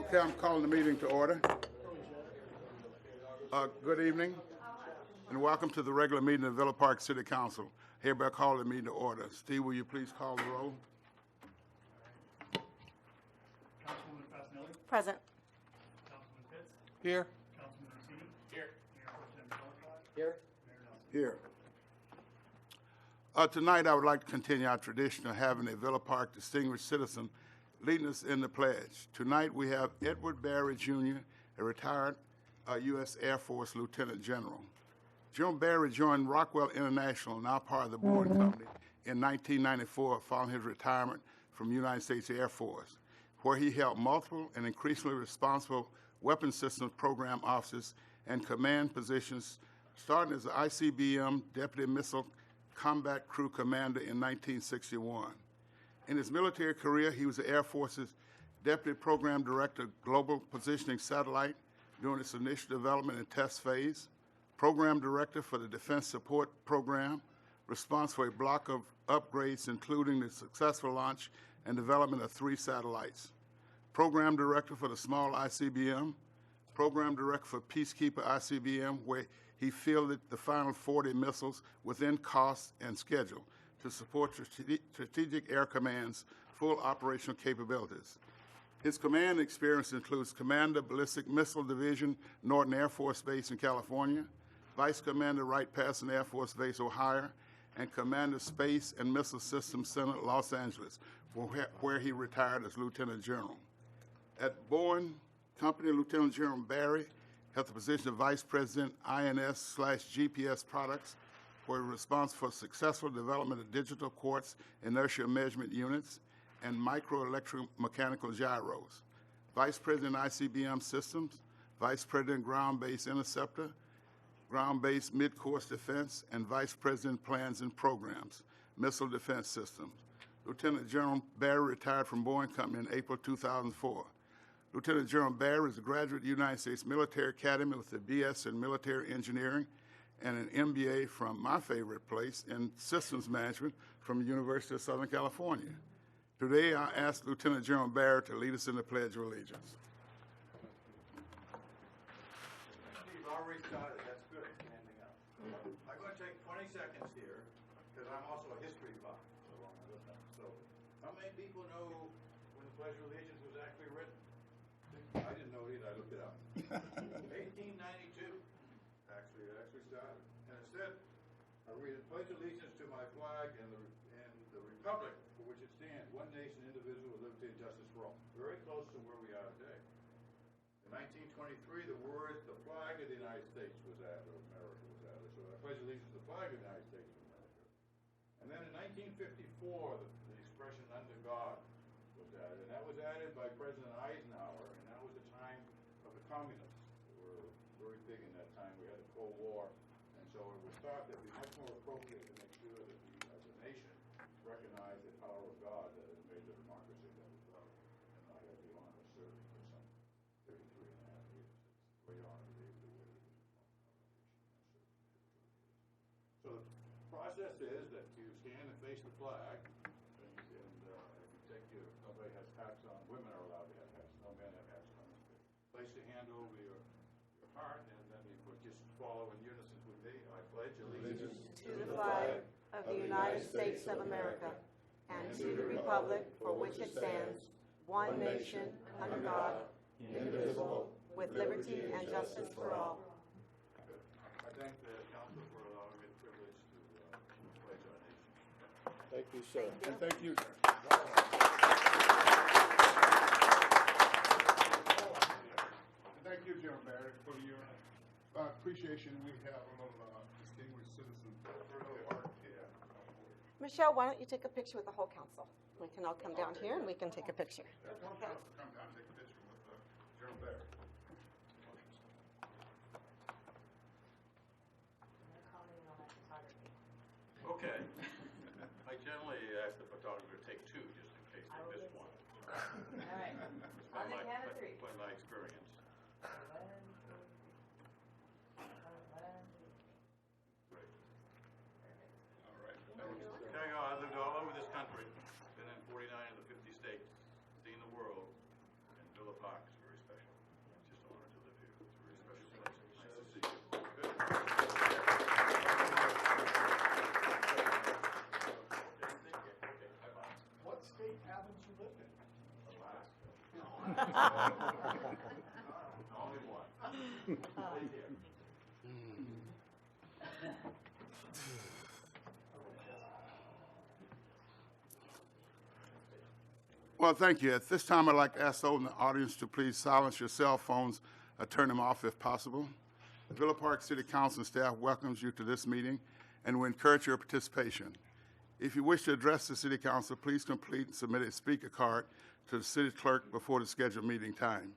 Okay, I'm calling the meeting to order. Good evening, and welcome to the regular meeting of the Villa Park City Council. Hereby call the meeting to order. Steve, will you please call the roll? Councilwoman Fasenelli? Present. Councilman Pitts? Here. Councilman Rossini? Here. Mayor Pro Tem Colacott? Here. Mayor Nelson? Here. Tonight, I would like to continue our tradition of having a Villa Park distinguished citizen leading us in the pledge. Tonight, we have Edward Barry, Jr., a retired U.S. Air Force Lieutenant General. General Barry joined Rockwell International, now part of the Boeing Company, in 1994 following his retirement from the United States Air Force, where he held multiple and increasingly responsible weapons systems program officers and command positions, starting as the ICBM Deputy Missile Combat Crew Commander in 1961. In his military career, he was the Air Force's Deputy Program Director, Global Positioning Satellite during its initial development and test phase, Program Director for the Defense Support Program, responsible for a block of upgrades, including the successful launch and development of 3 satellites, Program Director for the Small ICBM, Program Director for Peacekeeper ICBM, where he fielded the final 40 missiles within cost and schedule to support Strategic Air Command's full operational capabilities. His command experience includes Commander Ballistic Missile Division, Norton Air Force Base in California, Vice Commander Wright-Patterson Air Force Base, Ohio, and Commander Space and Missile Systems Center, Los Angeles, where he retired as Lieutenant General. At Boeing Company, Lieutenant General Barry held the position of Vice President INS/GPS products, where he was responsible for successful development of digital quartz inertial measurement units and microelectromechanical gyros, Vice President ICBM Systems, Vice President Ground-Based Interceptor, Ground-Based Mid-Course Defense, and Vice President Plans and Programs, Missile Defense Systems. Lieutenant General Barry retired from Boeing Company in April 2004. Lieutenant General Barry is a graduate of the United States Military Academy with a BS in Military Engineering and an MBA from my favorite place in Systems Management from the University of Southern California. Today, I ask Lieutenant General Barry to lead us in the Pledge of Allegiance. You've already started. That's good. Standing up. I'm going to take 20 seconds here because I'm also a history buff. So, how many people know when the Pledge of Allegiance was actually written? I didn't know it either. I looked it up. 1892. Actually, it actually started. And it said, I read it, pledge allegiance to my flag and the republic for which it stands, one nation, indivisible, with liberty and justice for all. Very close to where we are today. In 1923, the flag of the United States was added, or America was added. So I pledge allegiance to the flag of the United States of America. And then in 1954, the expression under God was added. And that was added by President Eisenhower, and that was the time of the communists. They were very big in that time. We had the Cold War. And so it was thought that it would be much more appropriate to make sure that we, as a nation, recognize the power of God that has made the democracy that we've got. And I had the honor of serving for some 33 and a half years. It's a great honor to be able to do it. So the process is that you stand and face the flag, and if you take your, nobody has hats on. Women are allowed to have hats. No men have hats on. Place your hand over your heart, and then you would just follow in unison with me. I pledge allegiance To the flag of the United States of America and to the republic for which it stands, one nation, under God, indivisible, with liberty and justice for all. I thank the council for allowing me the privilege to pledge our nation. Thank you, sir. And thank you, sir. Thank you, General Barry, for your appreciation. We have a little distinguished citizen. Michelle, why don't you take a picture with the whole council? We can all come down here and we can take a picture. Come down and take a picture with General Barry. Okay. I generally ask the photographer to take 2 just in case they miss one. All right. I'll take count of 3. By my experience. Great. All right. Carrying on, I lived all over this country, been in 49 of the 50 states, seen the world, and Only one. Right here. Well, thank you. At this time, I'd like to ask those in the audience to please silence your cell phones or turn them off if possible. The Villa Park City Council staff welcomes you to this meeting and we encourage your participation. If you wish to address the City Council, please complete and submit a speaker card to the City Clerk before the scheduled meeting time.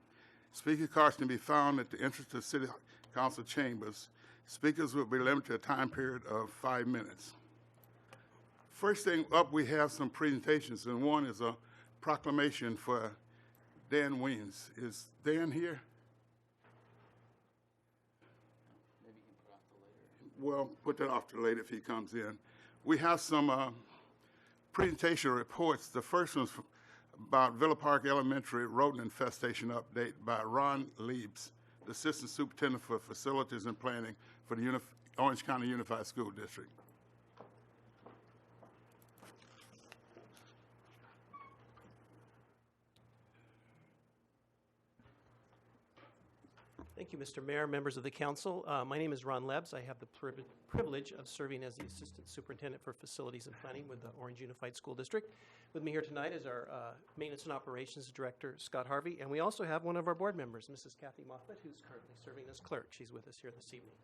Speaker cards can be found at the entrance to the City Council chambers. Speakers will be limited to a time period of 5 minutes. First thing up, we have some presentations, and one is a proclamation for Dan Weems. Is Dan here? Maybe you can put off till later. Well, put that off to later if he comes in. We have some presentation reports. The first one's about Villa Park Elementary rodent infestation update by Ron Liebs, the Assistant Superintendent for Facilities and Planning for the Orange County Unified School District. Thank you, Mr. Mayor, members of the council. My name is Ron Lebs. I have the privilege of serving as the Assistant Superintendent for Facilities and Planning with the Orange Unified School District. With me here tonight is our Maintenance and Operations Director, Scott Harvey, and we also have one of our board members, Mrs. Kathy Moffett, who's currently serving as clerk. She's with us here this evening.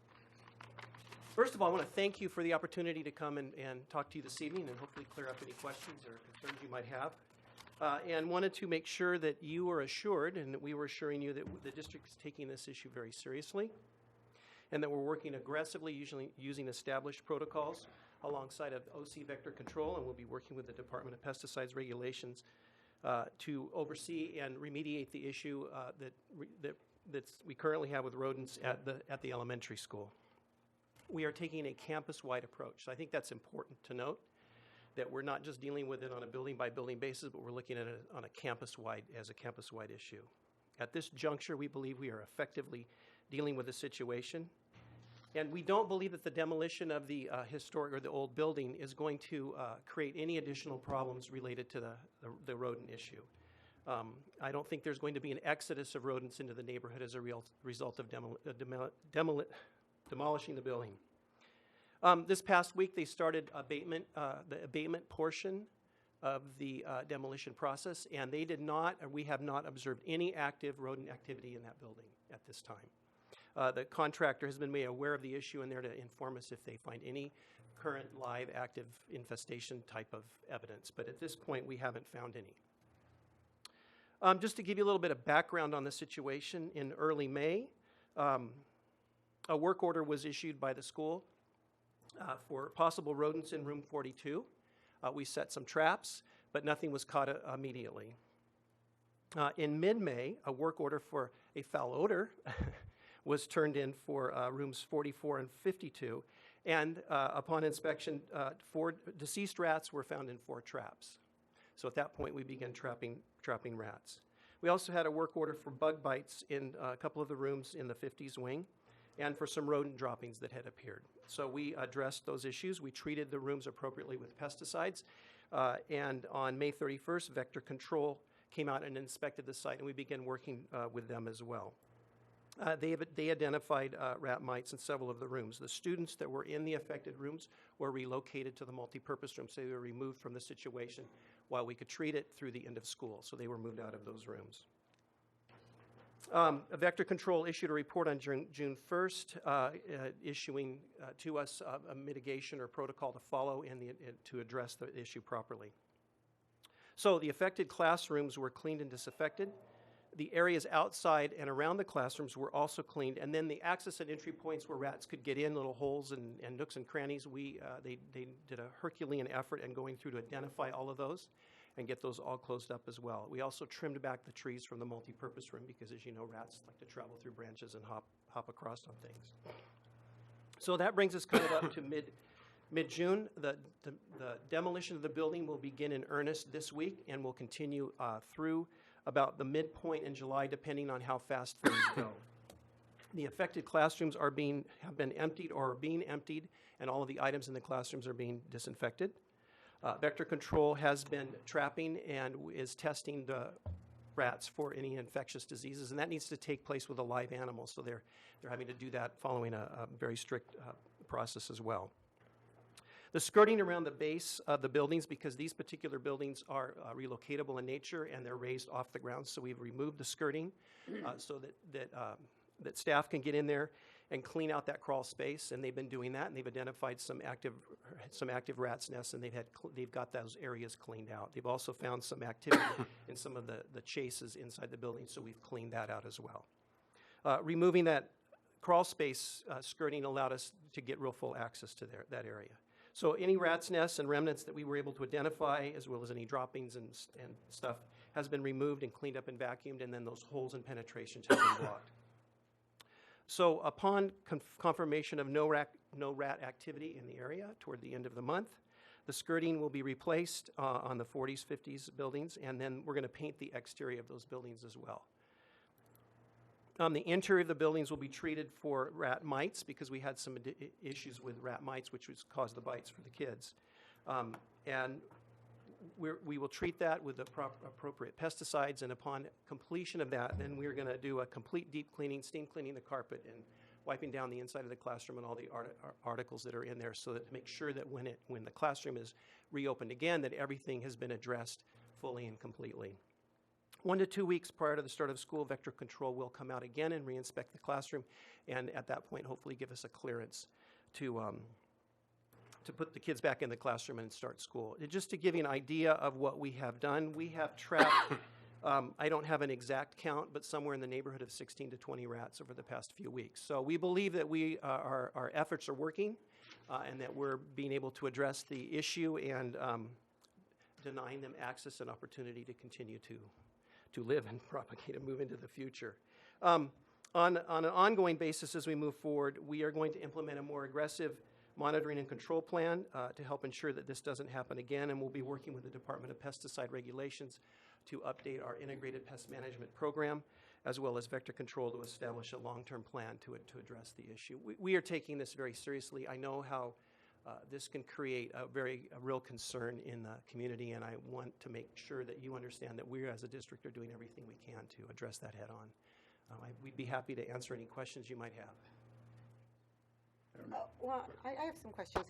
First of all, I want to thank you for the opportunity to come and talk to you this evening and hopefully clear up any questions or concerns you might have. And wanted to make sure that you were assured and that we were assuring you that the district is taking this issue very seriously and that we're working aggressively, usually using established protocols alongside of OC vector control, and we'll be working with the Department of Pesticides regulations to oversee and remediate the issue that we currently have with rodents at the elementary school. We are taking a campus-wide approach. So I think that's important to note, that we're not just dealing with it on a building-by-building basis, but we're looking at it on a campus-wide issue. At this juncture, we believe we are effectively dealing with the situation, and we don't believe that the demolition of the historic or the old building is going to create any additional problems related to the rodent issue. I don't think there's going to be an exodus of rodents into the neighborhood as a result of demolishing the building. This past week, they started the abatement portion of the demolition process, and they did not, or we have not observed any active rodent activity in that building at this time. The contractor has been made aware of the issue and there to inform us if they find any current live active infestation type of evidence, but at this point, we haven't found any. Just to give you a little bit of background on the situation, in early May, a work order was issued by the school for possible rodents in room 42. We set some traps, but nothing was caught immediately. In mid-May, a work order for a foul odor was turned in for rooms 44 and 52, and upon inspection, 4 deceased rats were found in 4 traps. So at that point, we began trapping rats. We also had a work order for bug bites in a couple of the rooms in the 50s wing, and for some rodent droppings that had appeared. So we addressed those issues. We treated the rooms appropriately with pesticides. And on May 31st, Vector Control came out and inspected the site, and we began working with them as well. They identified rat mites in several of the rooms. The students that were in the affected rooms were relocated to the multipurpose room, so they were removed from the situation while we could treat it through the end of school. So they were moved out of those rooms. Vector Control issued a report on June 1st, issuing to us a mitigation or protocol to follow to address the issue properly. So the affected classrooms were cleaned and disinfected. The areas outside and around the classrooms were also cleaned, and then the access and entry points where rats could get in, little holes and nooks and crannies, they did a Herculean effort in going through to identify all of those and get those all closed up as well. We also trimmed back the trees from the multipurpose room because, as you know, rats like to travel through branches and hop across on things. So that brings us kind of up to mid-June. The demolition of the building will begin in earnest this week and will continue through about the midpoint in July, depending on how fast things go. The affected classrooms have been emptied or are being emptied, and all of the items in the classrooms are being disinfected. Vector Control has been trapping and is testing rats for any infectious diseases, and that needs to take place with a live animal, so they're having to do that following a very strict process as well. The skirting around the base of the buildings, because these particular buildings are relocatable in nature and they're raised off the ground, so we've removed the skirting so that staff can get in there and clean out that crawl space, and they've been doing that, and they've identified some active rats' nests, and they've got those areas cleaned out. They've also found some activity in some of the chases inside the building, so we've cleaned that out as well. Removing that crawl space skirting allowed us to get real full access to that area. So any rat's nests and remnants that we were able to identify, as well as any droppings and stuff, has been removed and cleaned up and vacuumed, and then those holes and penetrations have been blocked. So upon confirmation of no rat activity in the area toward the end of the month, the skirting will be replaced on the 40s, 50s buildings, and then we're going to paint the exterior of those buildings as well. The interior of the buildings will be treated for rat mites, because we had some issues with rat mites, which caused the bites for the kids. And we will treat that with the appropriate pesticides, and upon completion of that, then we're going to do a complete deep cleaning, steam cleaning the carpet, and wiping down the inside of the classroom and all the articles that are in there, so that to make sure that when the classroom is reopened again, that everything has been addressed fully and completely. 1 to 2 weeks prior to the start of school, vector control will come out again and re-inspect the classroom, and at that point, hopefully give us a clearance to put the kids back in the classroom and start school. Just to give you an idea of what we have done, we have trapped, I don't have an exact count, but somewhere in the neighborhood of 16 to 20 rats over the past few weeks. So we believe that our efforts are working, and that we're being able to address the issue and denying them access and opportunity to continue to live and propagate and move into the future. On an ongoing basis as we move forward, we are going to implement a more aggressive monitoring and control plan to help ensure that this doesn't happen again, and we'll be working with the Department of Pesticide Regulations to update our integrated pest management program, as well as vector control, to establish a long-term plan to address the issue. We are taking this very seriously. I know how this can create a real concern in the community, and I want to make sure that you understand that we as a district are doing everything we can to address that head on. We'd be happy to answer any questions you might have. Well, I have some questions.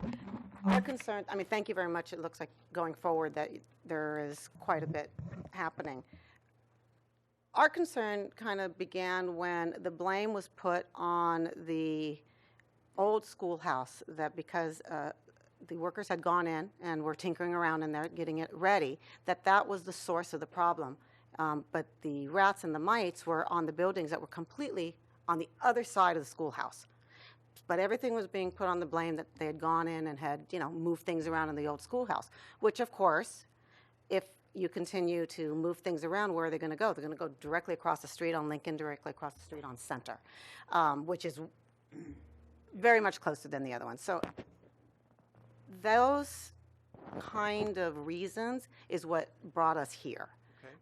Our concern, I mean, thank you very much. It looks like going forward that there is quite a bit happening. Our concern kind of began when the blame was put on the old schoolhouse, that because the workers had gone in and were tinkering around in there getting it ready, that was the source of the problem. But the rats and the mites were on the buildings that were completely on the other side of the schoolhouse. But everything was being put on the blame that they had gone in and had, moved things around in the old schoolhouse, which, of course, if you continue to move things around, where are they going to go? They're going to go directly across the street on Lincoln, directly across the street on Center, which is very much closer than the other one. So those kind of reasons is what brought us here.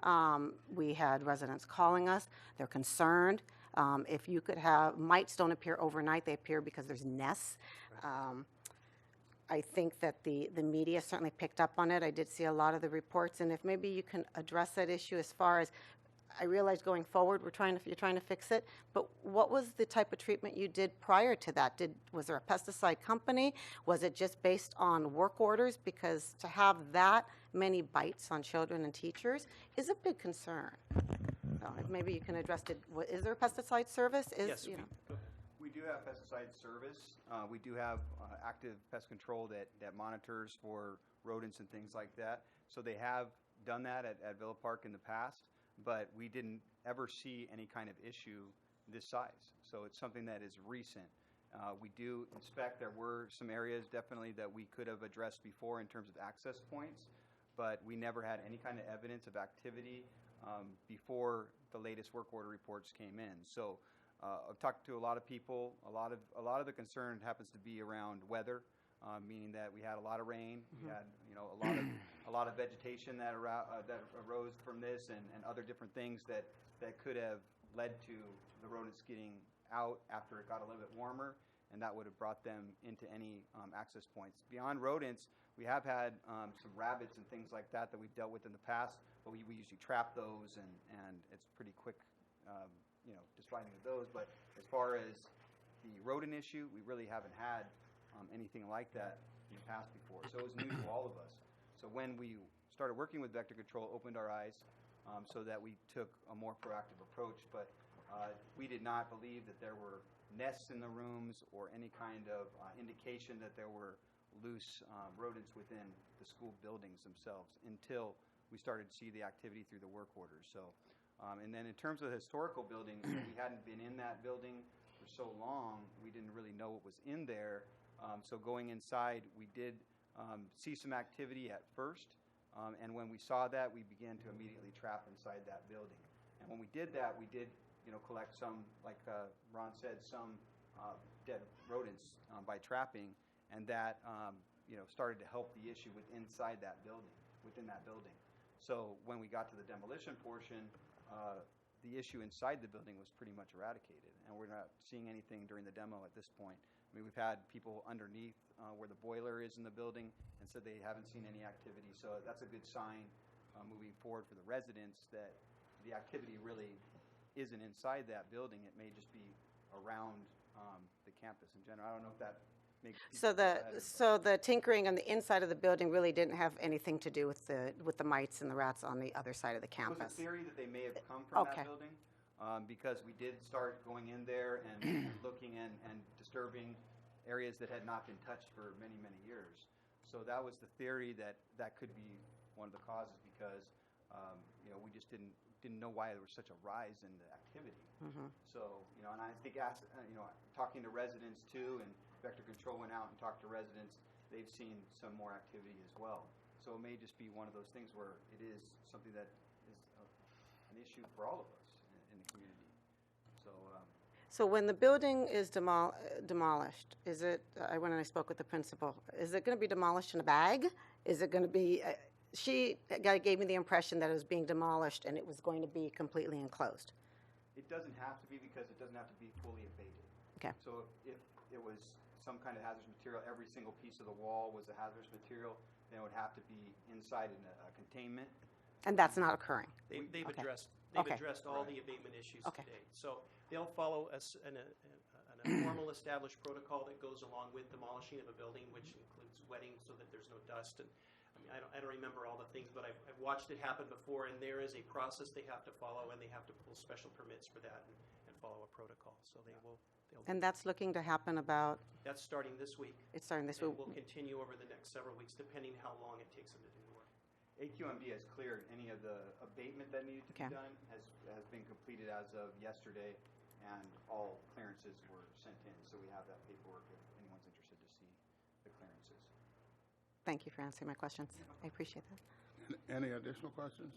Okay. We had residents calling us. They're concerned. If you could have, mites don't appear overnight, they appear because there's nests. I think that the media certainly picked up on it. I did see a lot of the reports, and if maybe you can address that issue as far as, I realize going forward you're trying to fix it, but what was the type of treatment you did prior to that? Was there a pesticide company? Was it just based on work orders? Because to have that many bites on children and teachers is a big concern. So maybe you can address it. Is there a pesticide service? Yes. We do have pesticide service. We do have active pest control that monitors for rodents and things like that. So they have done that at Villa Park in the past, but we didn't ever see any kind of issue this size. So it's something that is recent. We do inspect. There were some areas definitely that we could have addressed before in terms of access points, but we never had any kind of evidence of activity before the latest work order reports came in. So I've talked to a lot of people. A lot of the concern happens to be around weather, meaning that we had a lot of rain. Mm-hmm. We had a lot of vegetation that arose from this, and other different things that could have led to the rodents getting out after it got a little bit warmer, and that would have brought them into any access points. Beyond rodents, we have had some rabbits and things like that we've dealt with in the past. but we usually trap those, and it's pretty quick, dislodging of those. But as far as the rodent issue, we really haven't had anything like that in the past before. So it was new to all of us. So when we started working with vector control, opened our eyes so that we took a more proactive approach. But we did not believe that there were nests in the rooms or any kind of indication that there were loose rodents within the school buildings themselves until we started to see the activity through the work orders. So, and then in terms of the historical building, we hadn't been in that building for so long, we didn't really know what was in there. So going inside, we did see some activity at first, and when we saw that, we began to immediately trap inside that building. And when we did that, we did collect some, like Ron said, some dead rodents by trapping, and that started to help the issue within that building. So when we got to the demolition portion, the issue inside the building was pretty much eradicated, and we're not seeing anything during the demo at this point. I mean, we've had people underneath where the boiler is in the building and said they haven't seen any activity, so that's a good sign moving forward for the residents that the activity really isn't inside that building. It may just be around the campus in general. I don't know if that makes So the tinkering on the inside of the building really didn't have anything to do with the mites and the rats on the other side of the It was campus. a theory that they may have come from Okay. that building because we did start going in there and looking and disturbing areas that had not been touched for many, many years. So that was the theory that could be one of the causes because we just didn't know why there was such a rise in the activity. So, and I think, talking to residents too, and Vector Control went out and talked to residents, they've seen some more activity as well. So it may just be one of those things where it is something that is an issue for all of us in the community. So when the building is demolished, is it, when I spoke with the principal, is it going to be demolished in a bag? Is it going to be, she gave me the impression that it was being demolished and it was going to be completely enclosed. It doesn't have to be because it doesn't have to be fully abated. Okay. So if it was some kind of hazardous material, every single piece of the wall was a hazardous material, then it would have to be inside in a containment. And that's not occurring? They've Okay. addressed all the abatement issues Okay. today. So they'll follow a formal established protocol that goes along with demolishing of a building, which includes wetting so that there's no dust. And I don't remember all the things, but I've watched it happen before, and there is a process they have to follow, and they have to pull special permits for that and follow a protocol. So they'll And that's looking to happen about, that's starting this week. it's starting this And week? will continue over the next several weeks, depending how long it takes them to do the work. AQMD has cleared any of the abatement that needed to Okay. be done, has been completed as of yesterday, and all clearances were sent in. So we have that paperwork if anyone's interested to see the clearances. Thank you for answering my questions. I appreciate that. Any additional questions?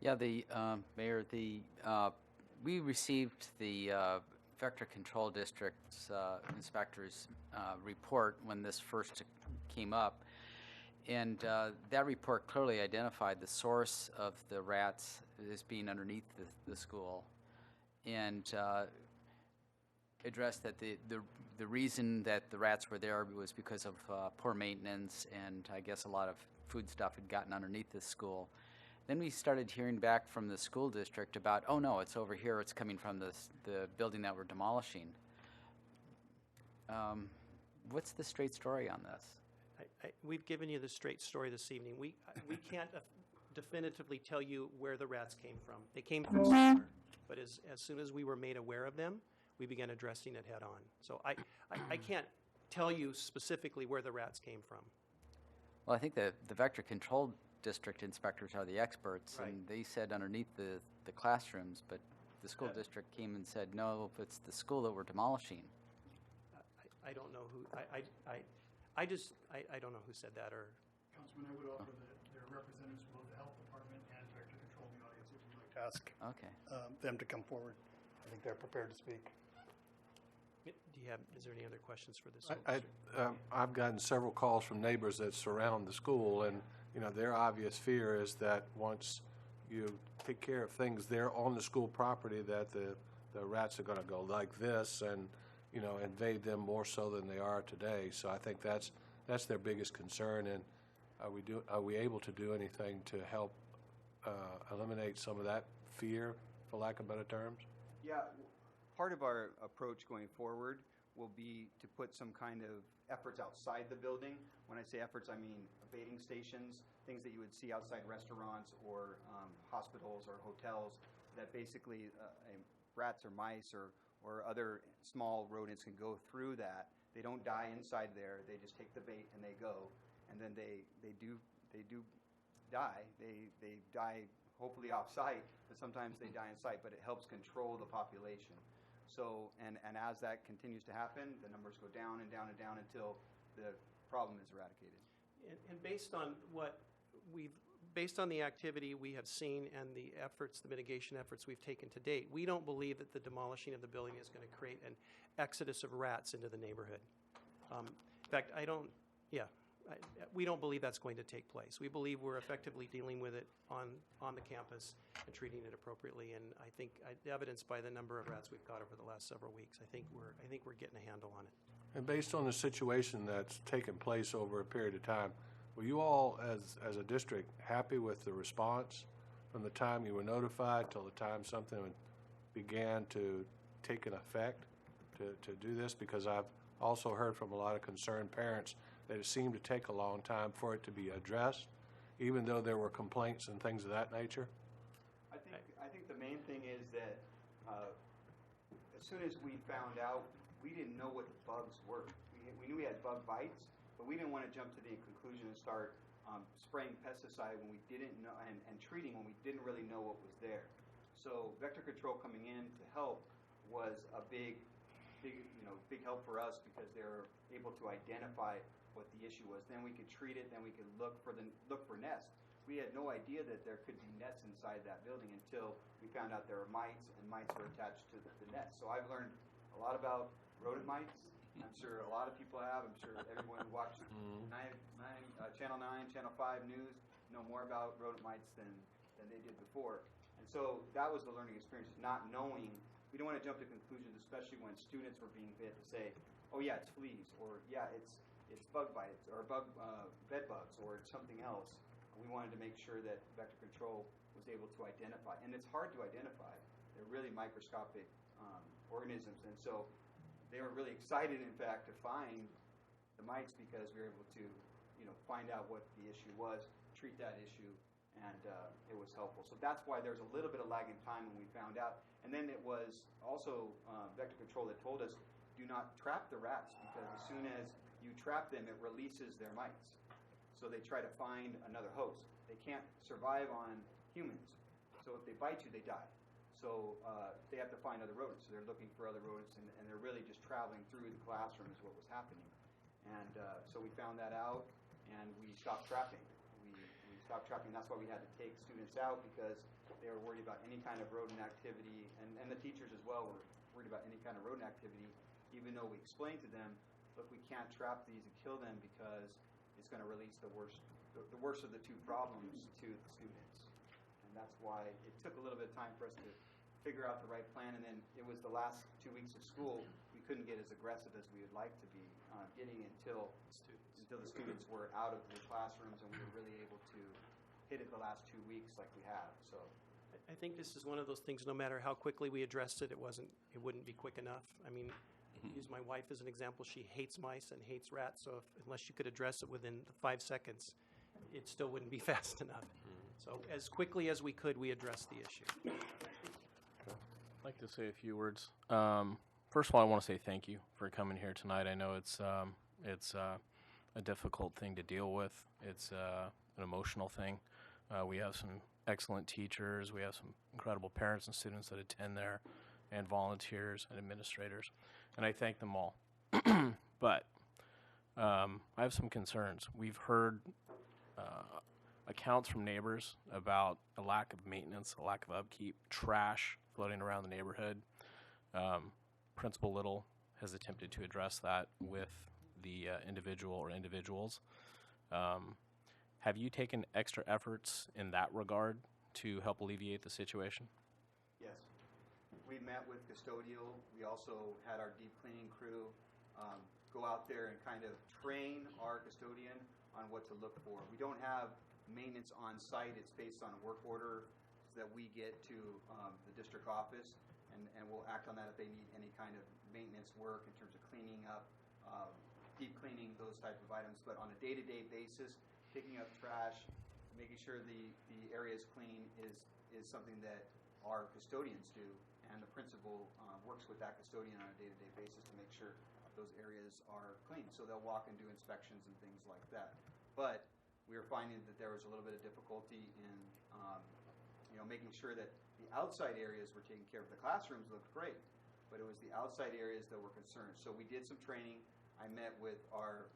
Yeah, Mayor, we received the Vector Control District's inspector's report when this first came up, and that report clearly identified the source of the rats as being underneath the school, and addressed that the reason that the rats were there was because of poor maintenance, and I guess a lot of food stuff had gotten underneath the school. Then we started hearing back from the school district about, oh no, it's over here, it's coming from the building that we're demolishing. What's the straight story on this? We've given you the straight story this evening. We can't definitively tell you where the rats came from. They came from somewhere, but as soon as we were made aware of them, we began addressing it head on. So I can't tell you specifically where the rats came from. Well, I think the Vector Control District inspectors are the experts, Right. and they said underneath the classrooms, but the school district came and said, no, it's the school that we're demolishing. I don't know who, I don't know who said that, or, Councilman, I would offer that there are representatives from both the health department and vector control in the audience if you'd like to ask Okay. them to come forward. I think they're prepared to speak. is there any other questions for this? I've gotten several calls from neighbors that surround the school, and their obvious fear is that once you take care of things there on the school property, that the rats are going to go like this and invade them more so than they are today. So I think that's their biggest concern. And are we able to do anything to help eliminate some of that fear, for lack of better terms? Yeah, part of our approach going forward will be to put some kind of efforts outside the building. When I say efforts, I mean baiting stations, things that you would see outside restaurants or hospitals or hotels that basically rats or mice or other small rodents can go through that. They don't die inside there. They just take the bait and they go, and then they do die. They die hopefully off site, but sometimes they die in sight. But it helps control the population. So and as that continues to happen, the numbers go down and down and down until the problem is eradicated. And based on based on the activity we have seen and the efforts, the mitigation efforts we've taken to date, we don't believe that the demolishing of the building is going to create an exodus of rats into the neighborhood. In fact, we don't believe that's going to take place. We believe we're effectively dealing with it on the campus and treating it appropriately. And I think, evidenced by the number of rats we've got over the last several weeks, I think we're getting a handle on it. And based on the situation that's taken place over a period of time, were you all, as a district, happy with the response from the time you were notified till the time something began to take an effect to do this? Because I've also heard from a lot of concerned parents that it seemed to take a long time for it to be addressed, even though there were complaints and things of that nature. I think the main thing is that as soon as we found out, we didn't know what the bugs were. We knew we had bug bites, but we didn't want to jump to the conclusion and start spraying pesticide when we didn't know and treating when we didn't really know what was there. So vector control coming in to help was a big help for us because they were able to identify what the issue was. Then we could treat it. Then we could look for nests. We had no idea that there could be nests inside that building until we found out there were mites, and mites were attached to the nest. So I've learned a lot about rodent mites. I'm sure a lot of people have. I'm sure everyone who watched Channel 9, Channel 5 news know more about rodent mites than they did before. And so that was the learning experience, not knowing. We don't want to jump to conclusions, especially when students were being bit, to say, oh yeah, it's fleas, or yeah, it's bug bites, or bed bugs, or it's something else. We wanted to make sure that vector control was able to identify. And it's hard to identify. They're really microscopic organisms. And so they were really excited, in fact, to find the mites because we were able to, find out what the issue was, treat that issue, and it was helpful. So that's why there's a little bit of lag in time when we found out. And then it was also vector control that told us, do not trap the rats, because as soon as you trap them, it releases their mites. So they try to find another host. They can't survive on humans. So if they bite you, they die. So they have to find other rodents. So they're looking for other rodents, and they're really just traveling through the classroom is what was happening. And so we found that out, and we stopped trapping. We stopped trapping. That's why we had to take students out, because they were worried about any kind of rodent activity, and the teachers as well were worried about any kind of rodent activity, even though we explained to them, look, we can't trap these and kill them because it's going to release the worst of the two problems to the students. And that's why it took a little bit of time for us to figure out the right plan. And then it was the last 2 weeks of school, we couldn't get as aggressive as we would like to be getting until the students were out of the classrooms, and we were really able to hit it the last 2 weeks like we have. So I think this is one of those things, no matter how quickly we addressed it, it wouldn't be quick enough. I mean, use my wife as an example. She hates mice and hates rats, so unless you could address it within 5 seconds, it still wouldn't be fast enough. So as quickly as we could, we addressed the issue. I'd like to say a few words. First of all, I want to say thank you for coming here tonight. I know it's a difficult thing to deal with. It's an emotional thing. We have some excellent teachers. We have some incredible parents and students that attend there, and volunteers and administrators, and I thank them all. But I have some concerns. We've heard accounts from neighbors about a lack of maintenance, a lack of upkeep, trash floating around the neighborhood. Principal Little has attempted to address that with the individual or individuals. Have you taken extra efforts in that regard to help alleviate the situation? yes, we met with custodial. We also had our deep cleaning crew go out there and kind of train our custodian on what to look for. We don't have maintenance on site. It's based on a work order that we get to the district office, and we'll act on that if they need any kind of maintenance work in terms of cleaning up, deep cleaning, those type of items. But on a day-to-day basis, picking up trash, making sure the area is clean is something that our custodians do, and the principal works with that custodian on a day-to-day basis to make sure those areas are clean. So they'll walk and do inspections and things like that. But we were finding that there was a little bit of difficulty in making sure that the outside areas were taken care of. The classrooms looked great, but it was the outside areas that were concerned. So we did some training. I met with our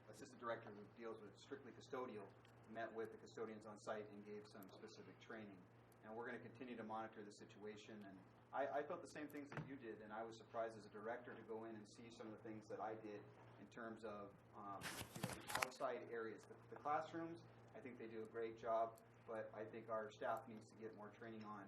assistant director who deals with strictly custodial, met with the custodians on site and gave some specific training. And we're going to continue to monitor the situation. And I felt the same things that you did, and I was surprised as a director to go in and see some of the things that I did in terms of the outside areas. The classrooms, I think they do a great job, but I think our staff needs to get more training on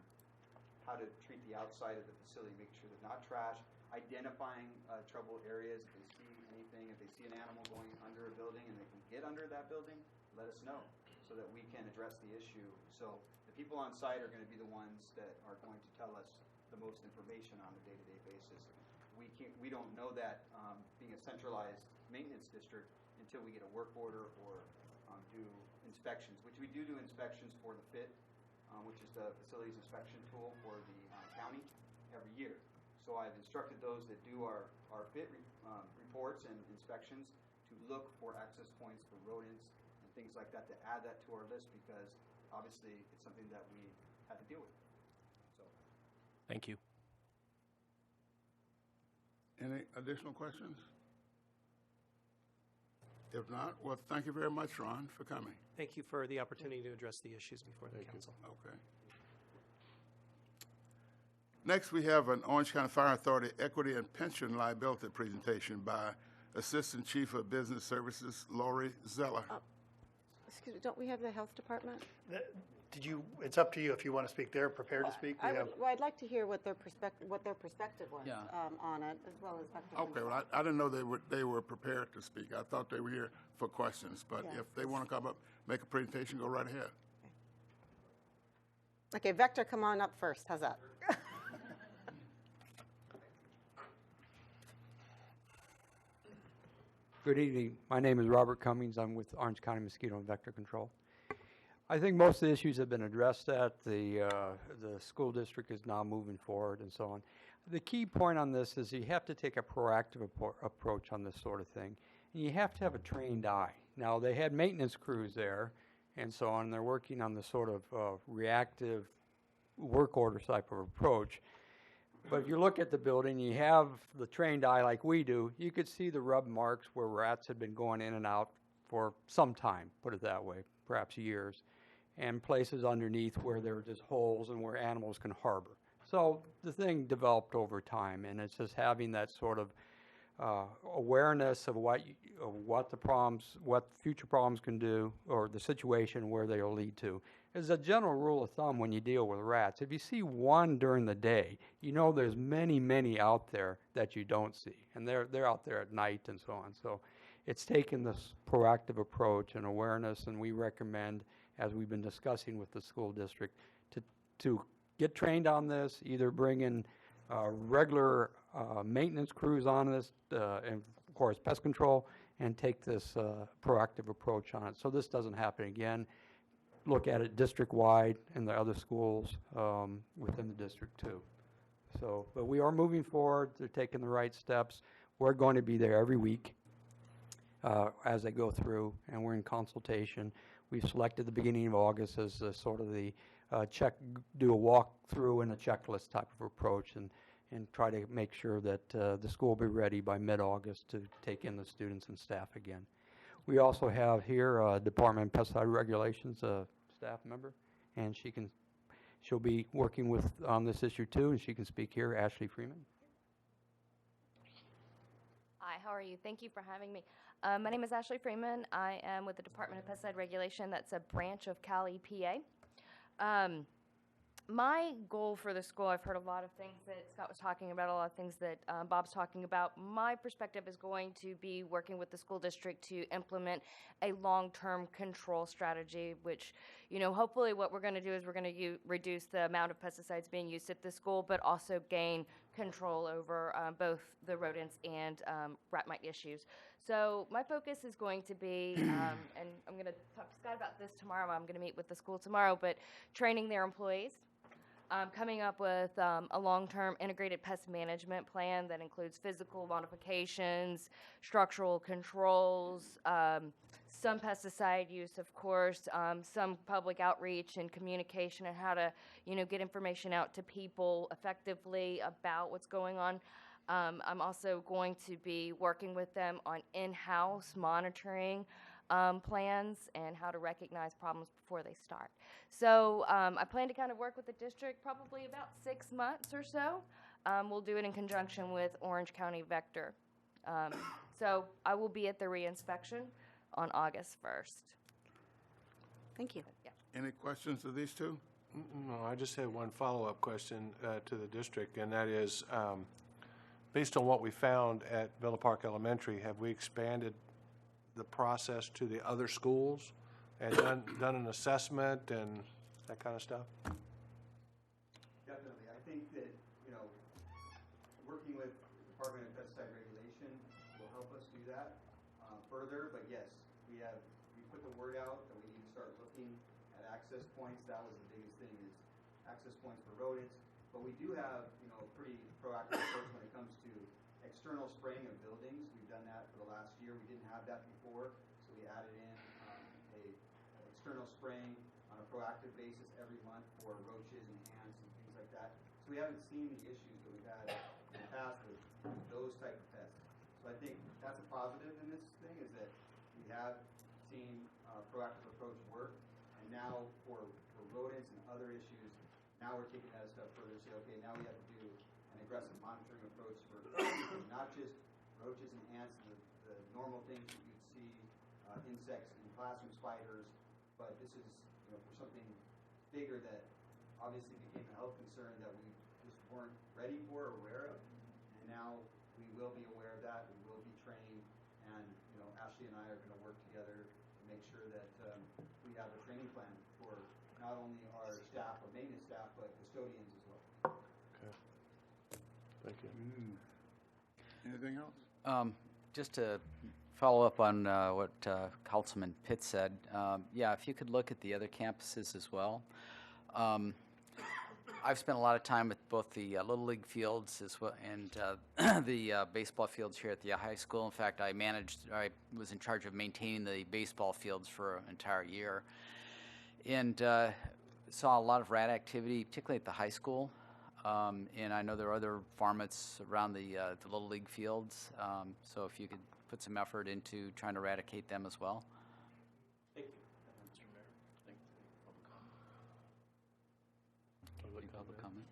how to treat the outside of the facility, making sure there's not trash, identifying trouble areas. If they see anything, if they see an animal going under a building and they can get under that building, let us know so that we can address the issue. So the people on site are going to be the ones that are going to tell us the most information on a day-to-day basis. We don't know that being a centralized maintenance district until we get a work order or do inspections, which we do inspections for the FIT, which is the facilities inspection tool for the county every year. So I've instructed those that do our FIT reports and inspections to look for access points for rodents and things like that, to add that to our list, because obviously it's something that we had to deal with. So, Thank you. Any additional questions? If not, well, thank you very much, Ron, for coming. Thank you for the opportunity to address the issues before the council. Okay. Next, we have an Orange County Fire Authority Equity and Pension Liability presentation by Assistant Chief of Business Services, Lori Zeller. Excuse me, don't we have the health department? It's up to you if you want to speak. They're prepared to speak. I'd like to hear what their perspective was Yeah. on it, as well as Dr. Okay, well, I didn't know they were prepared to speak. I thought they were here for questions, but Yeah. if they want to come up, make a presentation, go right ahead. Okay, Vector, come on up first. How's that? Good evening. My name is Robert Cummings. I'm with Orange County Mosquito and Vector Control. I think most of the issues have been addressed at the school district is now moving forward and so on. The key point on this is you have to take a proactive approach on this sort of thing. And you have to have a trained eye. Now, they had maintenance crews there and so on. They're working on the sort of reactive work order type of approach. But if you look at the building, you have the trained eye like we do, you could see the rub marks where rats had been going in and out for some time, put it that way, perhaps years, and places underneath where there were just holes and where animals can harbor. So the thing developed over time, and it's just having that sort of awareness of what the problems, what future problems can do, or the situation where they will lead to. As a general rule of thumb, when you deal with rats, if you see one during the day, you know there's many, many out there that you don't see, and they're out there at night and so on. So it's taken this proactive approach and awareness, and we recommend, as we've been discussing with the school district, to get trained on this, either bring in regular maintenance crews on this, and of course pest control, and take this proactive approach on it so this doesn't happen again. Look at it district-wide and the other schools within the district too. So, but we are moving forward. They're taking the right steps. We're going to be there every week as they go through, and we're in consultation. We've selected the beginning of August as sort of the do a walk-through and a checklist type of approach, and try to make sure that the school will be ready by mid-August to take in the students and staff again. We also have here Department of Pesticide Regulations staff member, and she'll be working on this issue too, and she can speak here. Ashley Freeman. Hi, how are you? Thank you for having me. My name is Ashley Freeman. I am with the Department of Pesticide Regulation. That's a branch of Cali, PA. My goal for the school, I've heard a lot of things that Scott was talking about, a lot of things that Bob's talking about. My perspective is going to be working with the school district to implement a long-term control strategy, which, hopefully what we're going to do is we're going to reduce the amount of pesticides being used at the school, but also gain control over both the rodents and rat mite issues. So my focus is going to be, and I'm going to talk to Scott about this tomorrow, I'm going to meet with the school tomorrow, but training their employees. Coming up with a long-term integrated pest management plan that includes physical modifications, structural controls, some pesticide use, of course, some public outreach and communication and how to, get information out to people effectively about what's going on. I'm also going to be working with them on in-house monitoring plans and how to recognize problems before they start. So I plan to kind of work with the district probably about 6 months or so. We'll do it in conjunction with Orange County Vector. So I will be at the reinspection on August 1st. Thank you. Yeah. Any questions of these two? No, I just have one follow-up question to the district, and that is, based on what we found at Villa Park Elementary, have we expanded the process to the other schools and done an assessment and that kind of stuff? Definitely. I think that, working with the Department of Pesticide Regulation will help us do that further. But yes, we put the word out that we need to start looking at access points. That was the biggest thing, is access points for rodents. But we do have, a pretty proactive approach when it comes to external spraying of buildings. We've done that for the last year. We didn't have that before, so we added in external spraying on a proactive basis every month for roaches and ants and things like that. So we haven't seen the issues that we've had in the past with those type of pests. So I think that's a positive in this thing, is that we have seen proactive approach work, and now for rodents and other issues, now we're taking that a step further to say, okay, now we have to do an aggressive monitoring approach for not just roaches and ants, the normal things that you'd see, insects and classroom spiders, but this is, for something bigger that obviously became a health concern that we just weren't ready for or aware of, and now we will be aware of that, we will be trained, and, Ashley and I are going to work together to make sure that we have a training plan for not only our staff or maintenance staff, but custodians as well. Okay. Thank you. Anything else? Just to follow up on what Councilman Pitt said, yeah, if you could look at the other campuses as well. I've spent a lot of time at both the Little League fields as well and the baseball fields here at the high school. In fact, I was in charge of maintaining the baseball fields for an entire year, and saw a lot of rat activity, particularly at the high school. And I know there are other varmints around the Little League fields, so if you could put some effort into trying to eradicate them as well. Thank you. Mr. Mayor, thank you. Public comment. Public comment?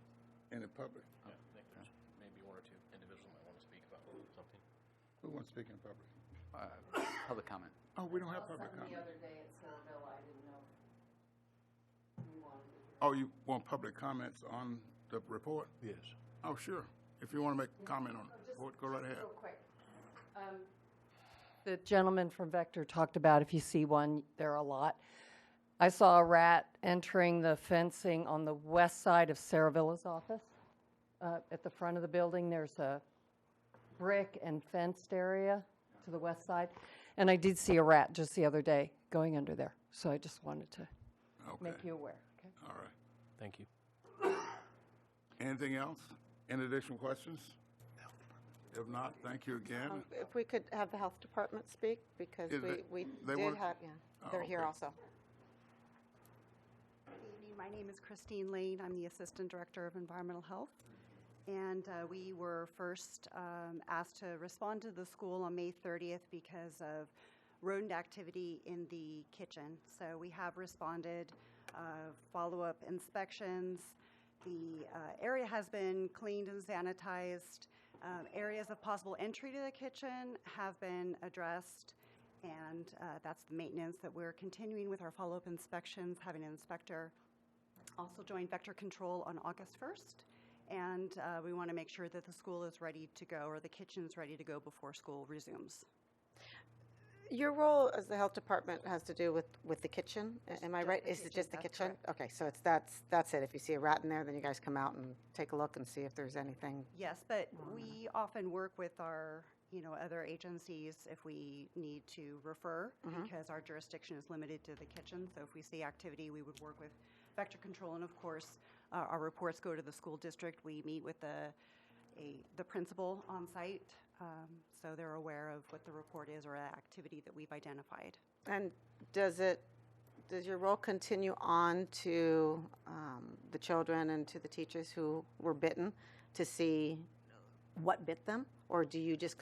Any public? Yeah, I think there's maybe one or two individuals might want to speak about something. Who wants to speak in public? Public comment. Oh, we don't have public comment. The other day at Silverville, I didn't know if you wanted to hear. Oh, you want public comments on the report? Yes. Oh, sure. If you want to make a comment on the report, go right ahead. Real quick. The gentleman from Vector talked about if you see one, there are a lot. I saw a rat entering the fencing on the west side of Sarah Villa's office. At the front of the building, there's a brick and fenced area to the west side. And I did see a rat just the other day going under there. So I just wanted to make you aware. Okay. All right. Thank you. Anything else? Any additional questions? If not, thank you again. If we could have the health department speak, because Is we they did want- have, Oh, they're here okay. also. Good evening. My name is Christine Lane. I'm the Assistant Director of Environmental Health. And we were first asked to respond to the school on May 30th because of rodent activity in the kitchen. So we have responded, follow-up inspections. The area has been cleaned and sanitized. Areas of possible entry to the kitchen have been addressed, and that's the maintenance that we're continuing with our follow-up inspections, having an inspector also joined Vector Control on August 1st. And we want to make sure that the school is ready to go, or the kitchen's ready to go before school resumes. Your role as the health department has to do with the kitchen, am I just right? the Is it kitchen, just the that's kitchen? correct. Okay, so that's it. If you see a rat in there, then you guys come out and take a look and see if there's anything. Yes, but we often work with our, other agencies if we need to refer, because our jurisdiction is limited to the kitchen. So if we see activity, we would work with Vector Control, and of course, our reports go to the school district. We meet with the principal on site, so they're aware of what the report is or activity that we've identified. And does your role continue on to the children and to the teachers who were bitten to see what bit them? Or do you just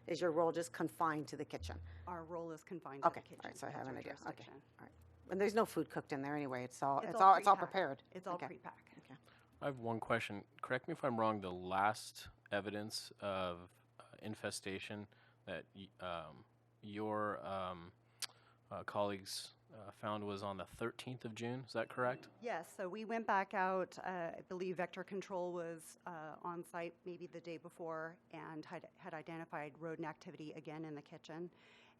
is your role just confined to the kitchen? Our role is confined to the kitchen. All right, so I have That's an our idea. Okay, jurisdiction. all right. And there's no food cooked in there anyway. It's all pre-packed. prepared. It's all Okay. pre-packed. Okay. I have one question. Correct me if I'm wrong. The last evidence of infestation that your colleagues found was on the 13th of June. Is that correct? Yes, so we went back out, I believe Vector Control was on site maybe the day before and had identified rodent activity again in the kitchen.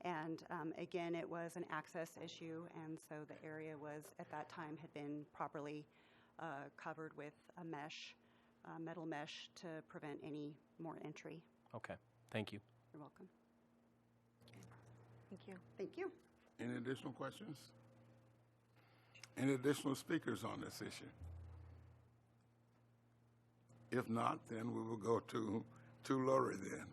And again, it was an access issue, and so the area was, at that time, had been properly covered with a mesh, metal mesh, to prevent any more entry. Okay. Thank you. You're welcome. Thank you. Thank you. Any additional questions? Any additional speakers on this issue? If not, then we will go to Lori then.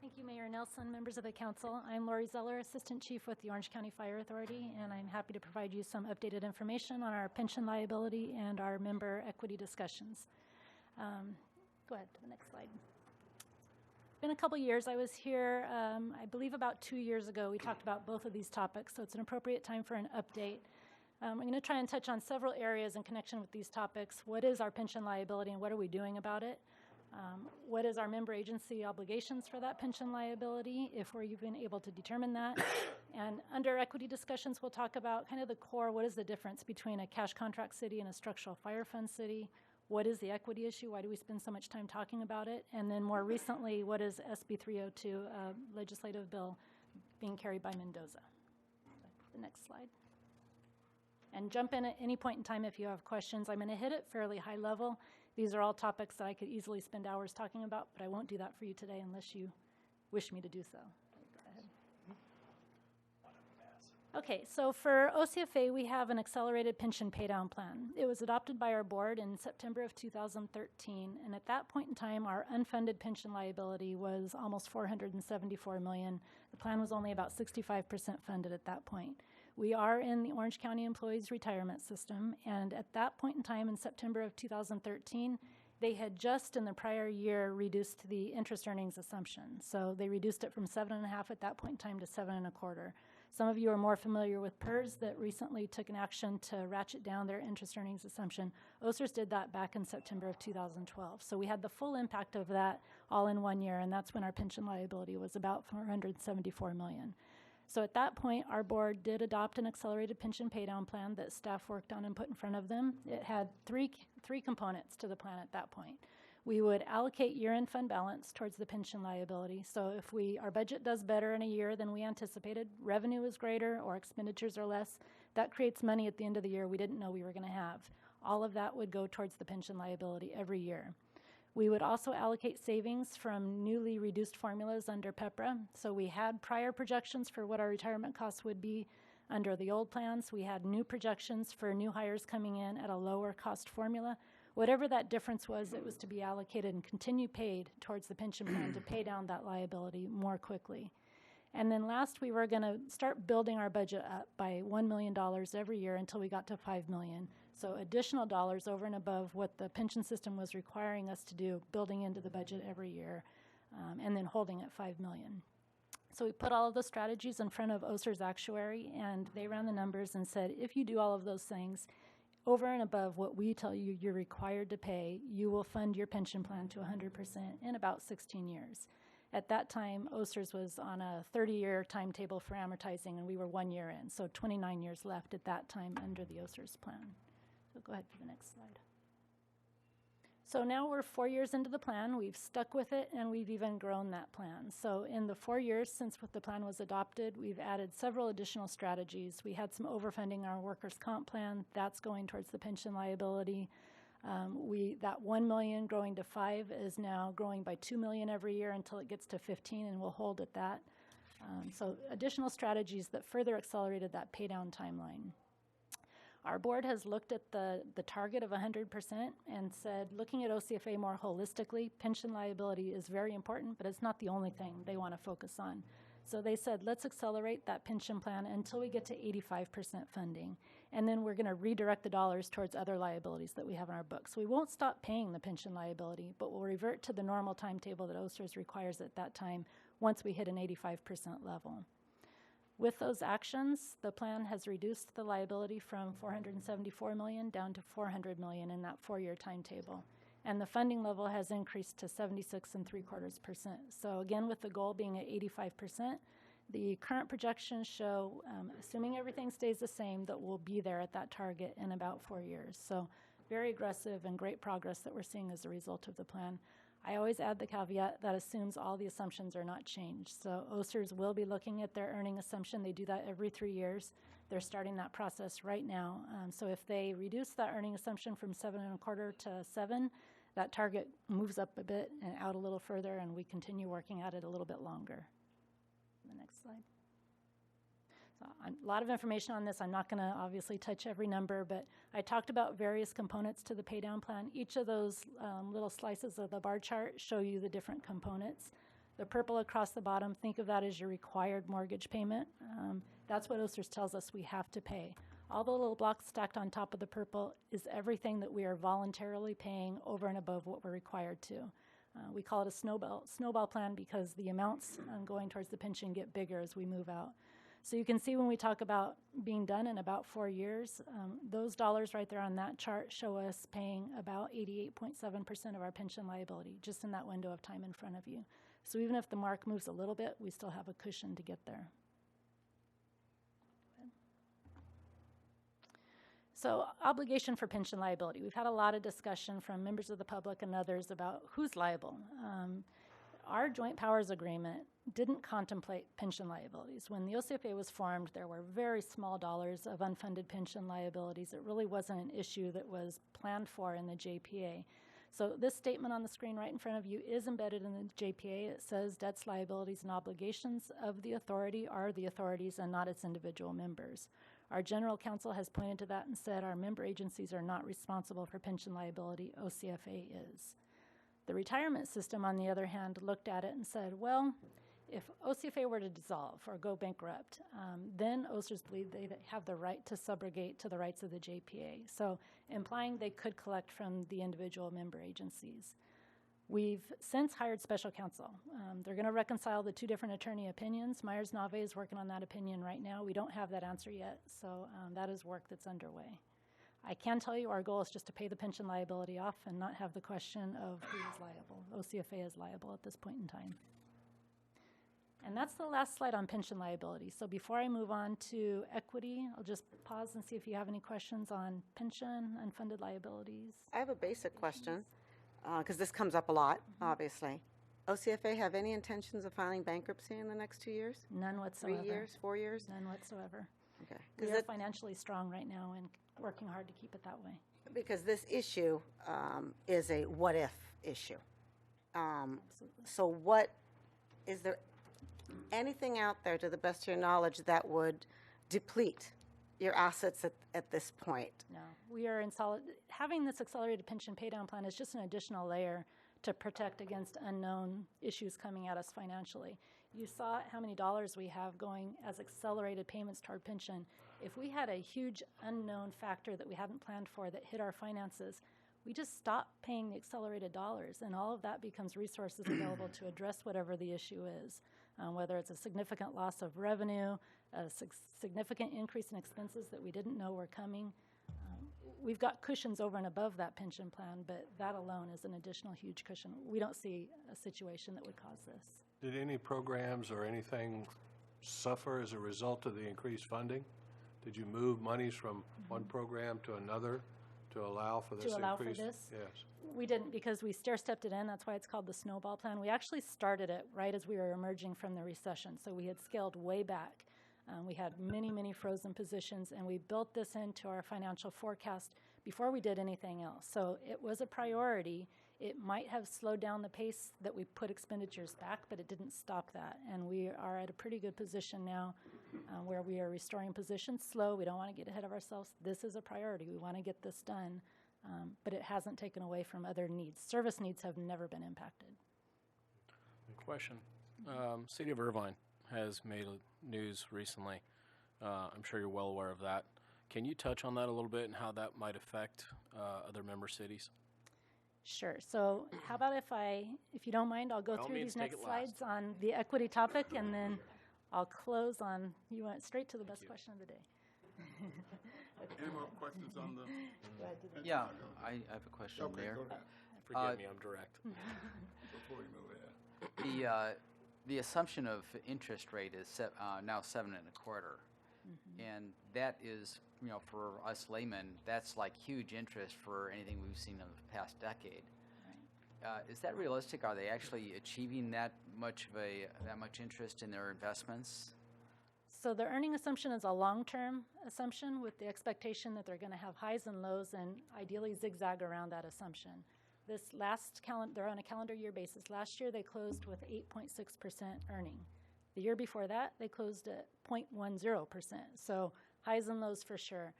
Thank you, Mayor Nelson, members of the council. I'm Lori Zeller, Assistant Chief with the Orange County Fire Authority, and I'm happy to provide you some updated information on our pension liability and our member equity discussions. Go ahead to the next slide. It's been a couple years. I was here, I believe about 2 years ago. We talked about both of these topics, so it's an appropriate time for an update. I'm going to try and touch on several areas in connection with these topics. What is our pension liability and what are we doing about it? What is our member agency obligations for that pension liability, if we're even able to determine that? And under equity discussions, we'll talk about kind of the core, what is the difference between a cash contract city and a structural fire fund city? What is the equity issue? Why do we spend so much time talking about it? And then more recently, what is SB 302, a legislative bill being carried by Mendoza? The next slide. And jump in at any point in time if you have questions. I'm going to hit it fairly high level. These are all topics that I could easily spend hours talking about, but I won't do that for you today unless you wish me to do so. Go ahead. Okay, so for OCFA, we have an accelerated pension paydown plan. It was adopted by our board in September of 2013, and at that point in time, our unfunded pension liability was almost $474 million. The plan was only about 65% funded at that point. We are in the Orange County Employees Retirement System, and at that point in time in September of 2013, they had just in the prior year reduced the interest earnings assumption. So they reduced it from 7.5 at that point in time to 7.25. Some of you are more familiar with PERS that recently took an action to ratchet down their interest earnings assumption. OSERS did that back in September of 2012. So we had the full impact of that all in 1 year, and that's when our pension liability was about $474 million. So at that point, our board did adopt an accelerated pension paydown plan that staff worked on and put in front of them. It had three components to the plan at that point. We would allocate year-end fund balance towards the pension liability. So if our budget does better in a year than we anticipated, revenue is greater or expenditures are less, that creates money at the end of the year we didn't know we were going to have. All of that would go towards the pension liability every year. We would also allocate savings from newly reduced formulas under PEPRA. So we had prior projections for what our retirement costs would be under the old plans. We had new projections for new hires coming in at a lower cost formula. Whatever that difference was, it was to be allocated and continue paid towards the pension plan to pay down that liability more quickly. And then last, we were going to start building our budget up by $1 million every year until we got to $5 million. So additional dollars over and above what the pension system was requiring us to do, building into the budget every year, and then holding at $5 million. So we put all of the strategies in front of OSER's actuary, and they ran the numbers and said, if you do all of those things, over and above what we tell you you're required to pay, you will fund your pension plan to 100% in about 16 years. At that time, OSERS was on a 30-year timetable for amortizing, and we were 1 year in, so 29 years left at that time under the OSERS plan. So go ahead for the next slide. So now we're 4 years into the plan. We've stuck with it, and we've even grown that plan. So in the 4 years since the plan was adopted, we've added several additional strategies. We had some overfunding our workers' comp plan. That's going towards the pension liability. That 1 million growing to 5 is now growing by 2 million every year until it gets to 15, and we'll hold at that. So additional strategies that further accelerated that paydown timeline. Our board has looked at the target of 100% and said, looking at OCFA more holistically, pension liability is very important, but it's not the only thing they want to focus on. So they said, let's accelerate that pension plan until we get to 85% funding. And then we're going to redirect the dollars towards other liabilities that we have in our books. So we won't stop paying the pension liability, but we'll revert to the normal timetable that OSERS requires at that time once we hit an 85% level. With those actions, the plan has reduced the liability from $474 million down to $400 million in that 4-year timetable. And the funding level has increased to 76.75%. So again, with the goal being at 85%, the current projections show, assuming everything stays the same, that we'll be there at that target in about 4 years. So very aggressive and great progress that we're seeing as a result of the plan. I always add the caveat that assumes all the assumptions are not changed. So OSERS will be looking at their earning assumption. They do that every 3 years. They're starting that process right now. So if they reduce that earning assumption from 7.25 to 7, that target moves up a bit and out a little further, and we continue working at it a little bit longer. The next slide. So a lot of information on this. I'm not going to obviously touch every number, but I talked about various components to the paydown plan. Each of those little slices of the bar chart show you the different components. The purple across the bottom, think of that as your required mortgage payment. That's what OSERS tells us we have to pay. All the little blocks stacked on top of the purple is everything that we are voluntarily paying over and above what we're required to. We call it a snowball plan because the amounts going towards the pension get bigger as we move out. So you can see when we talk about being done in about 4 years, those dollars right there on that chart show us paying about 88.7% of our pension liability just in that window of time in front of you. So even if the mark moves a little bit, we still have a cushion to get there. So obligation for pension liability. We've had a lot of discussion from members of the public and others about who's liable. Our joint powers agreement didn't contemplate pension liabilities. When the OCFA was formed, there were very small dollars of unfunded pension liabilities. It really wasn't an issue that was planned for in the JPA. So this statement on the screen right in front of you is embedded in the JPA. It says debts, liabilities, and obligations of the authority are the authorities and not its individual members. Our general counsel has pointed to that and said our member agencies are not responsible for pension liability. OCFA is. The retirement system, on the other hand, looked at it and said, well, if OCFA were to dissolve or go bankrupt, then OSERS believe they have the right to subrogate to the rights of the JPA, so implying they could collect from the individual member agencies. We've since hired special counsel. They're going to reconcile the two different attorney opinions. Myers-Nave is working on that opinion right now. We don't have that answer yet, so that is work that's underway. I can tell you our goal is just to pay the pension liability off and not have the question of who is liable. OCFA is liable at this point in time. And that's the last slide on pension liability. So before I move on to equity, I'll just pause and see if you have any questions on pension, unfunded liabilities. I have a basic question, because this comes up a lot, obviously. OCFA have any intentions of filing bankruptcy in the next 2 years? None whatsoever. 3 years, 4 years? None whatsoever. Okay. We are financially strong right now and working hard to keep it that way. Because this issue is a what-if issue. So what, is there anything out there, to the best of your knowledge, that would deplete your assets at this point? No, we are in solid. Having this accelerated pension paydown plan is just an additional layer to protect against unknown issues coming at us financially. You saw how many dollars we have going as accelerated payments toward pension. If we had a huge unknown factor that we hadn't planned for that hit our finances, we just stop paying the accelerated dollars, and all of that becomes resources available to address whatever the issue is, whether it's a significant loss of revenue, a significant increase in expenses that we didn't know were coming. We've got cushions over and above that pension plan, but that alone is an additional huge cushion. We don't see a situation that would cause this. Did any programs or anything suffer as a result of the increased funding? Did you move monies from one program to another to allow for this increase? To allow for this? Yes. We didn't, because we stair-stepped it in. That's why it's called the snowball plan. We actually started it right as we were emerging from the recession, so we had scaled way back. We had many, many frozen positions, and we built this into our financial forecast before we did anything else. So it was a priority. It might have slowed down the pace that we put expenditures back, but it didn't stop that. And we are at a pretty good position now where we are restoring positions slow. We don't want to get ahead of ourselves. This is a priority. We want to get this done, but it hasn't taken away from other needs. Service needs have never been impacted. Question. City of Irvine has made news recently. I'm sure you're well aware of that. Can you touch on that a little bit and how that might affect other member cities? Sure. So how about if you don't mind, I'll go through these next slides on the equity topic, and then I'll close on, you went straight to the best question of the day. Any more questions on the? Yeah, I have a question, Okay, Mayor. go ahead. Forgive me, I'm direct. Before we move ahead. The assumption of interest rate is now 7.25%, and that is, for us laymen, that's like huge interest for anything we've seen in the past decade. Is that realistic? Are they actually achieving that much interest in their investments? So the earning assumption is a long-term assumption with the expectation that they're going to have highs and lows and ideally zigzag around that assumption. This last they're on a calendar year basis. Last year they closed with 8.6% earning. The year before that they closed at 0.10%. So highs and lows for sure.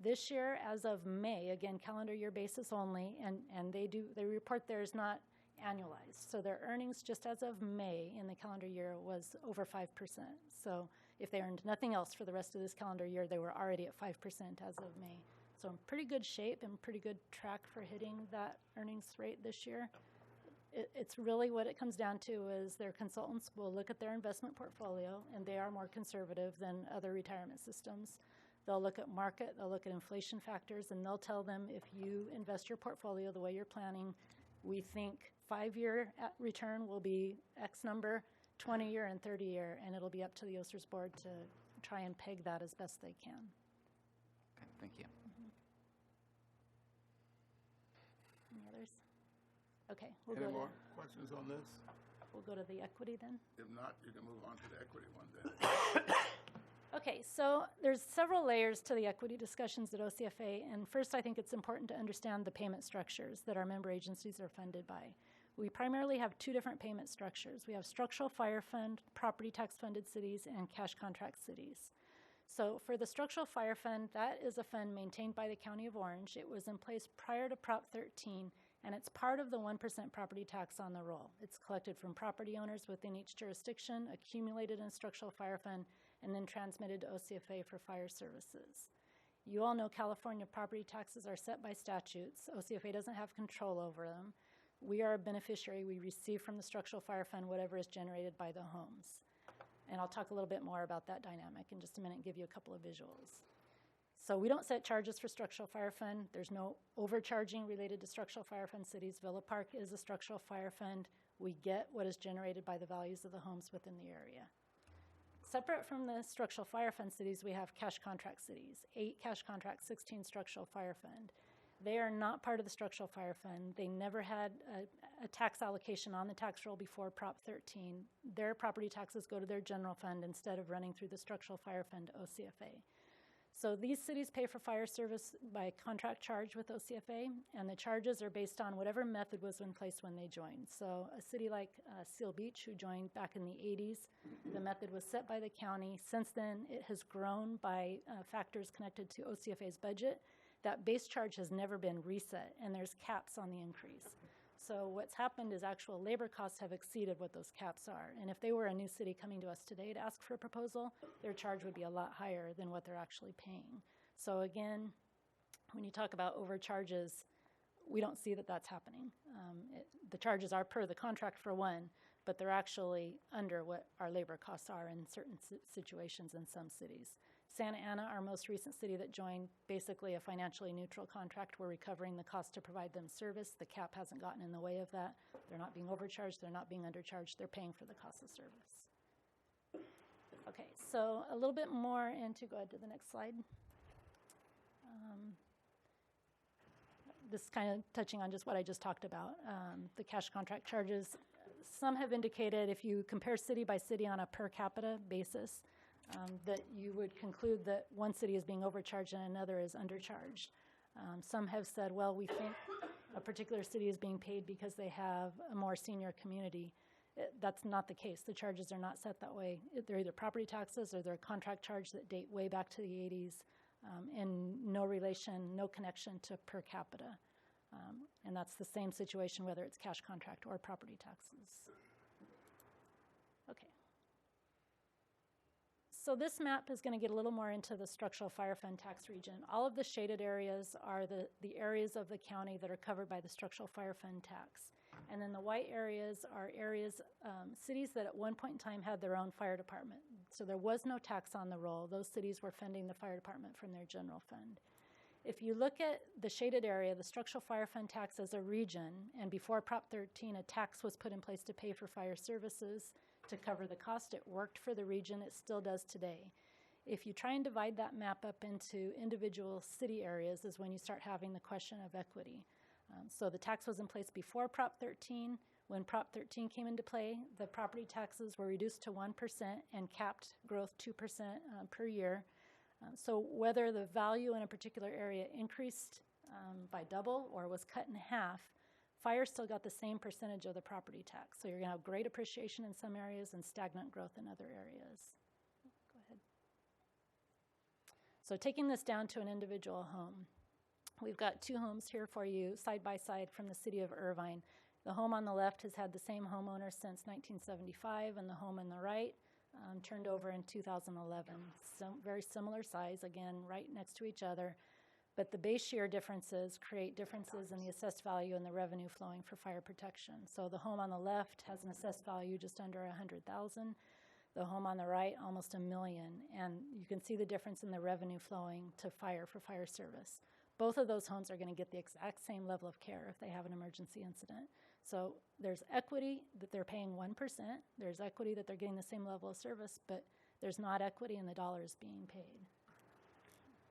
This year, as of May, again calendar year basis only, and they report theirs not annualized. So their earnings just as of May in the calendar year was over 5%. So if they earned nothing else for the rest of this calendar year, they were already at 5% as of May. So in pretty good shape and pretty good track for hitting that earnings rate this year. It's really what it comes down to is their consultants will look at their investment portfolio, and they are more conservative than other retirement systems. They'll look at market, they'll look at inflation factors, and they'll tell them if you invest your portfolio the way you're planning, we think 5-year return will be X number, 20-year and 30-year, and it'll be up to the OSER's board to try and peg that as best they can. Okay, thank you. Any others? Okay, Any more questions on this? We'll go to the equity then. If not, you can move on to the equity one then. Okay, so there's several layers to the equity discussions at OCFA, and first I think it's important to understand the payment structures that our member agencies are funded by. We primarily have 2 different payment structures. We have structural fire fund, property tax funded cities, and cash contract cities. So for the structural fire fund, that is a fund maintained by the County of Orange. It was in place prior to Prop 13, and it's part of the 1% property tax on the roll. It's collected from property owners within each jurisdiction, accumulated in structural fire fund, and then transmitted to OCFA for fire services. You all know California property taxes are set by statutes. OCFA doesn't have control over them. We are a beneficiary. We receive from the structural fire fund whatever is generated by the homes. And I'll talk a little bit more about that dynamic in just a minute and give you a couple of visuals. So we don't set charges for structural fire fund. There's no overcharging related to structural fire fund cities. Villa Park is a structural fire fund. We get what is generated by the values of the homes within the area. Separate from the structural fire fund cities, we have cash contract cities, 8 cash contracts, 16 structural fire fund. They are not part of the structural fire fund. They never had a tax allocation on the tax roll before Prop 13. Their property taxes go to their general fund instead of running through the structural fire fund OCFA. So these cities pay for fire service by contract charge with OCFA, and the charges are based on whatever method was in place when they joined. So a city like Seal Beach, who joined back in the 80s, the method was set by the county. Since then, it has grown by factors connected to OCFA's budget. That base charge has never been reset, and there's caps on the increase. So what's happened is actual labor costs have exceeded what those caps are. And if they were a new city coming to us today to ask for a proposal, their charge would be a lot higher than what they're actually paying. So again, when you talk about overcharges, we don't see that that's happening. The charges are per the contract for one, but they're actually under what our labor costs are in certain situations in some cities. Santa Ana, our most recent city that joined, basically a financially neutral contract. We're recovering the cost to provide them service. The cap hasn't gotten in the way of that. They're not being overcharged. They're not being undercharged. They're paying for the cost of service. Okay, so a little bit more into, go ahead to the next slide. This is kind of touching on just what I just talked about, the cash contract charges. Some have indicated if you compare city by city on a per capita basis, that you would conclude that one city is being overcharged and another is undercharged. Some have said, well, we think a particular city is being paid because they have a more senior community. That's not the case. The charges are not set that way. They're either property taxes or they're a contract charge that date way back to the 80s, and no relation, no connection to per capita. And that's the same situation whether it's cash contract or property taxes. Okay. So this map is going to get a little more into the structural fire fund tax region. All of the shaded areas are the areas of the county that are covered by the structural fire fund tax. And then the white areas are areas, cities that at one point in time had their own fire department. So there was no tax on the roll. Those cities were funding the fire department from their general fund. If you look at the shaded area, the structural fire fund tax as a region, and before Prop 13, a tax was put in place to pay for fire services to cover the cost. It worked for the region. It still does today. If you try and divide that map up into individual city areas is when you start having the question of equity. So the tax was in place before Prop 13. When Prop 13 came into play, the property taxes were reduced to 1% and capped growth 2% per year. So whether the value in a particular area increased by double or was cut in half, fire still got the same percentage of the property tax. So you're going to have great appreciation in some areas and stagnant growth in other areas. Go ahead. So taking this down to an individual home. We've got two homes here for you, side by side from the city of Irvine. The home on the left has had the same homeowner since 1975, and the home on the right turned over in 2011. So very similar size, again, right next to each other. But the base year differences create differences in the assessed value and the revenue flowing for fire protection. So the home on the left has an assessed value just under $100,000. The home on the right, almost $1 million. And you can see the difference in the revenue flowing to fire for fire service. Both of those homes are going to get the exact same level of care if they have an emergency incident. So there's equity that they're paying 1%. There's equity that they're getting the same level of service, but there's not equity in the dollars being paid.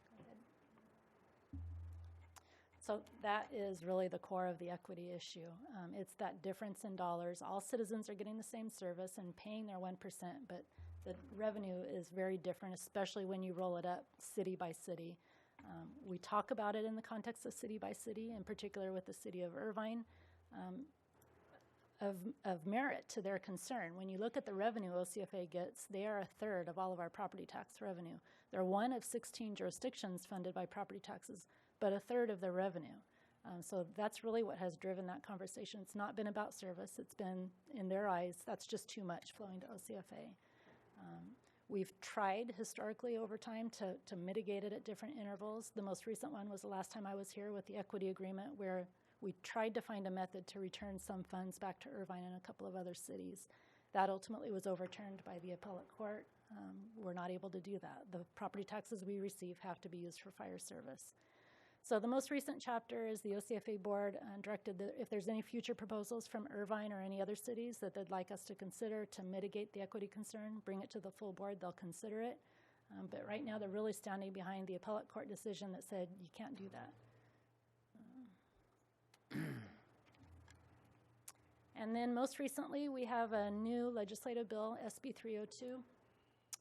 Go ahead. So that is really the core of the equity issue. It's that difference in dollars. All citizens are getting the same service and paying their 1%, but the revenue is very different, especially when you roll it up city by city. We talk about it in the context of city by city, in particular with the city of Irvine, of merit to their concern. When you look at the revenue OCFA gets, they are a third of all of our property tax revenue. They're one of 16 jurisdictions funded by property taxes, but a third of their revenue. So that's really what has driven that conversation. It's not been about service. It's been, in their eyes, that's just too much flowing to OCFA. We've tried historically over time to mitigate it at different intervals. The most recent one was the last time I was here with the equity agreement, where we tried to find a method to return some funds back to Irvine and a couple of other cities. That ultimately was overturned by the appellate court. We're not able to do that. The property taxes we receive have to be used for fire service. So the most recent chapter is the OCFA board directed that if there's any future proposals from Irvine or any other cities that they'd like us to consider to mitigate the equity concern, bring it to the full board, they'll consider it. But right now they're really standing behind the appellate court decision that said you can't do that. And then most recently we have a new legislative bill, SB 302.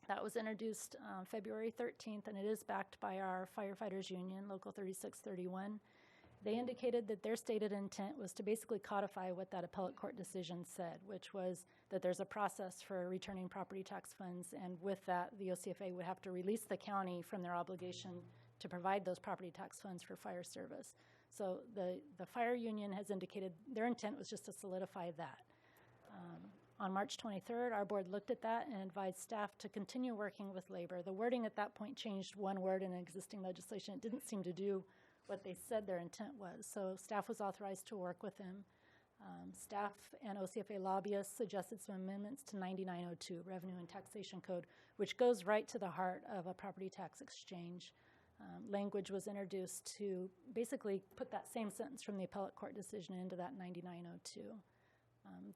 That was introduced February 13th, and it is backed by our firefighters union, Local 3631. They indicated that their stated intent was to basically codify what that appellate court decision said, which was that there's a process for returning property tax funds, and with that, the OCFA would have to release the county from their obligation to provide those property tax funds for fire service. So the fire union has indicated their intent was just to solidify that. On March 23rd, our board looked at that and advised staff to continue working with labor. The wording at that point changed one word in existing legislation. It didn't seem to do what they said their intent was. So staff was authorized to work with them. Staff and OCFA lobbyists suggested some amendments to 9902, Revenue and Taxation Code, which goes right to the heart of a property tax exchange. Language was introduced to basically put that same sentence from the appellate court decision into that 9902.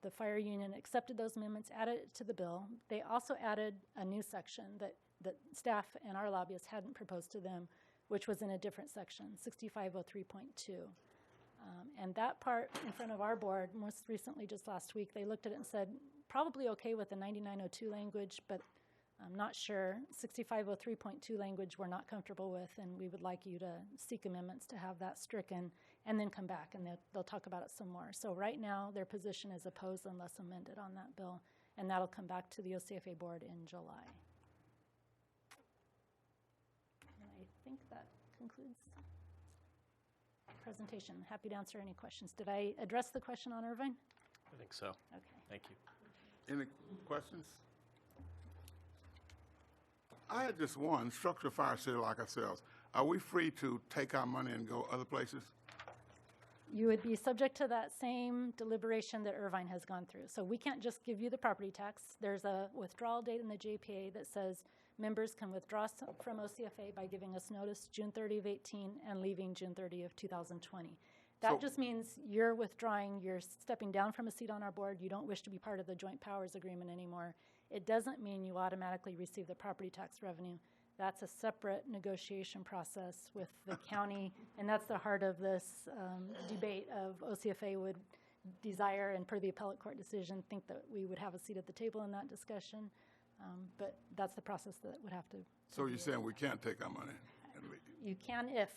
The fire union accepted those amendments, added it to the bill. They also added a new section that staff and our lobbyists hadn't proposed to them, which was in a different section, 6503.2. And that part in front of our board, most recently just last week, they looked at it and said, probably okay with the 9902 language, but I'm not sure. 6503.2 language we're not comfortable with, and we would like you to seek amendments to have that stricken and then come back, and they'll talk about it some more. So right now, their position is opposed unless amended on that bill, and that'll come back to the OCFA board in July. And I think that concludes presentation. Happy to answer any questions. Did I address the question on Irvine? I think so. Okay. Thank you. Any questions? I had just one, structural fire sale like ourselves. Are we free to take our money and go other places? You would be subject to that same deliberation that Irvine has gone through. So we can't just give you the property tax. There's a withdrawal date in the JPA that says members can withdraw from OCFA by giving us notice June 30 of 18 and leaving June 30 of 2020. That just means you're withdrawing, you're stepping down from a seat on our board, you don't wish to be part of the joint powers agreement anymore. It doesn't mean you automatically receive the property tax revenue. That's a separate negotiation process with the county, and that's the heart of this debate of OCFA would desire, and per the appellate court decision, think that we would have a seat at the table in that discussion. But that's the process that would have to. So you're saying we can't take our money and leave? You can if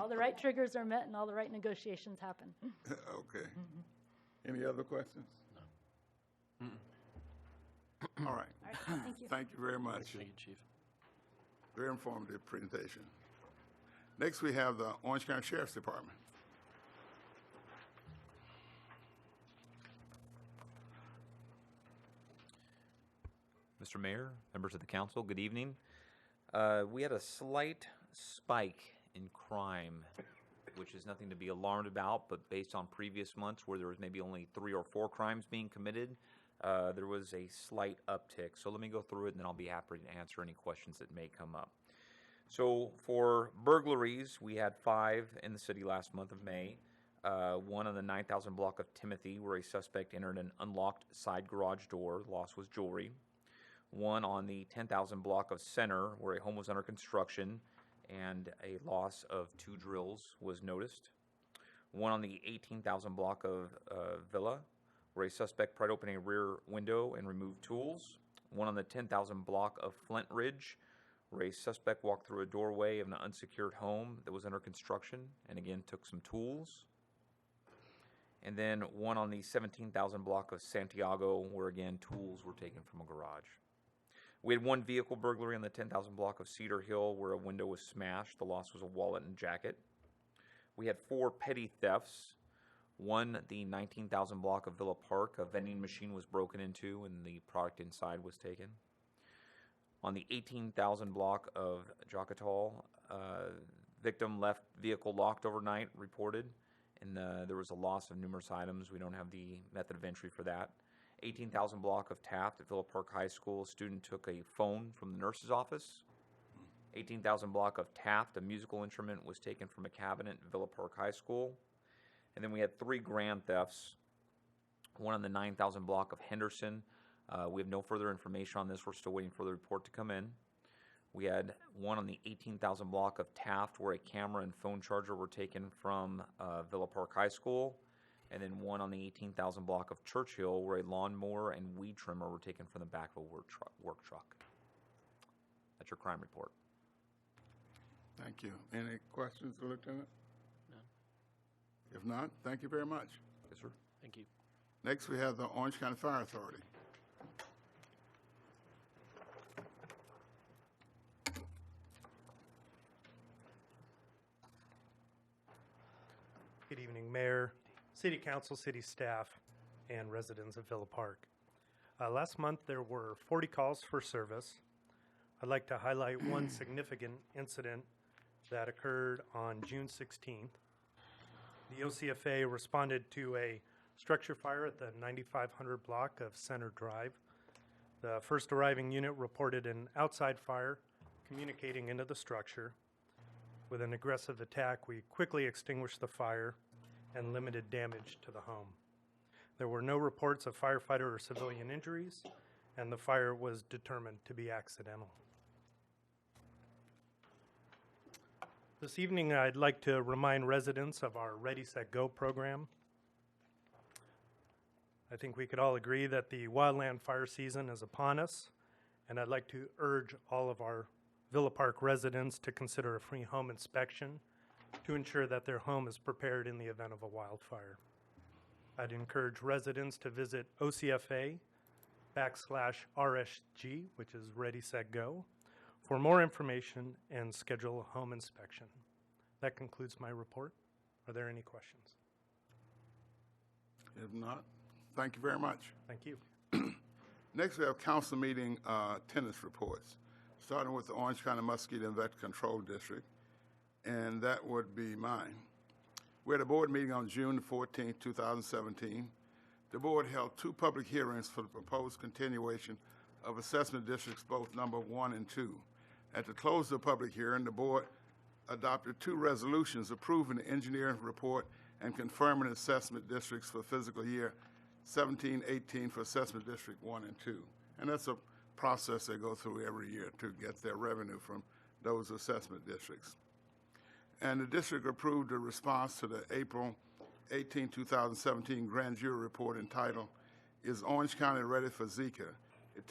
all the right triggers are met and all the right negotiations happen. Okay. Any other questions? No. All right. All right, thank you. Thank you very much. Thank you, Chief. Very informative presentation. Next, we have the Orange County Sheriff's Department. Mr. Mayor, members of the council, good evening. We had a slight spike in crime, which is nothing to be alarmed about, but based on previous months where there was maybe only 3 or 4 crimes being committed, there was a slight uptick. So let me go through it, and then I'll be happy to answer any questions that may come up. So for burglaries, we had 5 in the city last month of May. One on the 9,000 block of Timothy, where a suspect entered an unlocked side garage door. The loss was jewelry. One on the 10,000 block of Center, where a home was under construction and a loss of 2 drills was noticed. One on the 18,000 block of Villa, where a suspect pried open a rear window and removed tools. One on the 10,000 block of Flint Ridge, where a suspect walked through a doorway of an unsecured home that was under construction and again took some tools. And then one on the 17,000 block of Santiago, where again tools were taken from a garage. We had 1 vehicle burglary on the 10,000 block of Cedar Hill, where a window was smashed. The loss was a wallet and jacket. We had 4 petty thefts. One, the 19,000 block of Villa Park, a vending machine was broken into and the product inside was taken. On the 18,000 block of Jocatall, victim left vehicle locked overnight, reported, and there was a loss of numerous items. We don't have the method of entry for that. 18,000 block of Taft at Villa Park High School, a student took a phone from the nurse's office. 18,000 block of Taft, a musical instrument was taken from a cabinet at Villa Park High School. And then we had 3 grand thefts, one on the 9,000 block of Henderson. We have no further information on this. We're still waiting for the report to come in. We had one on the 18,000 block of Taft, where a camera and phone charger were taken from Villa Park High School. And then one on the 18,000 block of Churchill, where a lawnmower and weed trimmer were taken from the back of a work truck. That's your crime report. Thank you. Any questions, Lieutenant? None. If not, thank you very much. Yes, sir. Thank you. Next, we have the Orange County Fire Authority. Good evening, Mayor, City Council, City staff, and residents of Villa Park. Last month, there were 40 calls for service. I'd like to highlight one significant incident that occurred on June 16th. The The OCFA responded to a structure fire at the 9500 block of Center Drive. The first arriving unit reported an outside fire communicating into the structure. With an aggressive attack, we quickly extinguished the fire and limited damage to the home. There were no reports of firefighter or civilian injuries, and the fire was determined to be accidental. This evening, I'd like to remind residents of our Ready, Set, Go program. I think we could all agree that the wildland fire season is upon us, and I'd like to urge all of our Villa Park residents to consider a free home inspection to ensure that their home is prepared in the event of a wildfire. I'd encourage residents to visit OCFA/RSG, which is Ready, Set, Go, for more information and schedule a home inspection. That concludes my report. Are there any questions? If not, thank you very much. Thank you. Next, we have council meeting attendance reports, starting with the Orange County Mosquito and Vector Control District, and that would be mine. We had a board meeting on June 14, 2017. The board held 2 public hearings for the proposed continuation of assessment districts, both number 1 and 2. At the close of the public hearing, the board adopted 2 resolutions approving the engineering report and confirming assessment districts for fiscal year 17-18 for assessment district 1 and 2. And that's a process they go through every year to get their revenue from those assessment districts. And the district approved a response to the April 18, 2017 grand jury report entitled, "Is Orange County Ready for Zika? It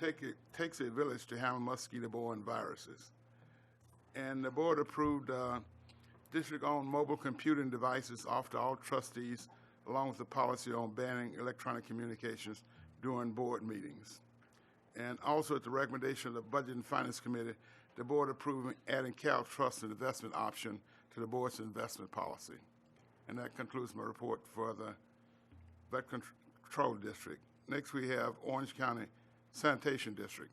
takes a village to handle mosquito-borne viruses." And the board approved district-owned mobile computing devices offered to all trustees, along with the policy on banning electronic communications during board meetings. And also at the recommendation of the Budget and Finance Committee, the board approved adding Cal Trust and investment option to the board's investment policy. And that concludes my report for the Vet Control District. Next, we have Orange County Sanitation District.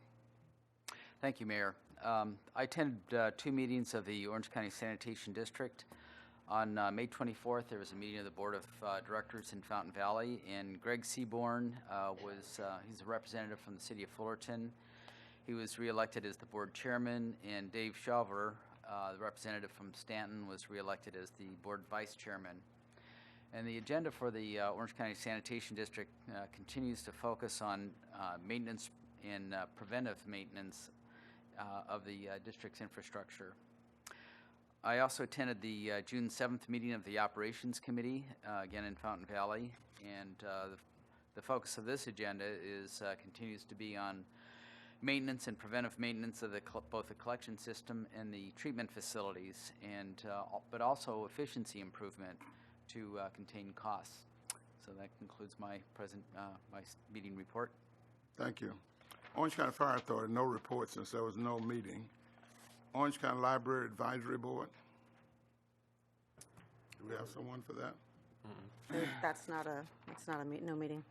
Thank you, Mayor. I attended 2 meetings of the Orange County Sanitation District. On May 24th, there was a meeting of the Board of Directors in Fountain Valley, and Greg Seaborn he's a representative from the city of Fullerton. He was reelected as the board chairman, and Dave Shawver, the representative from Stanton, was reelected as the board vice chairman. And the agenda for the Orange County Sanitation District continues to focus on maintenance and preventive maintenance of the district's infrastructure. I also attended the June 7th meeting of the Operations Committee, again in Fountain Valley, and the focus of this agenda continues to be on maintenance and preventive maintenance of both the collection system and the treatment facilities, but also efficiency improvement to contain costs. So that concludes my meeting report. Thank you. Orange County Fire Authority, no report since there was no meeting. Orange County Library Advisory Board. Do we have someone for that? That's not a no meeting.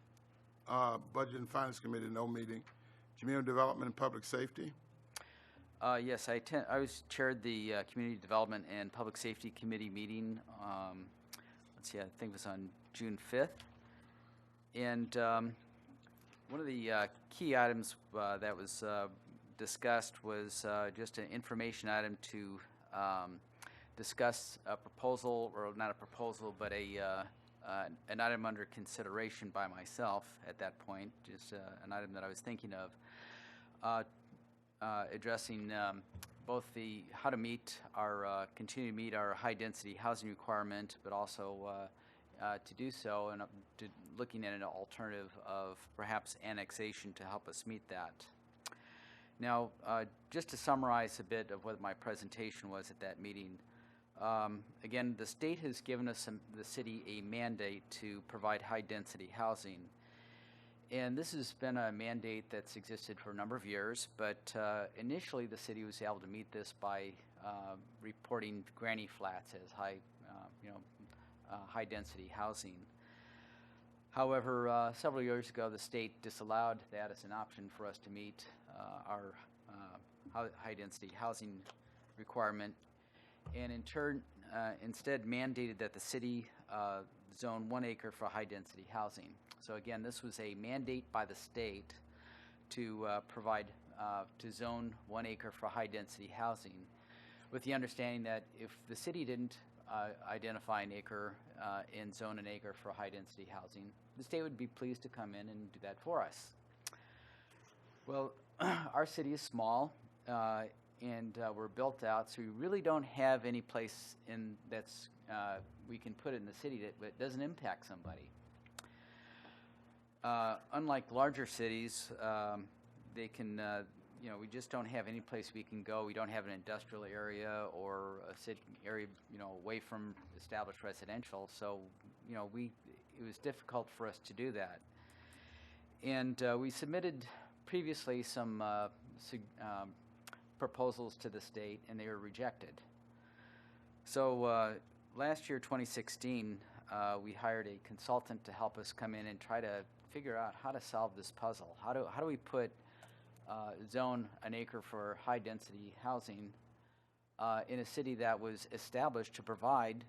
Budget and Finance Committee, no meeting. Community Development and Public Safety. Yes, I chaired the Community Development and Public Safety Committee meeting. Let's see, I think it was on June 5th. And one of the key items that was discussed was just an information item to discuss a proposal, or not a proposal, but an item under consideration by myself at that point, just an item that I was thinking of, addressing both how to continue to meet our high-density housing requirement, but also to do so and looking at an alternative of perhaps annexation to help us meet that. Now, just to summarize a bit of what my presentation was at that meeting, again, the state has given us, the city, a mandate to provide high-density housing. And this has been a mandate that's existed for a number of years, but initially the city was able to meet this by reporting granny flats as high-density housing. However, several years ago, the state disallowed that as an option for us to meet our high-density housing requirement, and in turn, instead mandated that the city zone 1 acre for high-density housing. So again, this was a mandate by the state to provide, to zone 1 acre for high-density housing, with the understanding that if the city didn't identify an acre and zone an acre for high-density housing, the state would be pleased to come in and do that for us. Well, our city is small, and we're built out, so we really don't have any place in that's we can put it in the city that doesn't impact somebody. Unlike larger cities, they can, we just don't have any place we can go. We don't have an industrial area or a city area, away from established residential. So, it was difficult for us to do that. And we submitted previously some proposals to the state, and they were rejected. So last year, 2016, we hired a consultant to help us come in and try to figure out how to solve this puzzle. How do we put zone an acre for high-density housing in a city that was established to provide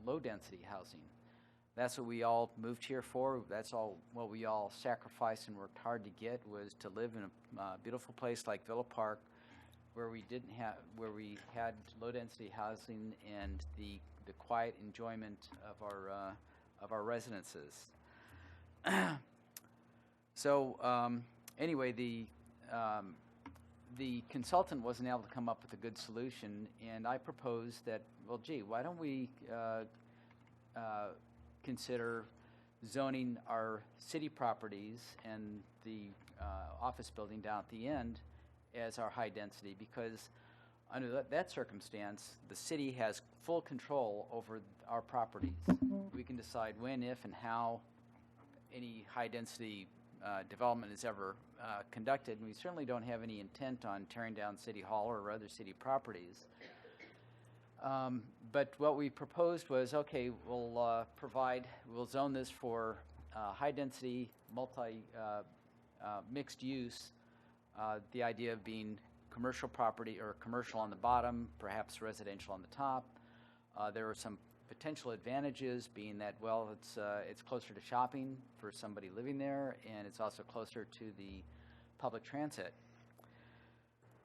low-density housing? That's what we all moved here for. That's all what we all sacrificed and worked hard to get, was to live in a beautiful place like Villa Park, where we had low-density housing and the quiet enjoyment of our residences. So anyway, the consultant wasn't able to come up with a good solution, and I proposed that, well, gee, why don't we consider zoning our city properties and the office building down at the end as our high density, because under that circumstance, the city has full control over our properties. We can decide when, if, and how any high density development is ever conducted, and we certainly don't have any intent on tearing down City Hall or other city properties. But what we proposed was, okay, we'll zone this for high-density, mixed use, the idea of being commercial property or commercial on the bottom, perhaps residential on the top. There are some potential advantages, being that, well, it's closer to shopping for somebody living there, and it's also closer to the public transit.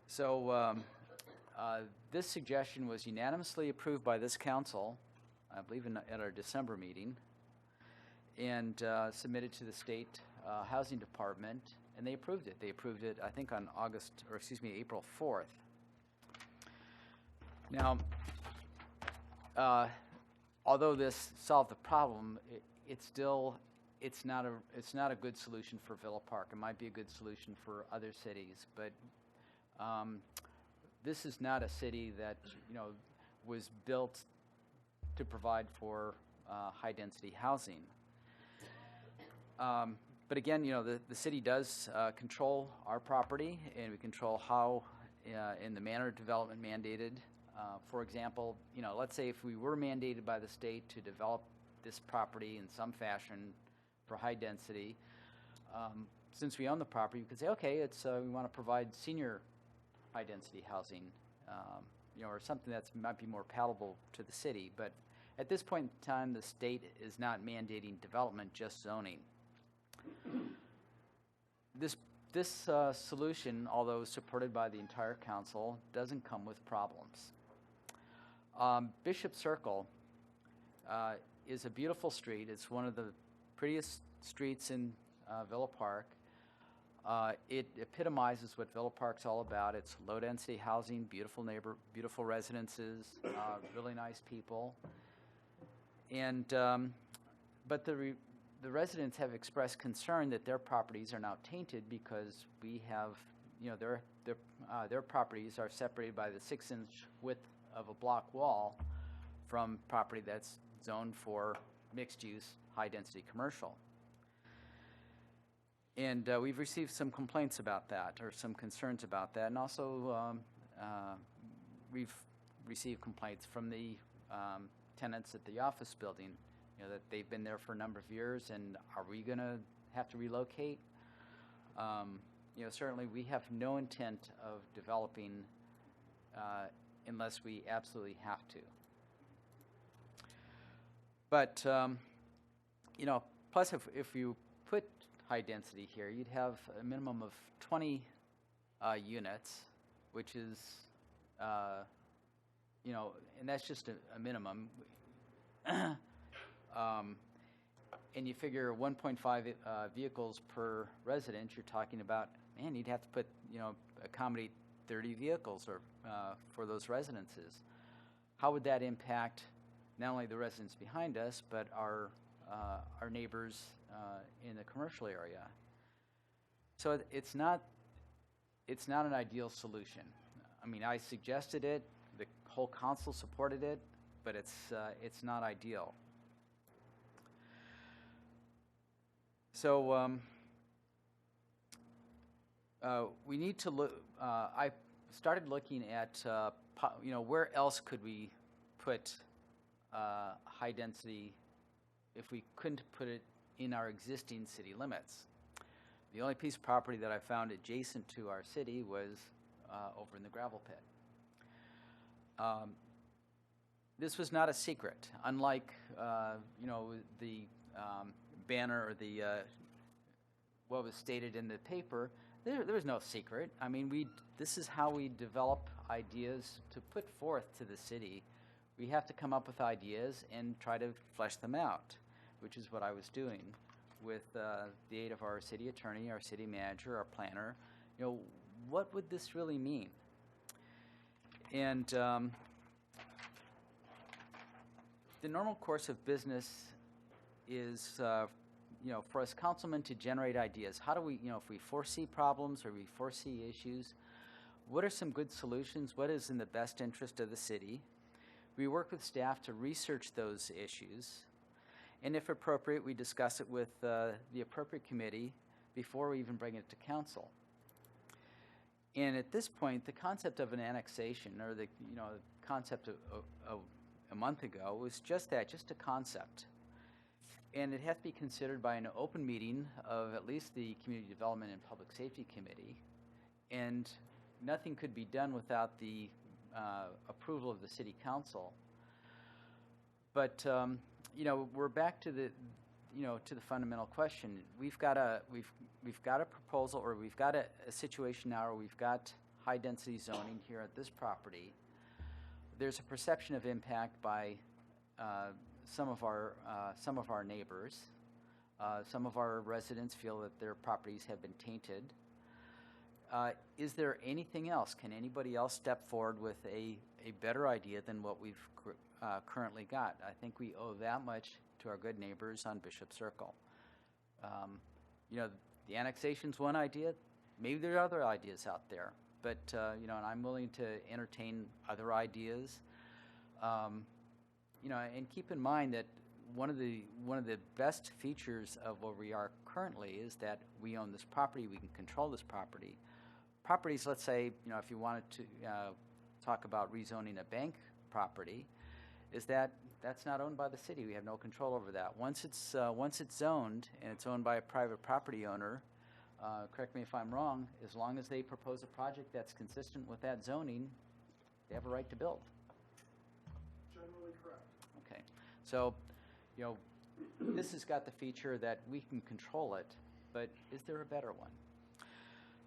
So this suggestion was unanimously approved by this council, I believe at our December meeting, and submitted to the state housing department, and they approved it. They approved it, I think, on April 4th. Now, although this solved the problem, it's not a good solution for Villa Park. It might be a good solution for other cities, but this is not a city that was built to provide for high-density housing. But again, the city does control our property, and we control how, in the manner of development mandated. For example, let's say if we were mandated by the state to develop this property in some fashion for high density, since we own the property, we could say, okay, we want to provide senior high density housing, or something that might be more palatable to the city. But at this point in time, the state is not mandating development, just zoning. This solution, although supported by the entire council, doesn't come with problems. Bishop Circle is a beautiful street. It's one of the prettiest streets in Villa Park. It epitomizes what Villa Park's all about. It's low-density housing, beautiful residences, really nice people. And but the residents have expressed concern that their properties are now tainted because we have, their properties are separated by the 6-inch width of a block wall from property that's zoned for mixed-use, high-density commercial. And we've received some complaints about that, or some concerns about that, and also we've received complaints from the tenants at the office building, that they've been there for a number of years, and are we going to have to relocate? Certainly we have no intent of developing unless we absolutely have to. But, you know, plus if you put high density here, you'd have a minimum of 20 units, which is, you know, and that's just a minimum. And you figure 1.5 vehicles per resident, you're talking about, man, you'd have to put, you know, accommodate 30 vehicles or for those residences. How would that impact not only the residents behind us, but our neighbors in the commercial area? So it's not an ideal solution. I mean, I suggested it, the whole council supported it, but it's not ideal. So we need to look. I started looking at you know, where else could we put high density if we couldn't put it in our existing city limits. The only piece of property that I found adjacent to our city was over in the gravel pit. This was not a secret, unlike you know, the banner or the what was stated in the paper. There was no secret. I mean, this is how we develop ideas to put forth to the city. We have to come up with ideas and try to flesh them out, which is what I was doing with the aid of our city attorney, our city manager, our planner. You know, what would this really mean? And the normal course of business is, you know, for us councilmen to generate ideas. How do we, you know, if we foresee problems or we foresee issues, what are some good solutions? What is in the best interest of the city? We work with staff to research those issues, and if appropriate, we discuss it with the appropriate committee before we even bring it to council. And at this point, the concept of an annexation, or the, you know, concept of a month ago, was just that, just a concept. And it has to be considered by an open meeting of at least the Community Development and Public Safety Committee, and nothing could be done without the approval of the City Council. But you know, we're back to the, you know, to the fundamental question. We've got a proposal, or we've got a situation now where we've got high density zoning here at this property. There's a perception of impact by some of our neighbors. Some of our residents feel that their properties have been tainted. Is there anything else? Can anybody else step forward with a better idea than what we've currently got? I think we owe that much to our good neighbors on Bishop Circle. You know, the annexation's one idea. Maybe there are other ideas out there, but you know, and I'm willing to entertain other ideas. You know, and keep in mind that one of the best features of where we are currently is that we own this property. We can control this property. Properties, let's say, you know, if you wanted to talk about rezoning a bank property, is that's not owned by the city. We have no control over that. Once it's zoned and it's owned by a private property owner, correct me if I'm wrong, as long as they propose a project that's consistent with that zoning, they have a right to build. Generally correct. Okay, so, you know, this has got the feature that we can control it, but is there a better one?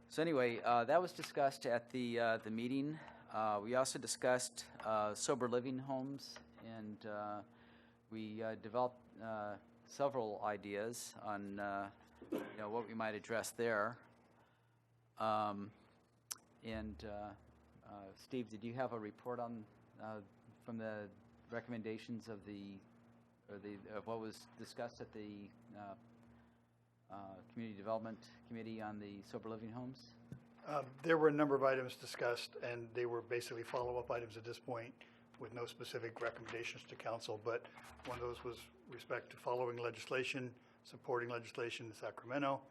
So anyway, that was discussed at the meeting. We also discussed sober living homes, and we developed several ideas on you know, what we might address there. Steve, did you have a report on from the recommendations of of what was discussed at the Community Development Committee on the sober living homes? There were a number of items discussed, and they were basically follow-up items at this point with no specific recommendations to council, but one of those was respect to following legislation, supporting legislation in Sacramento.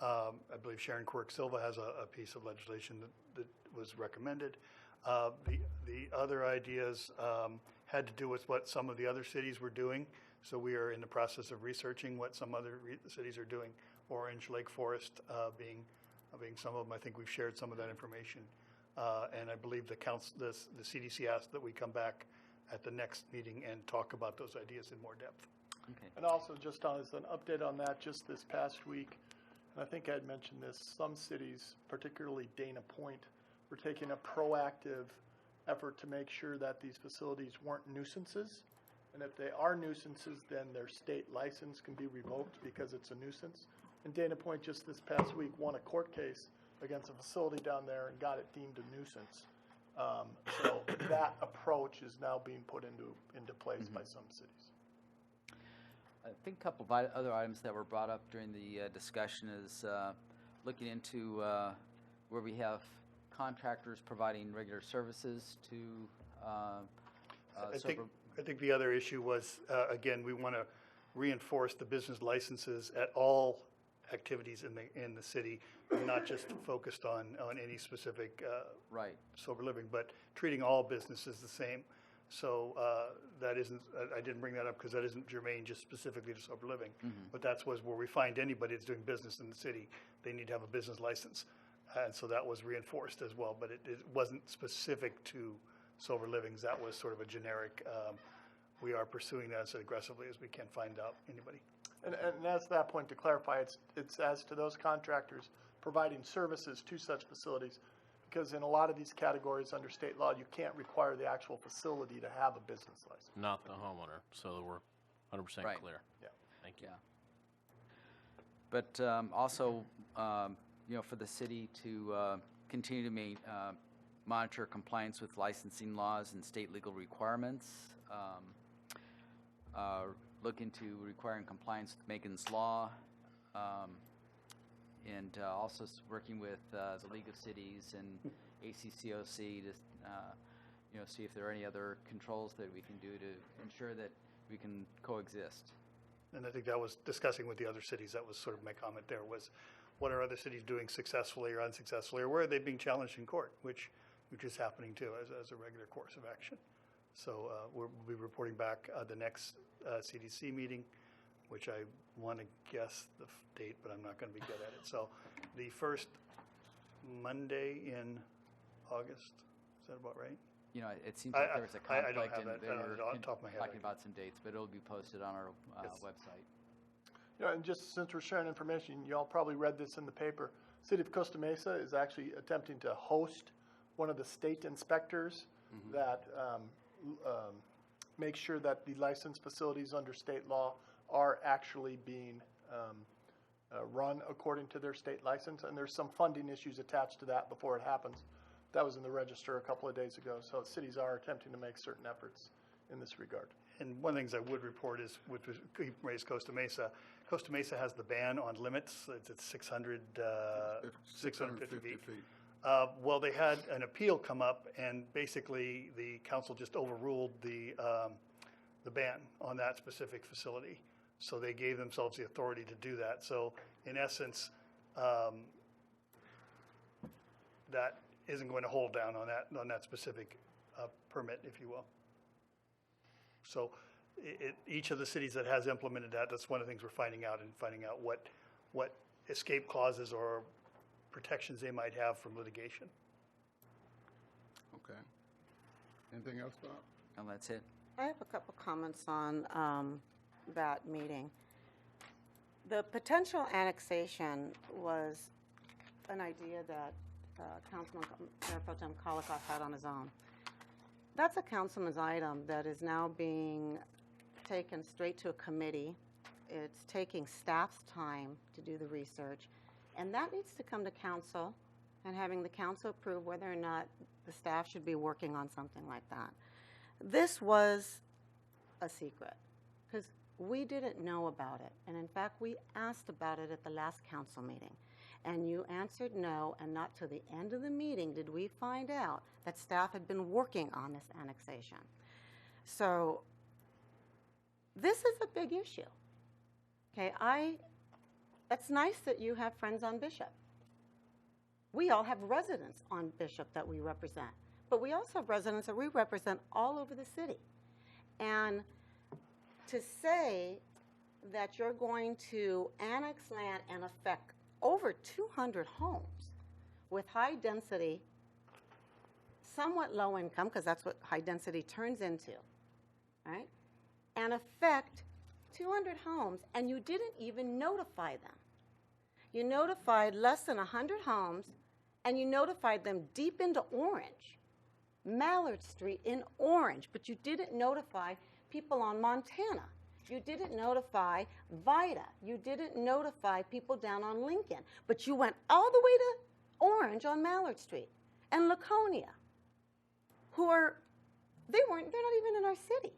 I believe Sharon Quirk Silva has a piece of legislation that was recommended. The other ideas had to do with what some of the other cities were doing. So we are in the process of researching what some other cities are doing. Orange, Lake Forest being some of them. I think we've shared some of that information. And I believe the CDC asked that we come back at the next meeting and talk about those ideas in more depth. Okay. And also, just as an update on that, just this past week, and I think I had mentioned this, some cities, particularly Dana Point, were taking a proactive effort to make sure that these facilities weren't nuisances. And if they are nuisances, then their state license can be revoked because it's a nuisance. And Dana Point just this past week won a court case against a facility down there and got it deemed a nuisance. So that approach is now being put into place by some cities. I think a couple of other items that were brought up during the discussion is looking into where we have contractors providing regular services to I think the other issue was, again, we want to reinforce the business licenses at all activities in the city, not just focused on any specific right. sober living, but treating all businesses the same. So that isn't, I didn't bring that up because that isn't germane just specifically to sober living. But that's where we find anybody that's doing business in the city, they need to have a business license. And so that was reinforced as well, but it wasn't specific to sober livings. That was sort of a generic, we are pursuing that as aggressively as we can find out anybody. And as to that point, to clarify, it's as to those contractors providing services to such facilities, because in a lot of these categories under state law, you can't require the actual facility to have a business license. Not the homeowner, so that we're 100% Right. clear. Yeah. Thank you. Yeah. But also, for the city to continue to monitor compliance with licensing laws and state legal requirements, look into requiring compliance with Megan's Law, and also working with the League of Cities and ACCOC to see if there are any other controls that we can do to ensure that we can coexist. And I think that was discussing with the other cities. That was sort of my comment there was, what are other cities doing successfully or unsuccessfully, or where are they being challenged in court, which is happening too as a regular course of action. So we'll be reporting back the next CDC meeting, which I want to guess the date, but I'm not going to be good at it. So the first Monday in August, is that about right? It seems like there was a conflict. I don't have that they were on top of my head. talking about some dates, but it'll be posted on our website. And just since we're sharing information, you all probably read this in the paper. City of Costa Mesa is actually attempting to host one of the state inspectors that make sure that the licensed facilities under state law are actually being run according to their state license. And there's some funding issues attached to that before it happens. That was in the register a couple of days ago. So cities are attempting to make certain efforts in this regard. And one of the things I would report is, which was raised Costa Mesa. Costa Mesa has the ban on limits. It's at 650 feet. Well, they had an appeal come up, and basically the council just overruled the ban on that specific facility. So they gave themselves the authority to do that. So in essence, that isn't going to hold down on that specific permit, if you will. So each of the cities that has implemented that, that's one of the things we're finding out what escape clauses or protections they might have from litigation. Okay. Anything else, Bob? And that's it. I have a couple comments on that meeting. The potential annexation was an idea that Councilman Mayor Pro Tem Collicoff had on his own. That's a councilman's item that is now being taken straight to a committee. It's taking staff's time to do the research, and that needs to come to council and having the council approve whether or not the staff should be working on something like that. This was a secret because we didn't know about it, and in fact we asked about it at the last council meeting, and you answered no, and not to the end of the meeting did we find out that staff had been working on this annexation. So this is a big issue. Okay, it's nice that you have friends on Bishop. We all have residents on Bishop that we represent, but we also have residents that we represent all over the city. And to say that you're going to annex land and affect over 200 homes with high density, somewhat low income, because that's what high density turns into, right, and affect 200 homes, and you didn't even notify them. You notified less than 100 homes, and you notified them deep into Orange, Mallard Street in Orange, but you didn't notify people on Montana. You didn't notify Vida. You didn't notify people down on Lincoln, but you went all the way to Orange on Mallard Street and Laconia, they're not even in our city.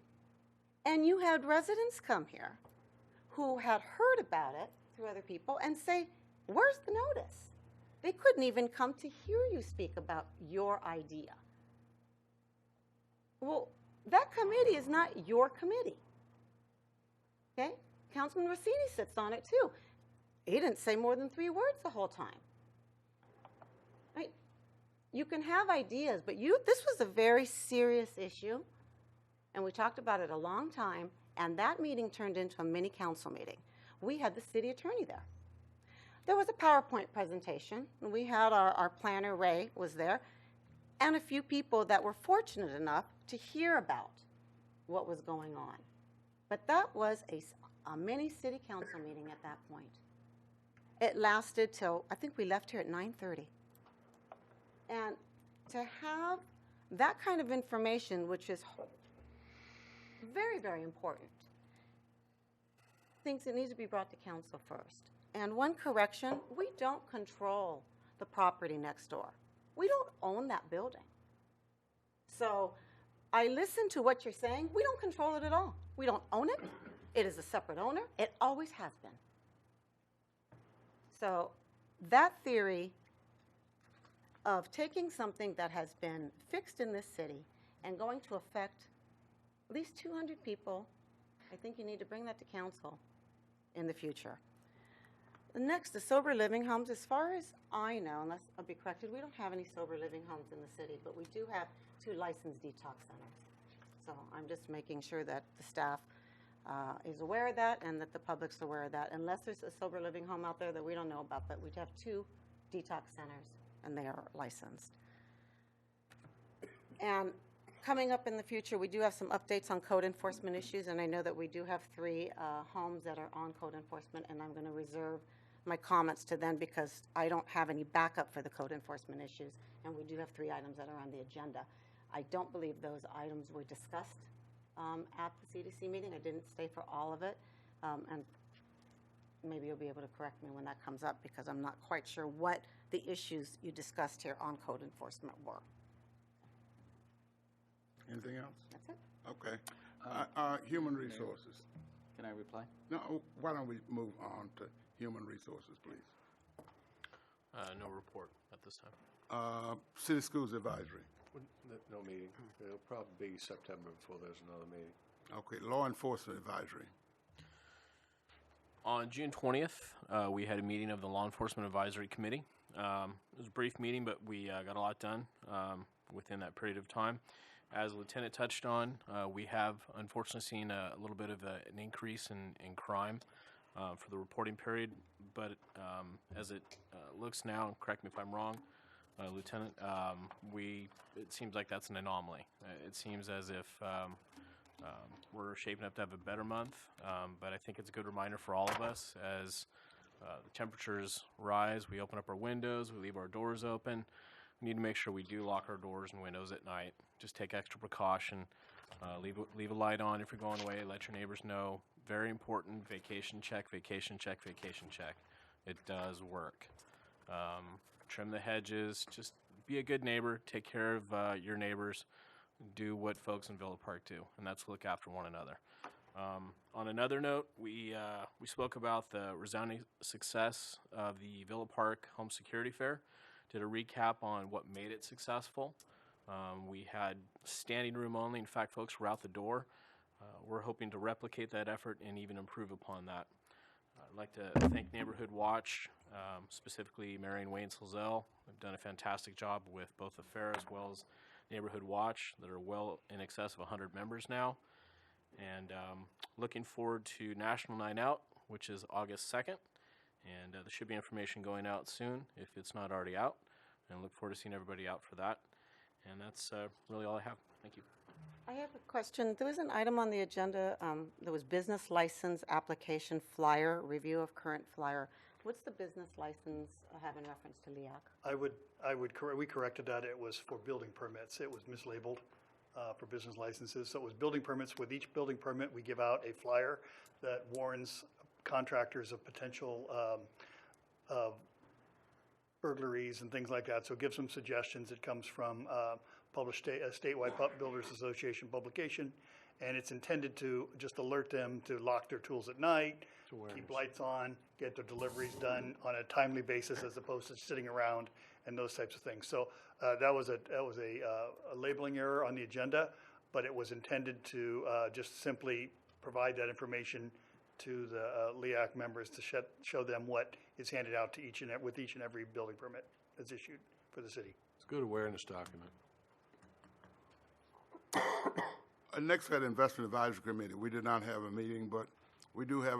And you had residents come here who had heard about it through other people and say, where's the notice? They couldn't even come to hear you speak about your idea. Well, that committee is not your committee. Okay? Councilman Rossini sits on it too. He didn't say more than 3 words the whole time. Right? You can have ideas, but this was a very serious issue, and we talked about it a long time, and that meeting turned into a mini council meeting. We had the city attorney there. There was a PowerPoint presentation, and we had our planner, Ray, was there, and a few people that were fortunate enough to hear about what was going on. But that was a mini city council meeting at that point. It lasted till, I think we left here at 9:30. And to have that kind of information, which is very, very important, things that need to be brought to council first. And one correction, we don't control the property next door. We don't own that building. So I listen to what you're saying. We don't control it at all. We don't own it. It is a separate owner. It always has been. So that theory of taking something that has been fixed in this city and going to affect at least 200 people, I think you need to bring that to council in the future. The next, the sober living homes. As far as I know, unless I'll be corrected, we don't have any sober living homes in the city, but we do have 2 licensed detox centers. So I'm just making sure that the staff is aware of that and that the public's aware of that, unless there's a sober living home out there that we don't know about, but we have 2 detox centers, and they are licensed. And coming up in the future, we do have some updates on code enforcement issues, and I know that we do have 3 homes that are on code enforcement, and I'm going to reserve my comments to them because I don't have any backup for the code enforcement issues, and we do have 3 items that are on the agenda. I don't believe those items were discussed at the CDC meeting. I didn't stay for all of it, and maybe you'll be able to correct me when that comes up because I'm not quite sure what the issues you discussed here on code enforcement were. Anything else? That's it. Okay. Human resources. Can I reply? No, why don't we move on to human resources, please? No report at this time. City Schools Advisory. No meeting. It'll probably be September before there's another meeting. Okay. Law Enforcement Advisory. On June 20th, we had a meeting of the Law Enforcement Advisory Committee. It was a brief meeting, but we got a lot done within that period of time. As Lieutenant touched on, we have unfortunately seen a little bit of an increase in crime for the reporting period, but as it looks now, correct me if I'm wrong, Lieutenant, it seems like that's an anomaly. It seems as if we're shaping up to have a better month, but I think it's a good reminder for all of us as the temperatures rise, we open up our windows, we leave our doors open. We need to make sure we do lock our doors and windows at night. Just take extra precaution. Leave a light on if you're going away. Let your neighbors know. Very important. Vacation check, vacation check, vacation check. It does work. Trim the hedges. Just be a good neighbor. Take care of your neighbors. Do what folks in Villa Park do, and that's look after one another. On another note, we spoke about the resounding success of the Villa Park Home Security Fair. Did a recap on what made it successful. We had standing room only. In fact, folks were out the door. We're hoping to replicate that effort and even improve upon that. I'd like to thank Neighborhood Watch, specifically Marion Wayne Silzel. They've done a fantastic job with both the fair as well as Neighborhood Watch that are well in excess of 100 members now. And looking forward to National Night Out, which is August 2nd. And there should be information going out soon if it's not already out. And I look forward to seeing everybody out for that. And that's really all I have. Thank you. I have a question. There was an item on the agenda, there was business license application flyer, review of current flyer. What's the business license have in reference to LEAC? We corrected that. It was for building permits. It was mislabeled for business licenses. So it was building permits. With each building permit, we give out a flyer that warns contractors of potential burglaries and things like that. So it gives them suggestions. It comes from published statewide Builders Association publication, and it's intended to just alert them to lock their tools at night, keep lights on, get their deliveries done on a timely basis as opposed to sitting around and those types of things. So that was a labeling error on the agenda, but it was intended to just simply provide that information to the LEAC members to show them what is handed out to each and every building permit that's issued for the city. It's a good awareness document. Next, we had Investment Advisory Committee. We did not have a meeting, but we do have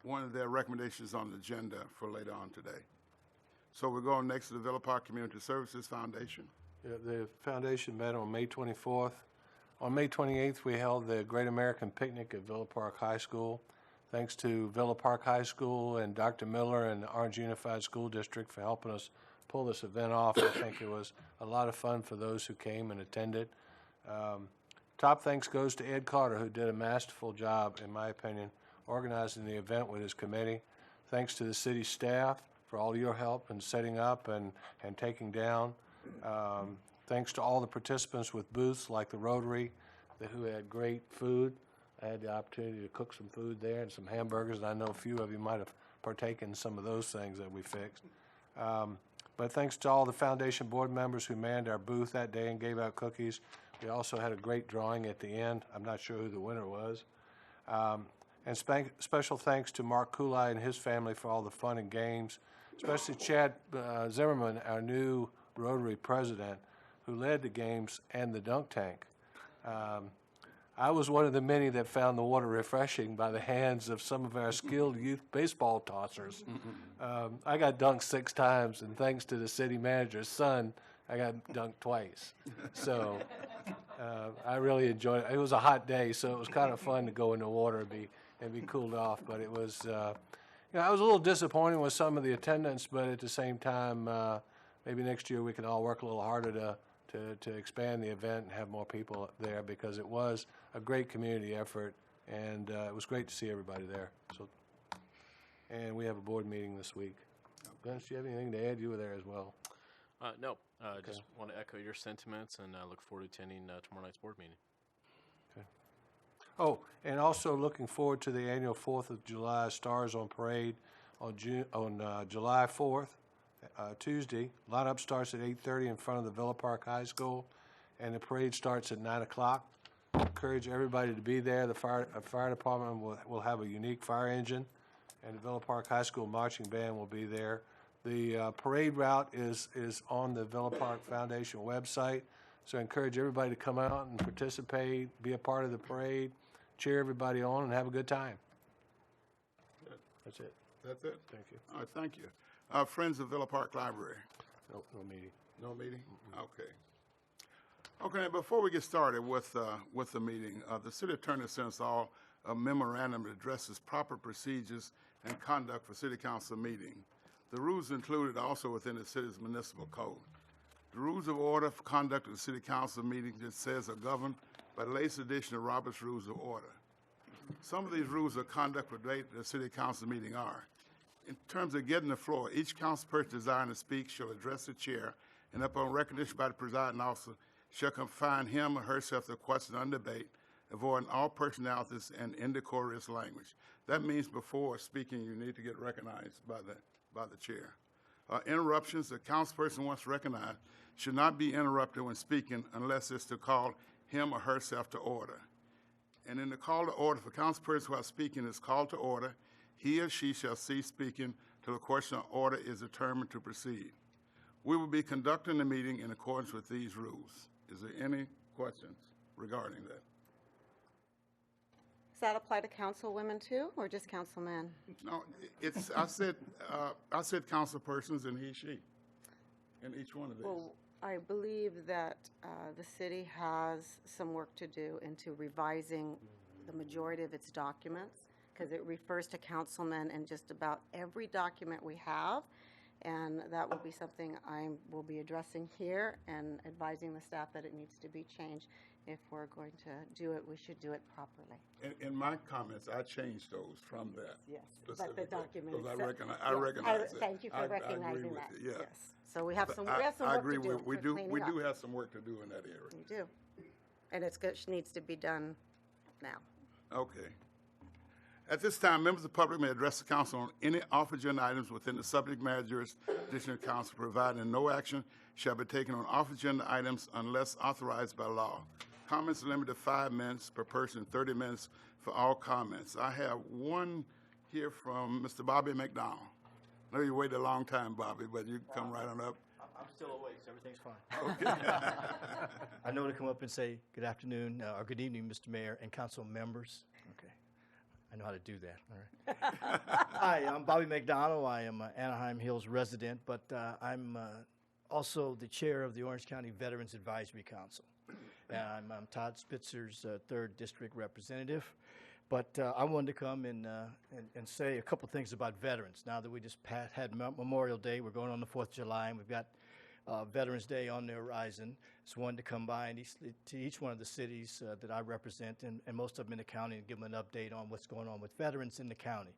one of their recommendations on the agenda for later on today. So we're going next to the Villa Park Community Services Foundation. Yeah, the foundation met on May 24th. On May 28th, we held the Great American Picnic at Villa Park High School. Thanks to Villa Park High School and Dr. Miller and the Orange Unified School District for helping us pull this event off. I think it was a lot of fun for those who came and attended. Top thanks goes to Ed Carter, who did a masterful job, in my opinion, organizing the event with his committee. Thanks to the city staff for all your help in setting up and taking down. Thanks to all the participants with booths like the Rotary, who had great food. I had the opportunity to cook some food there and some hamburgers, and I know a few of you might have partaken in some of those things that we fixed. But thanks to all the foundation board members who manned our booth that day and gave out cookies. We also had a great drawing at the end. I'm not sure who the winner was. And special thanks to Mark Kulai and his family for all the fun and games, especially Chad Zimmerman, our new Rotary president, who led the games and the dunk tank. I was one of the many that found the water refreshing by the hands of some of our skilled youth baseball tossers. I got dunked 6 times, and thanks to the city manager's son, I got dunked twice. So I really enjoyed it. It was a hot day, so it was kind of fun to go in the water and be cooled off. But it was, I was a little disappointed with some of the attendance, but at the same time, maybe next year we can all work a little harder to expand the event and have more people there, because it was a great community effort, and it was great to see everybody there. So, and we have a board meeting this week. Dennis, do you have anything to add? You were there as well. No, just want to echo your sentiments, and look forward to attending tomorrow night's board meeting. Okay. Oh, and also looking forward to the annual 4th of July Stars on Parade on July 4th. Tuesday. Lineup starts at 8:30 in front of the Villa Park High School, and the parade starts at 9 o'clock. Encourage everybody to be there. The fire department will have a unique fire engine, and the Villa Park High School marching band will be there. The parade route is on the Villa Park Foundation website, so I encourage everybody to come out and participate, be a part of the parade, cheer everybody on, and have a good time. That's it. That's it? Thank you. All right, thank you. Friends of Villa Park Library. No meeting. No meeting? Okay. Okay, before we get started with the meeting, the city attorney sent us all a memorandum that addresses proper procedures and conduct for city council meeting. The rules included also within the city's municipal code. The rules of order for conduct of the city council meeting, it says, are governed by the latest edition of Robert's Rules of Order. Some of these rules of conduct for the city council meeting are: in terms of getting the floor, each council person desiring to speak shall address the chair, and upon recognition by the presiding officer, shall confine him or herself to question under debate, avoiding all personalities and indecorous language. That means before speaking, you need to get recognized by the chair. Interruptions, a councilperson once recognized should not be interrupted when speaking unless it's to call him or herself to order. And in the call to order, if a councilperson while speaking is called to order, he or she shall cease speaking till the question of order is determined to proceed. We will be conducting the meeting in accordance with these rules. Is there any questions regarding that? Does that apply to councilwomen too, or just councilmen? No, I said councilpersons and he, she, in each one of these. Well, I believe that the city has some work to do into revising the majority of its documents, because it refers to councilmen in just about every document we have, and that will be something I will be addressing here and advising the staff that it needs to be changed. If we're going to do it, we should do it properly. In my comments, I changed those from that. Yes, but the specifically, document. Because itself- I yes, recognize it. Thank you for I agree recognizing with that. you, yeah. Yes. So we have some I work agree to do. we for do cleaning up. have some work to do in that area. We do. And it's good, needs to be done now. Okay. At this time, members of the public may address the council on any off agenda items within the subject matter jurisdiction of council, provided no action shall be taken on off agenda items unless authorized by law. Comments are limited to 5 minutes per person, 30 minutes for all comments. I have one here from Mr. Bobby McDonald. I know you waited a long time, Bobby, but you can come right on up. I'm still awake, so everything's fine. Okay. I know to come up and say good afternoon or good evening, Mr. Mayor and council members. Okay. I know how to do that. All right. Hi, I'm Bobby McDonald. I am an Anaheim Hills resident, but I'm also the chair of the Orange County Veterans Advisory Council. I'm Todd Spitzer's 3rd District representative. But I wanted to come and say a couple things about veterans. Now that we just had Memorial Day, we're going on the 4th of July, and we've got Veterans Day on the horizon. Just wanted to come by and to each one of the cities that I represent, and most of them in the county, and give them an update on what's going on with veterans in the county.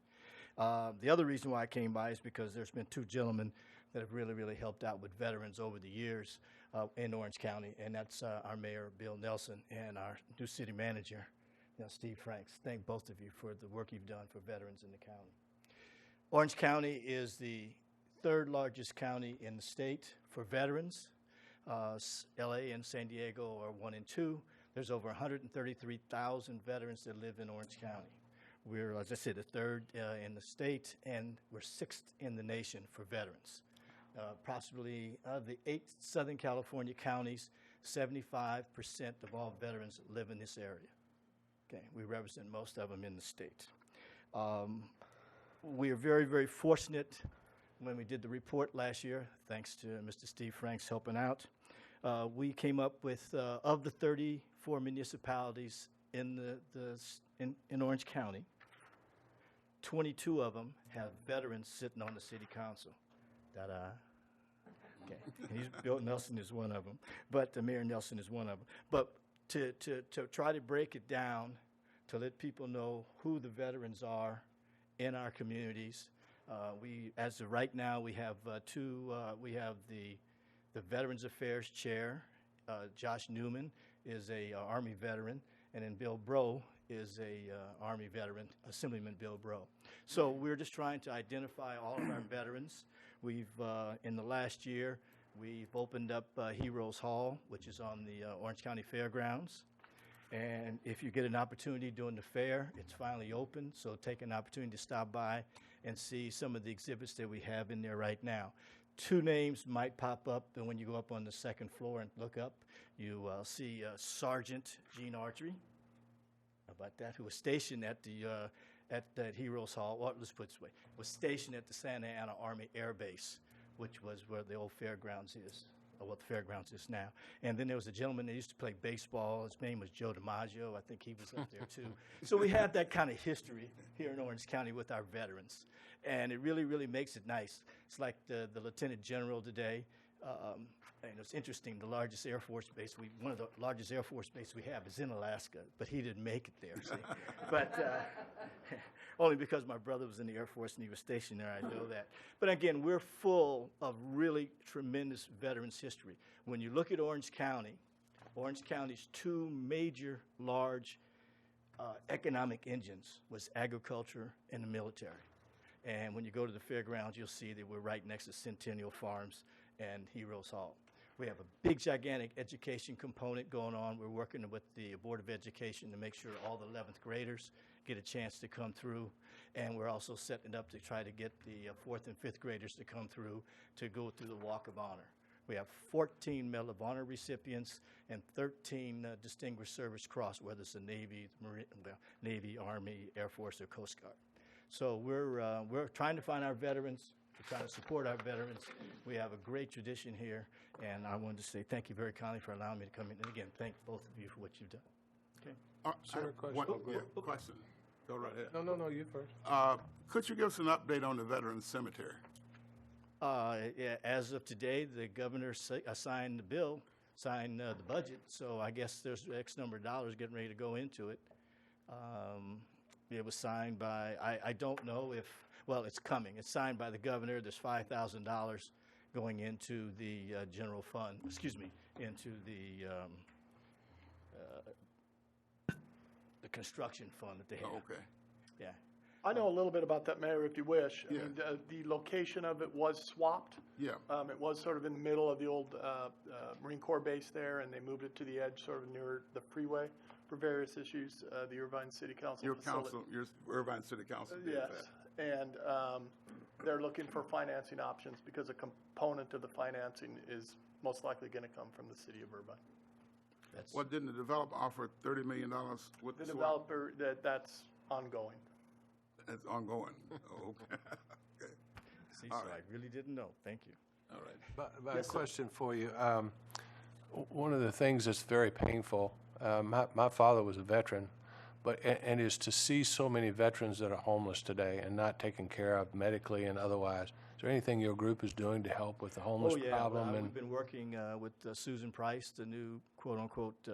The other reason why I came by is because there's been 2 gentlemen that have really, really helped out with veterans over the years in Orange County, and that's our Mayor, Bill Nelson, and our new city manager, Steve Franks. Thank both of you for the work you've done for veterans in the county. Orange County is the 3rd largest county in the state for veterans. LA and San Diego are 1 and 2. There's over 133,000 veterans that live in Orange County. We're, as I said, the 3rd in the state, and we're 6th in the nation for veterans. Possibly the 8 Southern California counties, 75% of all veterans live in this area. Okay, we represent most of them in the state. We are very, very fortunate when we did the report last year, thanks to Mr. Steve Franks helping out. We came up with, of the 34 municipalities in Orange County, 22 of them have veterans sitting on the city council. Okay, and Bill Nelson is one of them, but Mayor Nelson is one of them. But to try to break it down, to let people know who the veterans are in our communities. As of right now, we have we have the Veterans Affairs Chair, Josh Newman is a Army veteran, and then Bill Bro is a Army veteran, Assemblyman Bill Bro. So we're just trying to identify all of our veterans. We've, in the last year, we've opened up Heroes Hall, which is on the Orange County Fairgrounds. And if you get an opportunity during the fair, it's finally open, so take an opportunity to stop by and see some of the exhibits that we have in there right now. 2 names might pop up, and when you go up on the 2nd floor and look up, you see Sergeant Gene Archery, how about that, who was stationed at the at that Heroes Hall, well, let's put it this way, was stationed at the Santa Ana Army Air Base, which was where the old fairgrounds is, or what the fairgrounds is now. And then there was a gentleman that used to play baseball. His name was Joe DiMaggio. I think he was up there too. So we have that kind of history here in Orange County with our veterans. And it really, really makes it nice. It's like the Lieutenant General today. And it's interesting, the largest Air Force base, one of the largest Air Force bases we have is in Alaska, but he didn't make it there, see. But only because my brother was in the Air Force and he was stationed there, I know that. But again, we're full of really tremendous veterans history. When you look at Orange County's 2 major, large economic engines was agriculture and the military. And when you go to the fairgrounds, you'll see that we're right next to Centennial Farms and Heroes Hall. We have a big, gigantic education component going on. We're working with the Board of Education to make sure all the 11th graders get a chance to come through. And we're also setting it up to try to get the 4th and 5th graders to come through to go through the Walk of Honor. We have 14 Medal of Honor recipients and 13 Distinguished Service Cross, whether it's the Navy, Navy, Army, Air Force, or Coast Guard. So we're trying to find our veterans. to try to support our veterans. We have a great tradition here, and I wanted to say thank you very kindly for allowing me to come in. And again, thank both of you for what you've done. Okay. Sir, question? Question. Go right ahead. No, you first. Could you give us an update on the Veterans Cemetery? Yeah, as of today, the governor signed the bill, signed the budget, so I guess there's X number of dollars getting ready to go into it. It was signed by, I don't know if, well, it's coming. It's signed by the governor. There's $5,000 going into the general fund, into the construction fund that they have. Okay. Yeah. I know a little bit about that, Mayor, if you wish. Yeah. I mean, the location of it was swapped. Yeah. It was sort of in the middle of the old Marine Corps base there, and they moved it to the edge, sort of near the freeway, for various issues. The Irvine City Council. Your Irvine City Council did yes, that. and they're looking for financing options because a component of the financing is most likely going to come from the city of Irvine. Well, didn't the developer offer $30 million with The swap? developer, that's ongoing. It's ongoing. Oh, okay. Okay. See, All so right. I really didn't know. Thank you. All right. But Yes, a sir. question for you. One of the things that's very painful, my father was a veteran, and is to see so many veterans that are homeless today and not taken care of medically and otherwise. Is there anything your group is doing to help with the homeless problem? Well, we've been working with Susan Price, the new quote-unquote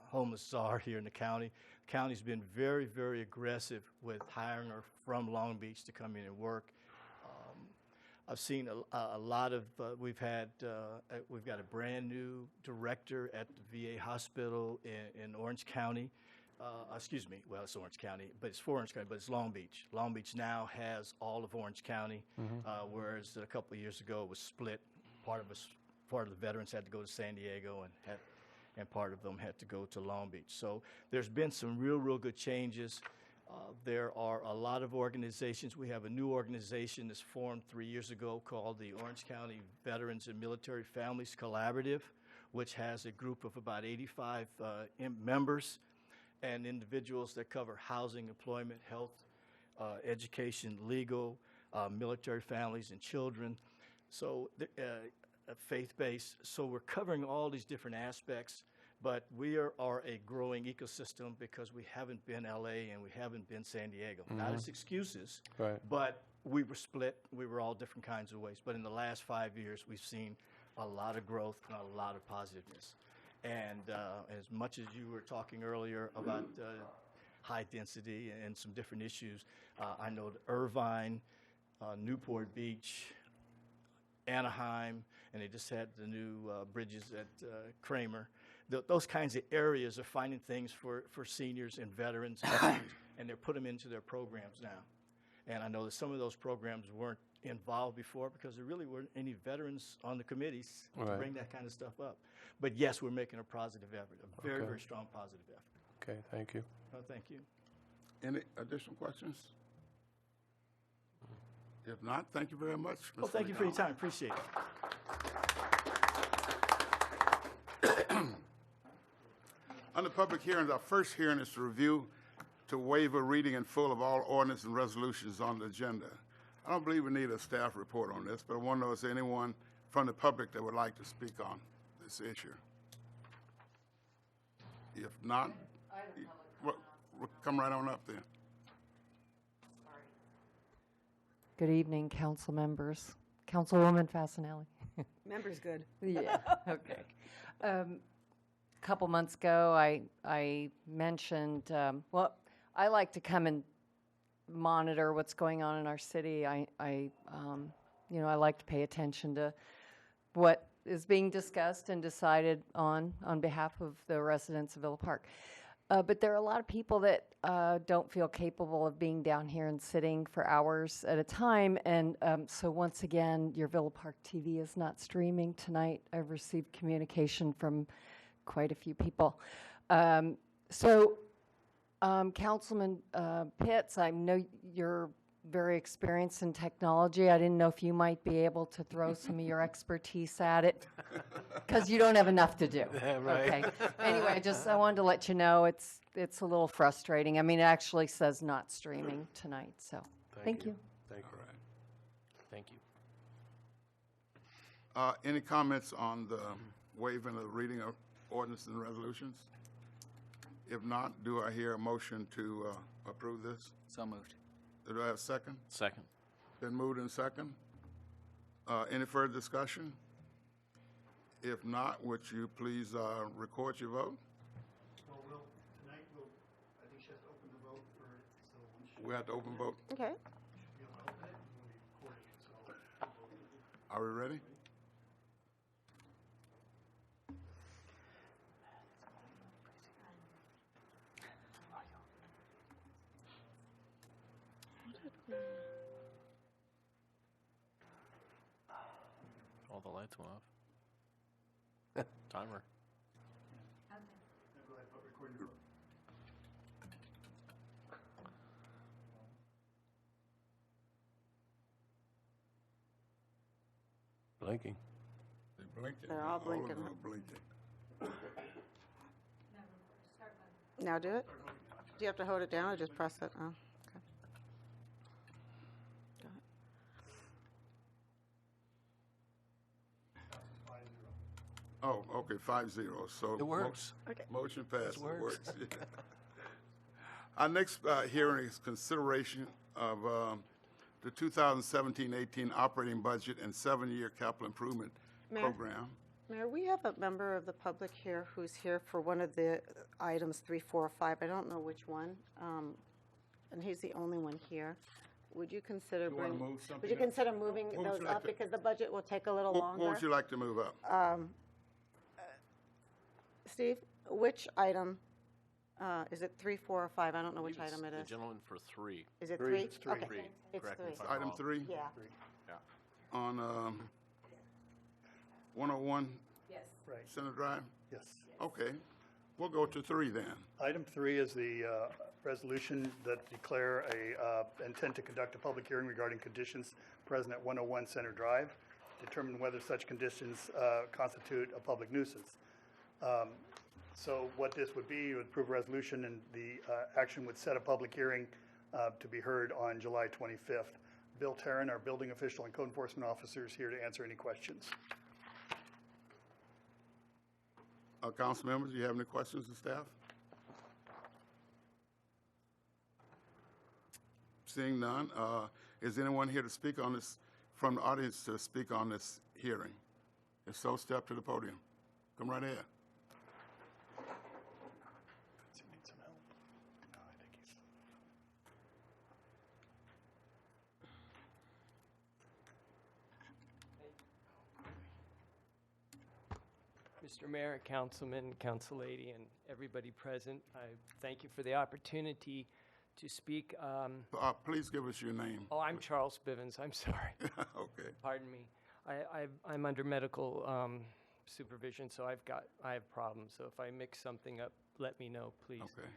homeless czar here in the county. The county's been very, very aggressive with hiring her from Long Beach to come in and work. I've seen a lot of, we've got a brand-new director at the VA hospital in Orange County. Well, it's Orange County, but it's for Orange County, but it's Long Beach. Long Beach now has all of Orange County, whereas a couple of years ago it was split. Part of the veterans had to go to San Diego, and part of them had to go to Long Beach. So there's been some real good changes. There are a lot of organizations. We have a new organization that's formed 3 years ago called the Orange County Veterans and Military Families Collaborative, which has a group of about 85 members and individuals that cover housing, employment, health, education, legal, military families and children, so faith-based. So we're covering all these different aspects, but we are a growing ecosystem because we haven't been LA and we haven't been San Diego. Not as excuses, Right. but we were split. We were all different kinds of ways. But in the last 5 years, we've seen a lot of growth and a lot of positiveness. And as much as you were talking earlier about high density and some different issues, I know that Irvine, Newport Beach, Anaheim, and they just had the new bridges at Kramer. Those kinds of areas are finding things for seniors and veterans, and they're putting them into their programs now. And I know that some of those programs weren't involved before because there really weren't any veterans on the committees to Right. bring that kind of stuff up. But yes, we're making a positive effort, a very, Okay. very strong positive effort. Okay, thank you. Oh, thank you. Any additional questions? If not, thank you very much, Mr. Well, thank you for your McDonald. time. Appreciate it. Under public hearings, our first hearing is to review to waiver reading in full of all ordinance and resolutions on the agenda. I don't believe we need a staff report on this, but I want to know, is there anyone from the public that would like to speak on this issue? If not, come right on up then. Good evening, council members. Councilwoman Fasanelli. Member's good. Yeah, okay. Couple months ago, I mentioned, well, I like to come and monitor what's going on in our city. I like to pay attention to what is being discussed and decided on behalf of the residents of Villa Park. But there are a lot of people that don't feel capable of being down here and sitting for hours at a time. And so once again, your Villa Park TV is not streaming tonight. I've received communication from quite a few people. Councilman Pitts, I know you're very experienced in technology. I didn't know if you might be able to throw some of your expertise at it, because you don't have enough to do. Right. Okay. Anyway, I wanted to let you know it's a little frustrating. I mean, it actually says not streaming tonight. So thank you. Thank you. Thank you. Any comments on the waiving of the reading of ordinance and resolutions? If not, do I hear a motion to approve this? So moved. Do I have a second? Second. Been moved and second. Any further discussion? If not, would you please record your vote? Well, tonight I think she has to open the vote for, so when she We have to open vote. Okay. should be able to open it, and we'll be recording it, so. Are we ready? All the lights went off. Timer. Now go ahead, record your vote. Blinking. They're blinking. They're all blinking. of them are blinking. Now do it? Do you have to hold it down or just press it? Oh, okay. Oh, okay, 5-0. So It works. Okay. Motion passes. It works. works. Yeah. Our next hearing is consideration of the 2017-18 operating budget and 7-year capital improvement Mayor? program. Mayor, we have a member of the public here who's here for one of the items 3, 4, or 5. I don't know which one. And he's the only one here. Would you consider You wanna bringing? move something Would you up? consider moving What would those you like up to- because the budget will take a little What longer? would you like to move up? Steve, which item? Is it 3, 4, or 5? I don't know which item it The is. gentleman for 3. Is it Three. 3? It's three. Okay, Three. it's Correct me 3. if I'm Item wrong. 3 Yeah. Yeah. on 101 Right, Center Drive? yes. Okay, we'll go to 3 then. Item 3 is the resolution that declare a intent to conduct a public hearing regarding conditions present at 101 Center Drive, determine whether such conditions constitute a public nuisance. So what this would be, you would approve a resolution, and the action would set a public hearing to be heard on July 25th. Bill Tarrin, our building official and code enforcement officer, is here to answer any questions. Council members, do you have any questions of staff? Seeing none, is anyone here to speak on this, from the audience to speak on this hearing? If so, step to the podium. Come right ahead. Does he need some help? No, I think he's. Mr. Mayor, Councilman, Council Lady, and everybody present, I thank you for the opportunity to speak. Please give us your name. Oh, I'm Charles Bivens, I'm sorry. Okay. Pardon me. I'm under medical supervision, so I have problems. So if I mix something up, let me know, please. Okay.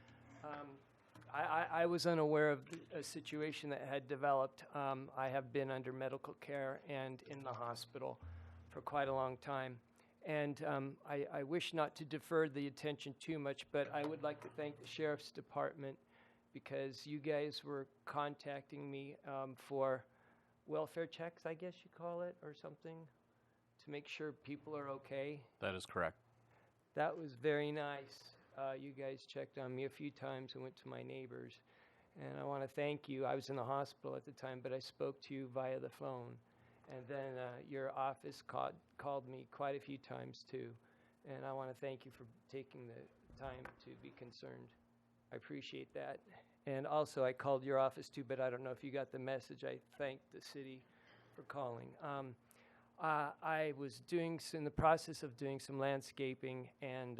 I was unaware of a situation that had developed. I have been under medical care and in the hospital for quite a long time. And I wish not to defer the attention too much, but I would like to thank the Sheriff's Department because you guys were contacting me for welfare checks, I guess you call it, or something, to make sure people are okay. That is correct. That was very nice. You guys checked on me a few times and went to my neighbors. And I want to thank you. I was in the hospital at the time, but I spoke to you via the phone. And then your office called me quite a few times too. And I want to thank you for taking the time to be concerned. I appreciate that. And also I called your office too, but I don't know if you got the message. I thanked the city for calling. I was in the process of doing some landscaping, and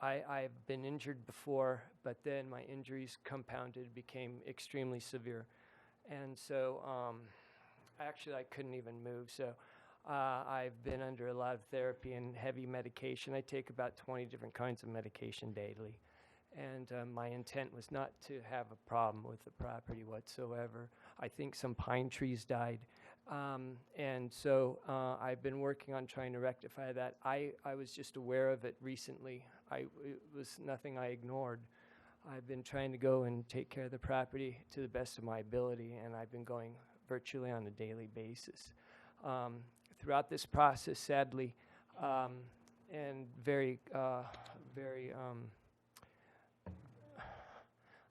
I've been injured before, but then my injuries compounded, became extremely severe. And so actually I couldn't even move. So I've been under a lot of therapy and heavy medication. I take about 20 different kinds of medication daily. And my intent was not to have a problem with the property whatsoever. I think some pine trees died. And so I've been working on trying to rectify that. I was just aware of it recently. It was nothing I ignored. I've been trying to go and take care of the property to the best of my ability, and I've been going virtually on a daily basis. Throughout this process, sadly, and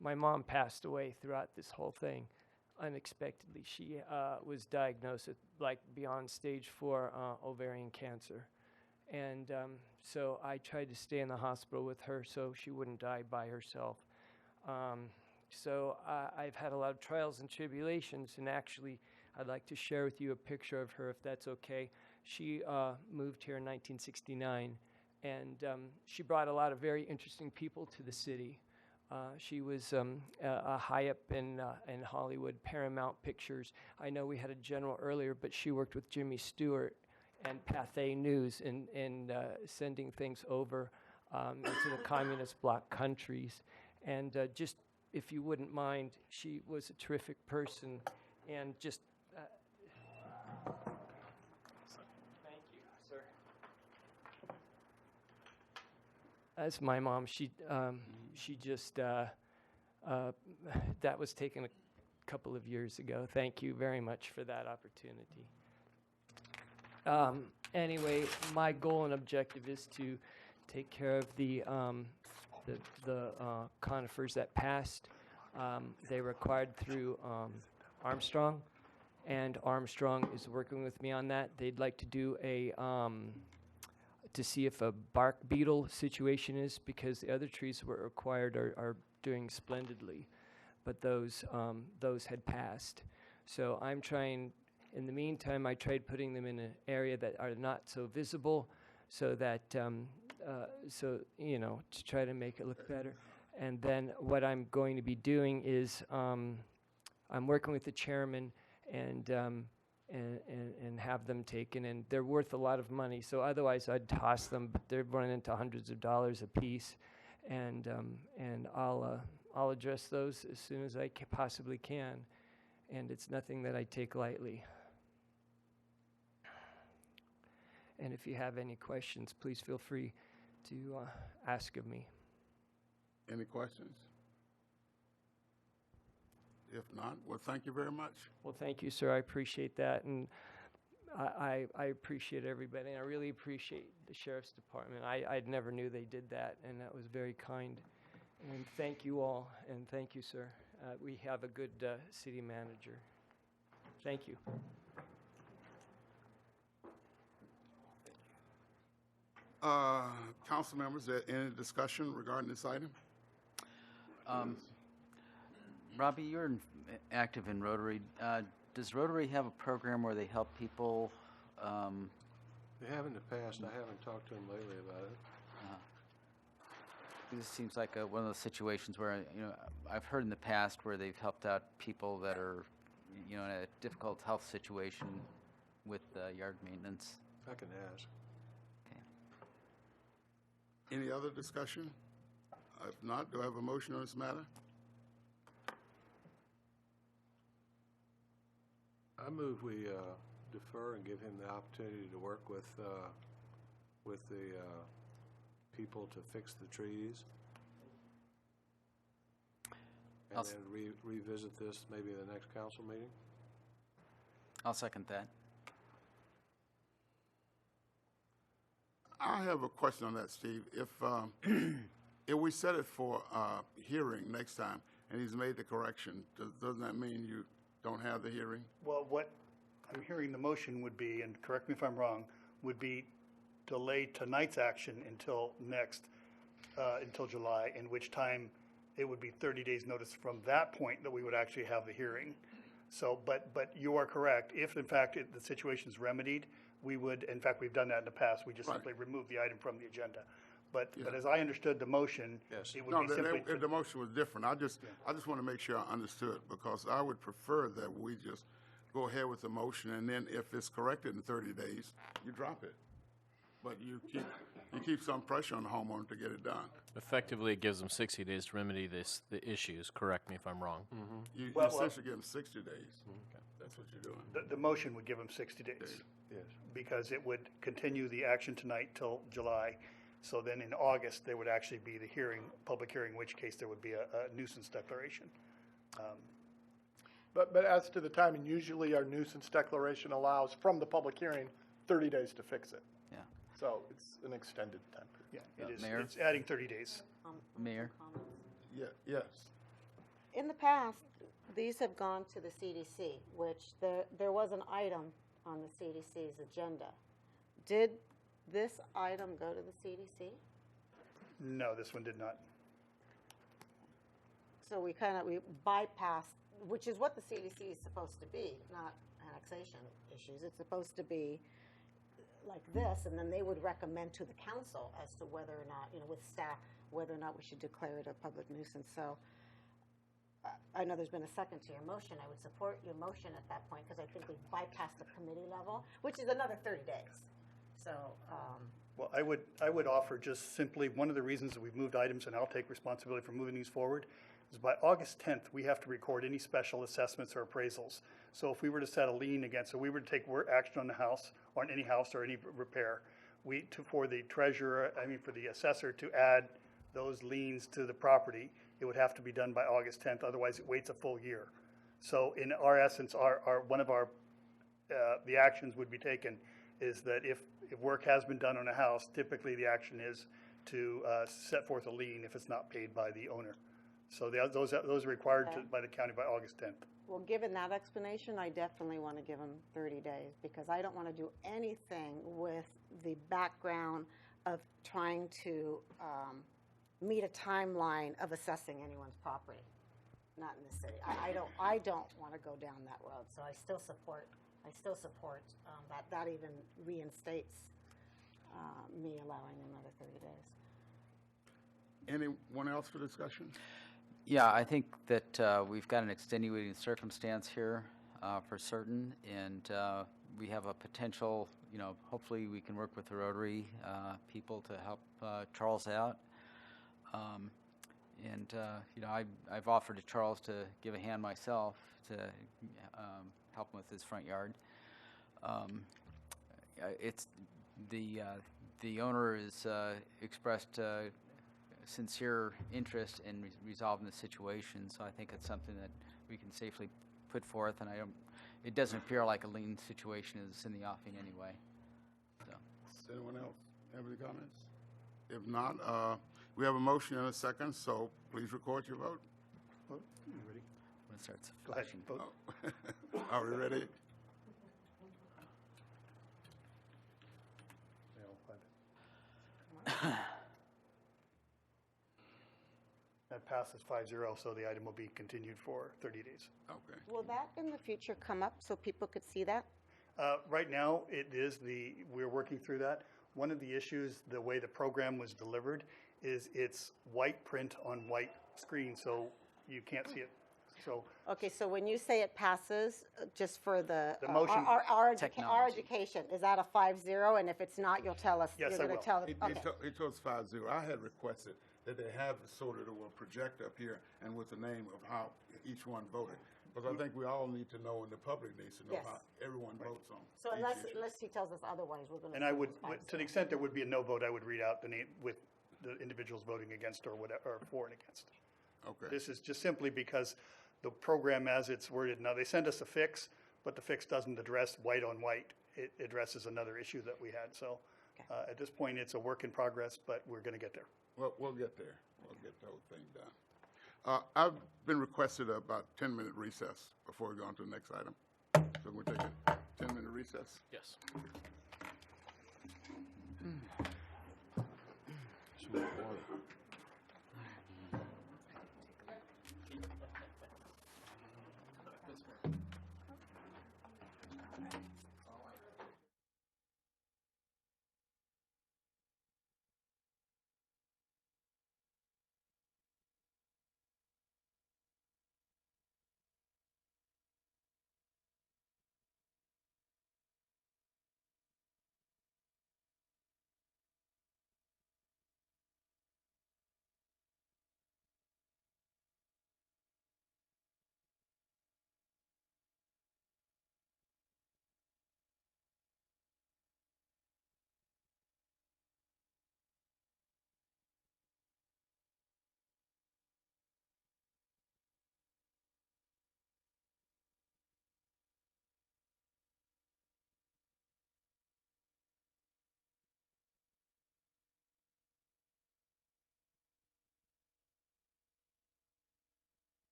my mom passed away throughout this whole thing unexpectedly. She was diagnosed with beyond stage 4 ovarian cancer. And so I tried to stay in the hospital with her so she wouldn't die by herself. So I've had a lot of trials and tribulations, and actually I'd like to share with you a picture of her, if that's okay. She moved here in 1969, and she brought a lot of very interesting people to the city. She was a high up in Hollywood, Paramount Pictures. I know we had a general earlier, but she worked with Jimmy Stewart and Pathé News in sending things over into the communist bloc countries. And just, if you wouldn't mind, she was a terrific person, and just... Thank you, sir. That's my mom. She just, that was taken a couple of years ago. Thank you very much for that opportunity. Anyway, my goal and objective is to take care of the conifers that passed. They were acquired through Armstrong, and Armstrong is working with me on that. They'd like to do to see if a bark beetle situation is, because the other trees that were acquired are doing splendidly, but those had passed. So I'm trying. In the meantime, I tried putting them in an area that are not so visible, so that to try to make it look better. And then what I'm going to be doing is I'm working with the chairman and have them taken, and they're worth a lot of money. So otherwise, I'd toss them, but they're running into hundreds of dollars a piece, and I'll address those as soon as I possibly can, and it's nothing that I take lightly. And if you have any questions, please feel free to ask of me. Any questions? If not, well, thank you very much. Well, thank you, sir. I appreciate that, and I appreciate everybody. And I really appreciate the Sheriff's Department. I never knew they did that, and that was very kind. And thank you all, and thank you, sir. We have a good city manager. Thank you. Council members, any discussion regarding this item? Robbie, you're active in Rotary. Does Rotary have a program where they help people? They have in the past. I haven't talked to them lately about it. This seems like one of those situations where, I've heard in the past where they've helped out people that are, in a difficult health situation with yard maintenance. I can ask. Any other discussion? If not, do I have a motion on this matter? I move we defer and give him the opportunity to work with the people to fix the trees. And then revisit this maybe at the next council meeting. I'll second that. I have a question on that, Steve. If we set it for hearing next time and he's made the correction, doesn't that mean you don't have the hearing? Well, what I'm hearing the motion would be, and correct me if I'm wrong, would be delay tonight's action until until July, in which time it would be 30 days notice from that point that we would actually have the hearing. So, but you are correct. If in fact the situation is remedied, we would, in fact, we've done that in the past. We just simply remove the item from the agenda. But as I understood the motion, it would be simply. The motion was different. I just want to make sure I understood, because I would prefer that we just go ahead with the motion, and then if it's corrected in 30 days, you drop it. But you keep some pressure on the homeowner to get it done. Effectively, it gives them 60 days to remedy the issues. Correct me if I'm wrong. You essentially give them 60 days. Okay. That's what you're doing. The motion would give them 60 days. Yes. Because it would continue the action tonight till July. So then in August, there would actually be the hearing, public hearing, in which case there would be a nuisance declaration. But as to the timing, usually our nuisance declaration allows from the public hearing 30 days to fix it. Yeah. So it's an extended time period. Yeah, it is. Mayor? It's adding 30 days. Mayor? Yeah, yes. In the past, these have gone to the CDC, which there was an item on the CDC's agenda. Did this item go to the CDC? No, this one did not. So we bypassed, which is what the CDC is supposed to be, not annexation issues. It's supposed to be like this, and then they would recommend to the council as to whether or not, with staff, whether or not we should declare it a public nuisance. So I know there's been a second to your motion. I would support your motion at that point because I think we've bypassed the committee level, which is another 30 days. So, Well, I would offer just simply, one of the reasons that we've moved items, and I'll take responsibility for moving these forward, is by August 10th, we have to record any special assessments or appraisals. So if we were to set a lien against, so we were to take action on the house, on any house or any repair, for the treasurer, for the assessor to add those liens to the property, it would have to be done by August 10th, otherwise it waits a full year. So in our essence, one of our, the actions would be taken is that if work has been done on a house, typically the action is to set forth a lien if it's not paid by the owner. So those are required by the county by August 10th. well, given that explanation, I definitely want to give them 30 days because I don't want to do anything with the background of trying to meet a timeline of assessing anyone's property, not in the city. I don't want to go down that road, so I still support that even reinstates me allowing another 30 days. Anyone else for discussion? Yeah, I think that we've got an extenuating circumstance here for certain, and we have a potential, hopefully we can work with the Rotary people to help Charles out. I've offered to Charles to give a hand myself to help him with his front yard. It's the owner has expressed sincere interest in resolving the situation, so I think it's something that we can safely put forth, and it doesn't appear like a lien situation is in the offing anyway. So. Does anyone else have any comments? If not, we have a motion and a second, so please record your vote. Vote. You ready? When it starts Go ahead, flashing. vote. Are we ready? That passes 5-0, so the item will be continued for 30 days. Okay. Will that in the future come up so people could see that? Right now, we're working through that. One of the issues, the way the program was delivered, is it's white print on white screen, so you can't see it. So Okay, so when you say it passes, just for the motion- our Technology. education, is that a 5-0? And if it's not, you'll tell us. Yes, You're I going will. to tell us. He Okay. told us 5-0. I had requested that they have sort of a projector up here and with the name of how each one voted. Because I think we all need to know and the public needs to know Yes. how everyone votes on So each unless issue. he tells us otherwise, we're going to. And I would, to the extent there would be a no vote, I would read out the name with the individuals voting against or whatever, or for and against. Okay. This is just simply because the program as it's worded, now they send us a fix, but the fix doesn't address white on white. It addresses another issue that we had. So at this point, it's a work in progress, but we're going to get there. Well, we'll get there. We'll get the whole thing done. I've been requested about 10-minute recess before we go on to the next item. So we'll take a 10-minute recess. Yes.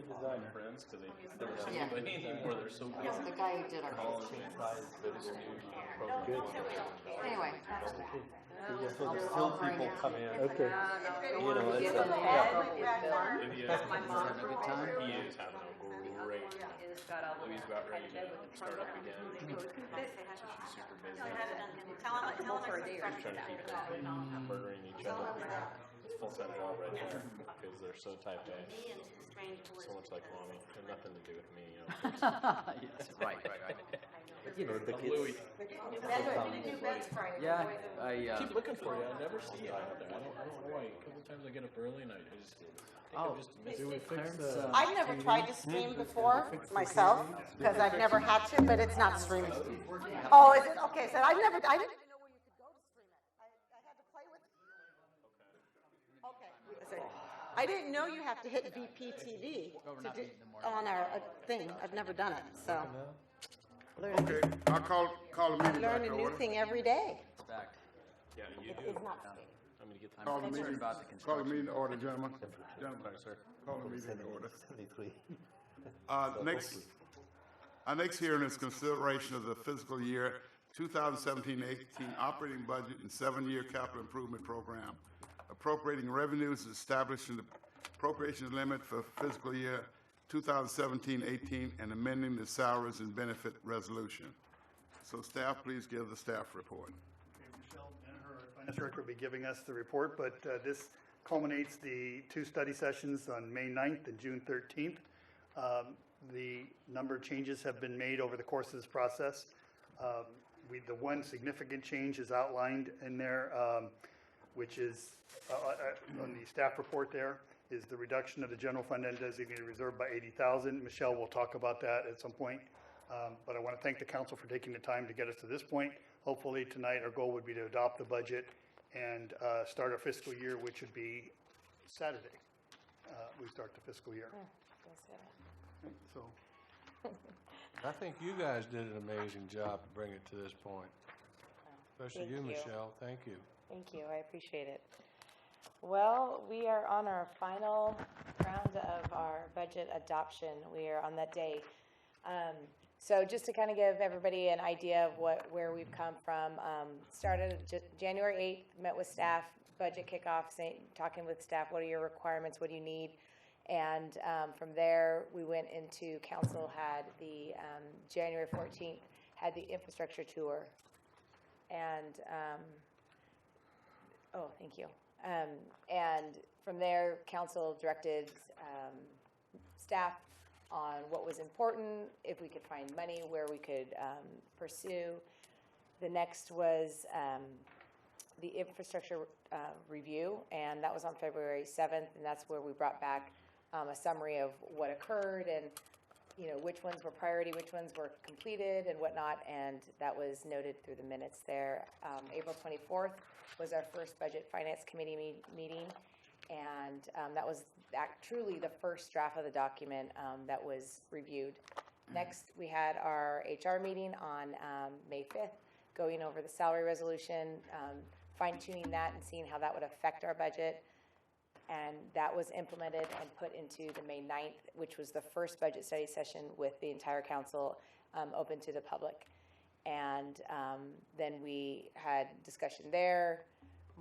designer. Friends, because they never see Yeah. anybody anymore. They're so busy. The guy who did our Calling first and change. tries this new program. Anyway, that's Yeah, so there's still people come in. Okay. You know, it's the bed is Lydia, my he's mom. having a good time. He is having a great time. Louis about ready to start up again. She's super busy. Tell him Trying to keep them murdering each other. It's a full-time job right there because they're so type A. So much like mommy, and nothing to do with me. You know. Yes, right. You know, the kids. Louis. Yeah, I, Keep looking for you. I never see you out there. I don't know why. A couple times I get up early and I just think Oh, I just missed do we it. fix I've never tried to stream before myself because I've never had to, but it's not streaming. Oh, is it? Okay, so I didn't even know where you could go to stream it. I had to play with. Okay. I didn't know you have to hit VPTV to do on our thing. I've never done it, so. Okay, I'll call the meeting back Learn to a new order. thing every day. back? Yeah, you It do. is not. I'm gonna get the Call the concerned meeting, about the call the construction. meeting to order, gentlemen. Gentlemen, sir. call the meeting to order. Our next hearing is consideration of the fiscal year 2017-18 operating budget and 7-year capital improvement program, appropriating revenues, establishing the appropriation limit for fiscal year 2017-18, and amending the salaries and benefit resolution. So staff, please give the staff report. Michelle and her finance director will be giving us the report, but this culminates the 2 study sessions on May 9th and June 13th. The number of changes have been made over the course of this process. The one significant change is outlined in there, which is on the staff report there, is the reduction of the general fund undesignated reserve by $80,000. Michelle will talk about that at some point. But I want to thank the council for taking the time to get us to this point. Hopefully tonight our goal would be to adopt the budget and start our fiscal year, which would be Saturday. We start the fiscal year. So, I think you guys did an amazing job to bring it to this point. Especially Thank you, you. Michelle. Thank you. Thank you, I appreciate it. Well, we are on our final round of our budget adoption. We are on that day. So just to kind of give everybody an idea of where we've come from, started January 8th, met with staff, budget kickoff, talking with staff, what are your requirements, what do you need? And from there, we went into council, had the January 14th, had the infrastructure tour. And, oh, thank you. And from there, council directed staff on what was important, if we could find money, where we could pursue. The next was the infrastructure review, and that was on February 7th, and that's where we brought back a summary of what occurred and, you know, which ones were priority, which ones were completed and whatnot, and that was noted through the minutes there. April 24th was our first Budget Finance Committee meeting, and that was truly the first draft of the document that was reviewed. Next, we had our HR meeting on May 5th, going over the salary resolution, fine-tuning that and seeing how that would affect our budget. And that was implemented and put into the May 9th, which was the first budget study session with the entire council open to the public. And then we had discussion there.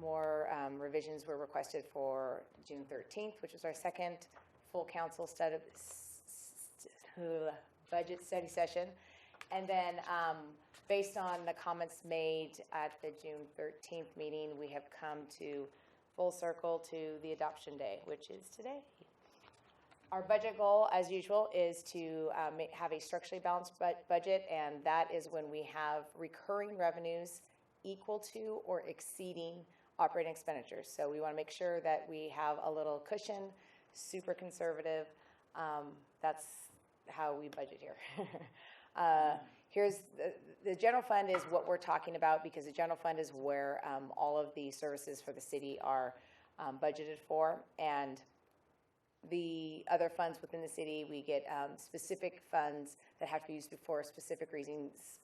More revisions were requested for June 13th, which was our second full council budget study session. And then based on the comments made at the June 13th meeting, we have come to full circle to the adoption day, which is today. Our budget goal, as usual, is to have a structurally balanced budget, and that is when we have recurring revenues equal to or exceeding operating expenditures. So we want to make sure that we have a little cushion, super conservative. That's how we budget here. Here's the general fund is what we're talking about, because the general fund is where all of the services for the city are budgeted for. And the other funds within the city, we get specific funds that have to be used for specific reasons.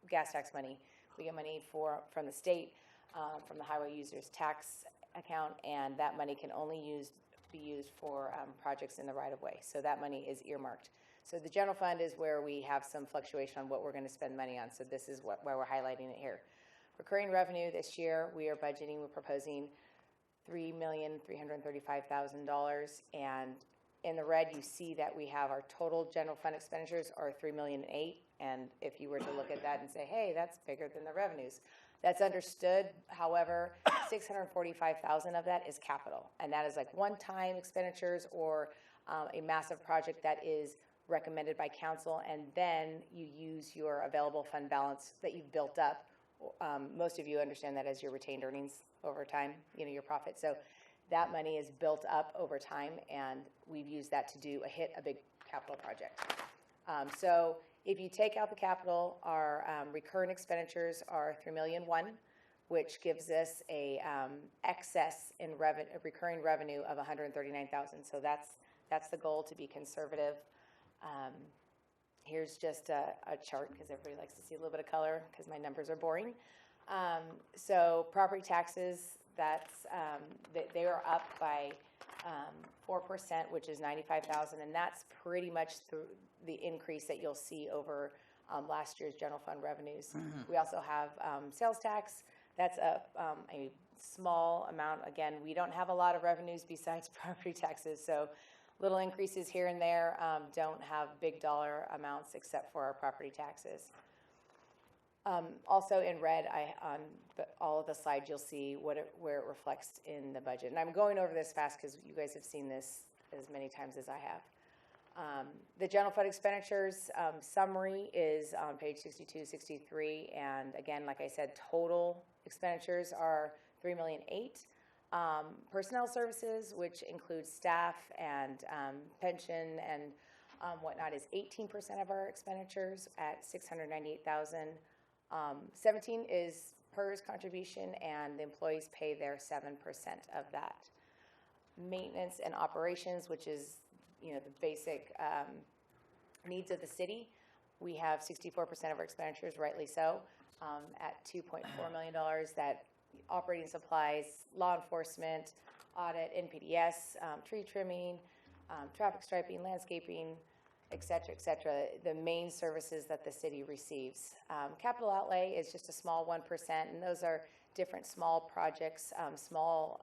Gas tax money, we get money from the state, from the highway users tax account, and that money can only be used for projects in the right-of-way. So that money is earmarked. So the general fund is where we have some fluctuation on what we're going to spend money on. So this is why we're highlighting it here. Recurring revenue this year, we're proposing $3,335,000. And in the red, you see that we have our total general fund expenditures are $3,008,000. And if you were to look at that and say, hey, that's bigger than the revenues, that's understood. However, $645,000 of that is capital. And that is like one-time expenditures or a massive project that is recommended by council, and then you use your available fund balance that you've built up. Most of you understand that as your retained earnings over time, your profit. So that money is built up over time, and we've used that to hit a big capital project. So if you take out the capital, our recurring expenditures are $3,001,000, which gives us a excess in recurring revenue of $139,000. So that's the goal, to be conservative. Here's just a chart because everybody likes to see a little bit of color because my numbers are boring. So property taxes, they are up by 4%, which is $95,000, and that's pretty much the increase that you'll see over last year's general fund revenues. We also have sales tax. That's a small amount. Again, we don't have a lot of revenues besides property taxes, so little increases here and there, don't have big dollar amounts except for our property taxes. Also in red, on all of the slides, you'll see where it reflects in the budget. And I'm going over this fast because you guys have seen this as many times as I have. The general fund expenditures summary is on page 62, 63. And again, like I said, total expenditures are $3,008,000. Personnel services, which includes staff and pension and whatnot, is 18% of our expenditures at $698,000. 17 is PERS contribution, and the employees pay their 7% of that. Maintenance and operations, which is the basic needs of the city, we have 64% of our expenditures, rightly so, at $2.4 million. That operating supplies, law enforcement, audit, NPDS, tree trimming, traffic striping, landscaping, et cetera, the main services that the city receives. Capital outlay is just a small 1%, and those are different small projects, small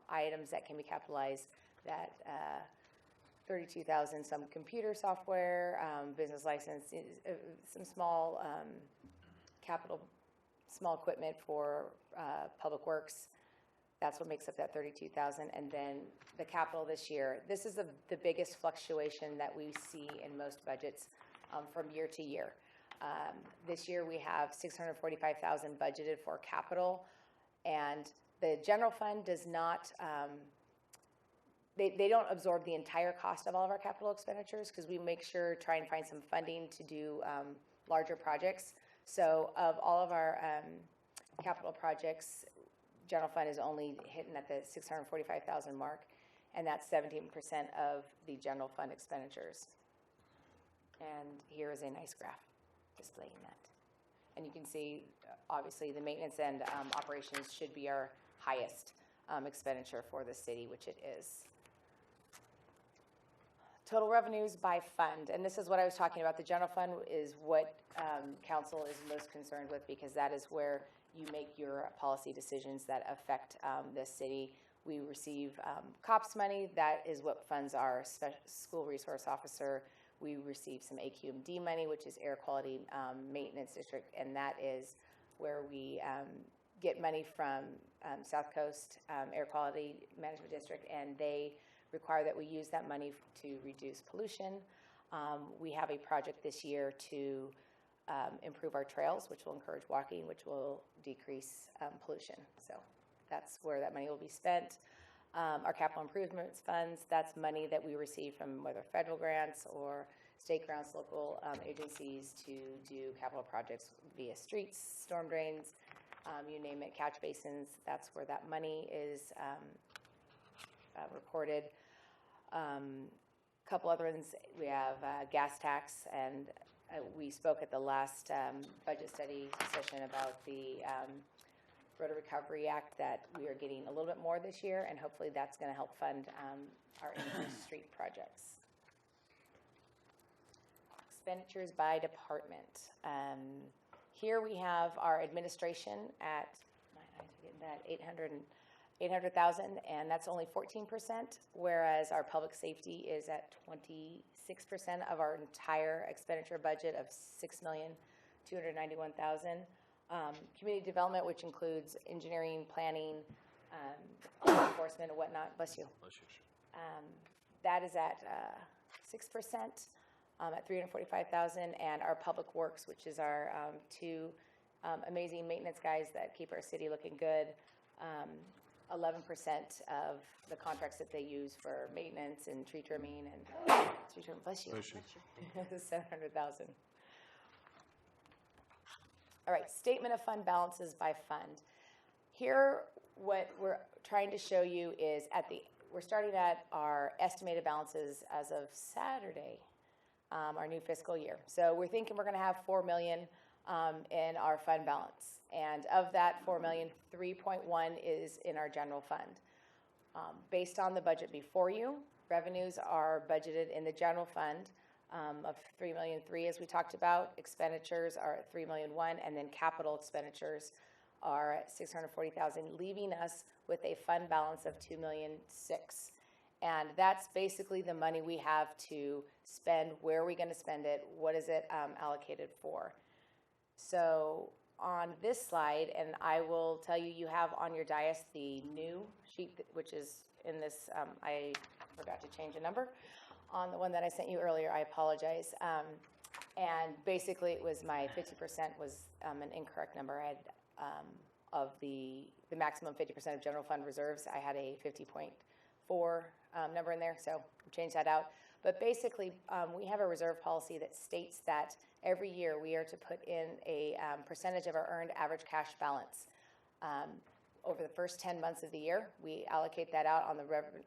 items that can be capitalized, that $32,000, some computer software, business license, some small capital, small equipment for public works. That's what makes up that $32,000. And then the capital this year, this is the biggest fluctuation that we see in most budgets from year to year. This year we have $645,000 budgeted for capital, and the general fund does not, they don't absorb the entire cost of all of our capital expenditures because we make sure, try and find some funding to do larger projects. So of all of our capital projects, general fund is only hitting at the $645,000 mark, and that's 17% of the general fund expenditures. And here is a nice graph displaying that. And you can see, obviously, the maintenance and operations should be our highest expenditure for the city, which it is. Total revenues by fund, and this is what I was talking about. The general fund is what council is most concerned with because that is where you make your policy decisions that affect the city. We receive COPS money. That is what funds our school resource officer. We receive some AQMD money, which is Air Quality Maintenance District, and that is where we get money from South Coast Air Quality Management District, and they require that we use that money to reduce pollution. We have a project this year to improve our trails, which will encourage walking, which will decrease pollution. So that's where that money will be spent. Our capital improvements funds, that's money that we receive from whether federal grants or state grants, local agencies to do capital projects via streets, storm drains, you name it, catch basins. That's where that money is recorded. Couple other ones, we have gas tax, and we spoke at the last budget study session about the Road Recovery Act that we are getting a little bit more this year, and hopefully that's going to help fund our increased street projects. Expenditures by department. Here we have our administration at, my eyes are getting that, 800,000, and that's only 14%, whereas our public safety is at 26% of our entire expenditure budget of $6,291,000. Community development, which includes engineering, planning, law enforcement, and whatnot. Bless you. Bless you. That is at 6%, at $345,000, and our public works, which is our two amazing maintenance guys that keep our city looking good. 11% of the contracts that they use for maintenance and tree trimming and bless you. 700,000. All right, statement of fund balances by fund. Here, what we're trying to show you is we're starting at our estimated balances as of Saturday, our new fiscal year. So we're thinking we're going to have $4 million in our fund balance. And of that $4 million, 3.1 is in our general fund. Based on the budget before you, revenues are budgeted in the general fund of $3.3 million, as we talked about. Expenditures are at $3.1 million, and then capital expenditures are at $640,000, leaving us with a fund balance of $2.6 million. And that's basically the money we have to spend. Where are we going to spend it? What is it allocated for? So on this slide, and I will tell you, you have on your dais the new sheet, which is in this, I forgot to change a number. On the one that I sent you earlier, I apologize. And basically it was my 50% was an incorrect number. I had, of the maximum 50% of general fund reserves, I had a 50.4 number in there, so we changed that out. But basically, we have a reserve policy that states that every year we are to put in a percentage of our earned average cash balance. Over the first 10 months of the year, we allocate that out on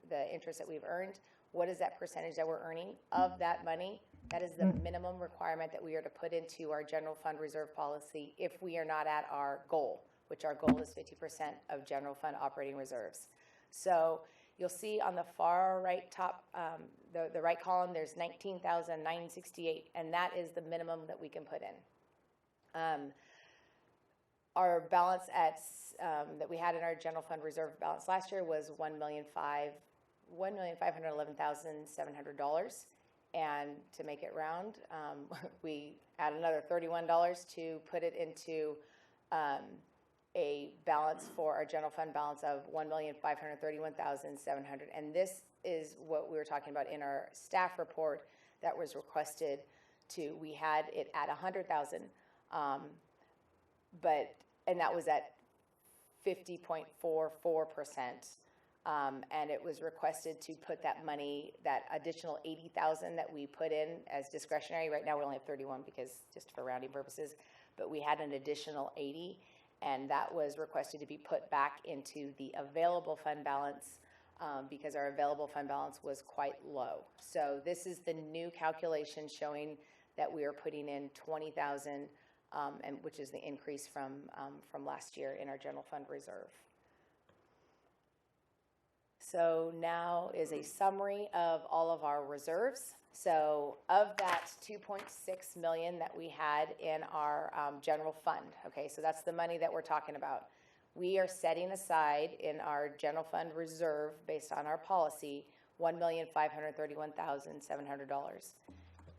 the interest that we've earned. What is that percentage that we're earning of that money? That is the minimum requirement that we are to put into our general fund reserve policy if we are not at our goal, which our goal is 50% of general fund operating reserves. So you'll see on the far right top, the right column, there's $19,968, and that is the minimum that we can put in. Our balance that we had in our general fund reserve balance last year was $1,511,700. And to make it round, we add another $31 to put it into a balance for our general fund balance of $1,531,700. And this is what we were talking about in our staff report that was requested we had it at $100,000, and that was at 50.44%. And it was requested to put that money, that additional $80,000 that we put in as discretionary. Right now we only have 31 because just for rounding purposes, but we had an additional 80, and that was requested to be put back into the available fund balance because our available fund balance was quite low. So this is the new calculation showing that we are putting in $20,000, and which is the increase from last year in our general fund reserve. So now is a summary of all of our reserves. So of that $2.6 million that we had in our general fund, okay, so that's the money that we're talking about. We are setting aside in our general fund reserve, based on our policy, $1,531,700.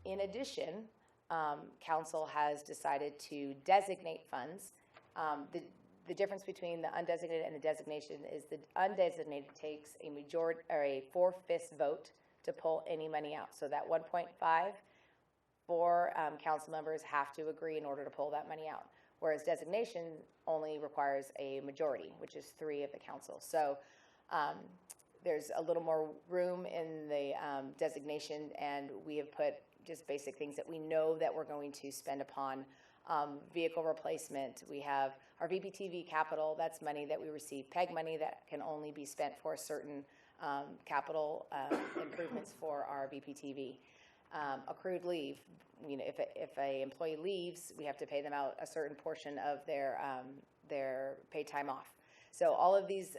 In addition, Council has decided to designate funds. The difference between the undesignated and the designation is the undesignated takes a majority or a 4/5 vote to pull any money out. So that 1.5, 4 council members have to agree in order to pull that money out. Whereas designation only requires a majority, which is 3 of the council. So there's a little more room in the designation, and we have put just basic things that we know that we're going to spend upon. Vehicle replacement. We have our VPTV capital. That's money that we receive, PEG money that can only be spent for certain capital improvements for our VPTV. Accrued leave. You know, if an employee leaves, we have to pay them out a certain portion of their their paid time off. So all of these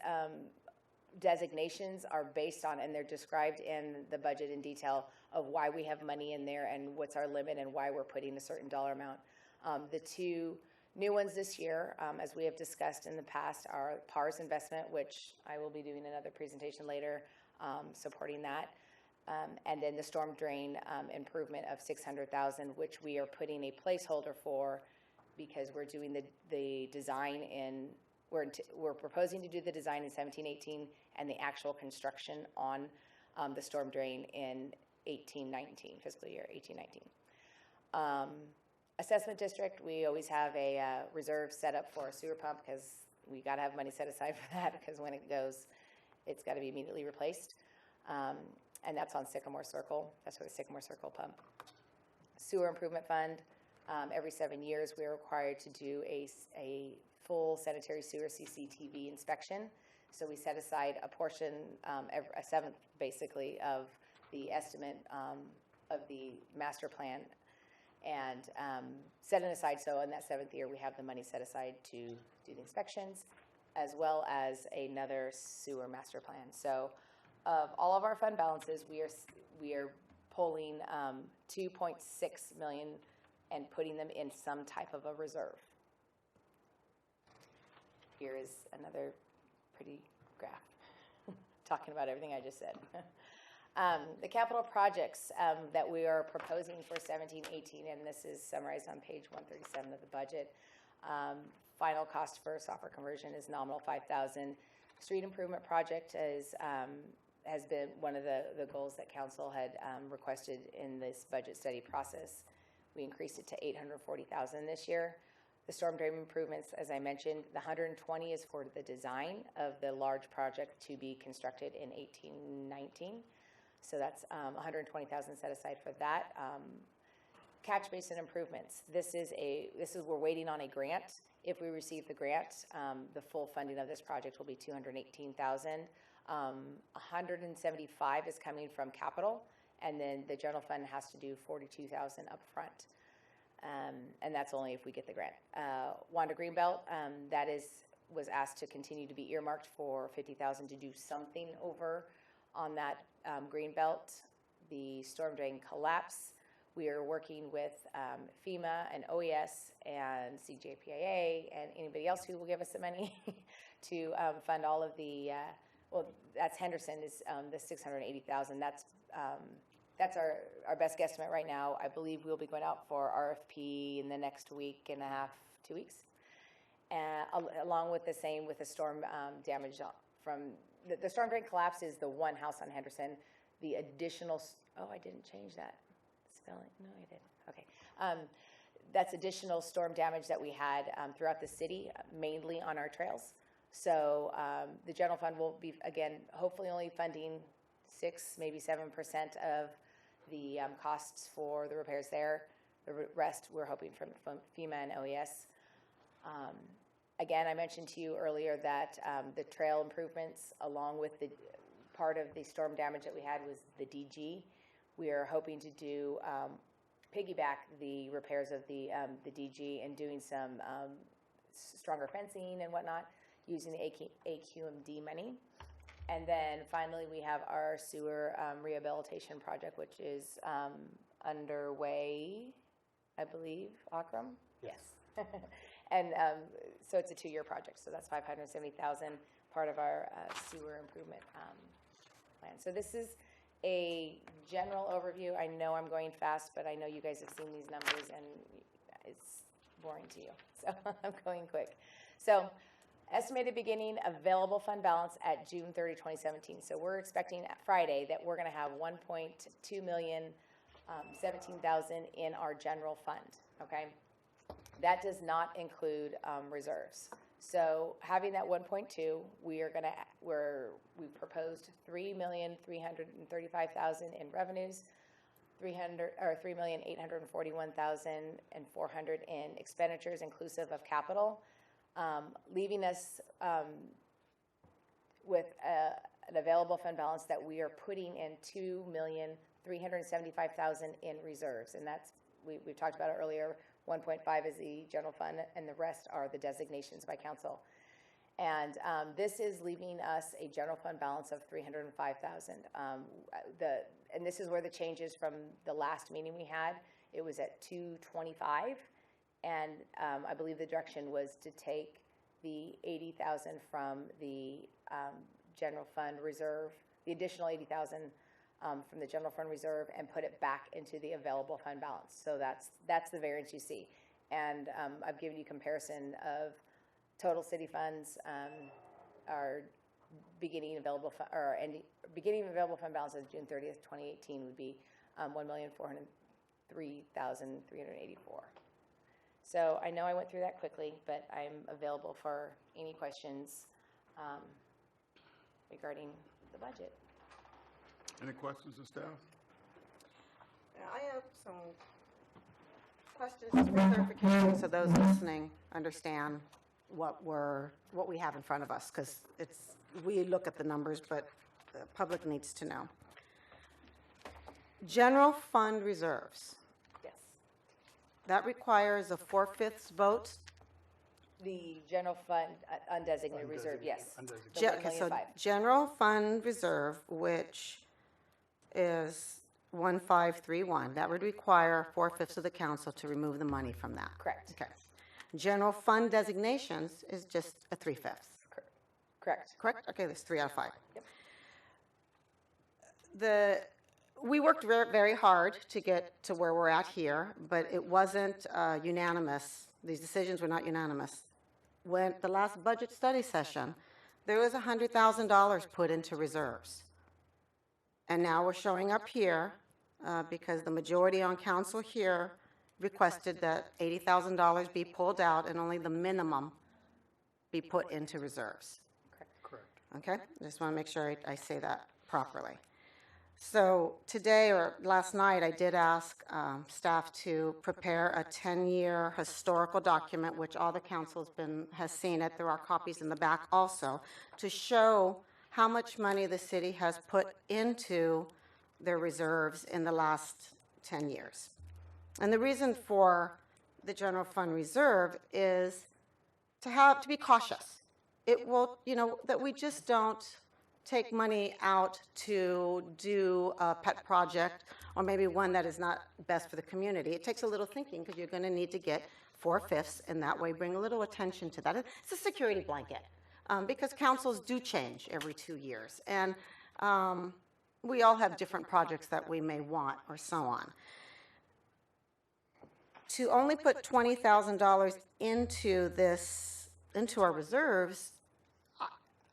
designations are based on, and they're described in the budget in detail of why we have money in there and what's our limit and why we're putting a certain dollar amount. The two new ones this year, as we have discussed in the past, are PARS investment, which I will be doing another presentation later supporting that. And then the storm drain improvement of $600,000, which we are putting a placeholder for because we're doing the design in, we're proposing to do the design in 17-18 and the actual construction on the storm drain in 18-19, fiscal year 18-19. Assessment district, we always have a reserve set up for a sewer pump because we got to have money set aside for that because when it goes, it's got to be immediately replaced. And that's on Sycamore Circle. That's for the Sycamore Circle pump. Sewer Improvement Fund, every 7 years we are required to do a full sanitary sewer CCTV inspection. So we set aside a portion, a seventh basically, of the estimate of the master plan and set it aside so in that 7th year we have the money set aside to do the inspections as well as another sewer master plan. So of all of our fund balances, we are pulling 2.6 million and putting them in some type of a reserve. Here is another pretty graph talking about everything I just said. The capital projects that we are proposing for 17-18, and this is summarized on page 137 of the budget. Final cost for software conversion is nominal $5,000. Street improvement project has been one of the goals that council had requested in this budget study process. We increased it to $840,000 this year. The storm drain improvements, as I mentioned, the 120 is for the design of the large project to be constructed in 18-19. So that's 120,000 set aside for that. Catch basin improvements. We're waiting on a grant. If we receive the grant, the full funding of this project will be $218,000. 175 is coming from capital, and then the general fund has to do $42,000 up front. And that's only if we get the grant. Wanda Greenbelt, was asked to continue to be earmarked for $50,000 to do something over on that Greenbelt. The storm drain collapse, we are working with FEMA and OES and CJPIA and anybody else who will give us the money to fund all of the, well, that's Henderson is the $680,000. That's our best guesstimate right now. I believe we'll be going out for RFP in the next week and a half, 2 weeks. Along with the same with the storm damage from the storm drain collapse is the one house on Henderson. The additional, oh, I didn't change that spelling. No, I didn't. Okay. That's additional storm damage that we had throughout the city, mainly on our trails. So the general fund will be, again, hopefully only funding 6, maybe 7% of the costs for the repairs there. The rest we're hoping from FEMA and OES. Again, I mentioned to you earlier that the trail improvements, along with the part of the storm damage that we had, was the DG. We are hoping to do piggyback the repairs of the DG and doing some stronger fencing and whatnot using the AQMD money. And then finally, we have our sewer rehabilitation project, which is underway, I believe, Akram? Yes. And so it's a 2-year project, so that's $570,000, part of our sewer improvement plan. So this is a general overview. I know I'm going fast, but I know you guys have seen these numbers and it's boring to you, so I'm going quick. So estimated beginning available fund balance at June 30, 2017. So we're expecting at Friday that we're going to have $1,217,000 in our general fund, okay? That does not include reserves. So having that 1.2, we proposed $3,335,000 in revenues, $3,841,400 in expenditures inclusive of capital, leaving us with an available fund balance that we are putting in $2,375,000 in reserves, and that's we've talked about it earlier. 1.5 is the general fund, and the rest are the designations by council. And this is leaving us a general fund balance of $305,000. And this is where the changes from the last meeting we had. It was at 225, and I believe the direction was to take the 80,000 from the general fund reserve, the additional 80,000 from the general fund reserve, and put it back into the available fund balance. So that's the variance you see. And I've given you comparison of total city funds. Our beginning available beginning available fund balance as June 30th, 2018 would be $1,403,384. So I know I went through that quickly, but I'm available for any questions regarding the budget. Any questions of staff? I have some questions just for clarification so those listening understand what we have in front of us, because we look at the numbers, but the public needs to know. General fund reserves. Yes. That requires a 4/5 vote. The general fund undesignated reserve, yes. The Okay, so 1,000,005. general fund reserve, which is 1531, that would require 4/5 of the council to remove the money from that. Correct. Okay. General fund designations is just a 3/5. Correct. Correct? Okay, that's 3 out of 5. Yep. We worked very hard to get to where we're at here, but it wasn't unanimous. These decisions were not unanimous. When the last budget study session, there was $100,000 put into reserves. And now we're showing up here because the majority on council here requested that $80,000 be pulled out and only the minimum be put into reserves. Correct. Okay? I just want to make sure I say that properly. So today or last night, I did ask staff to prepare a 10-year historical document, which all the council has seen it. There are copies in the back also, to show how much money the city has put into their reserves in the last 10 years. And the reason for the general fund reserve is to be cautious. It will, that we just don't take money out to do a pet project or maybe one that is not best for the community. It takes a little thinking because you're going to need to get 4/5, and that way bring a little attention to that. It's a security blanket because councils do change every 2 years, and we all have different projects that we may want or so on. To only put $20,000 into our reserves,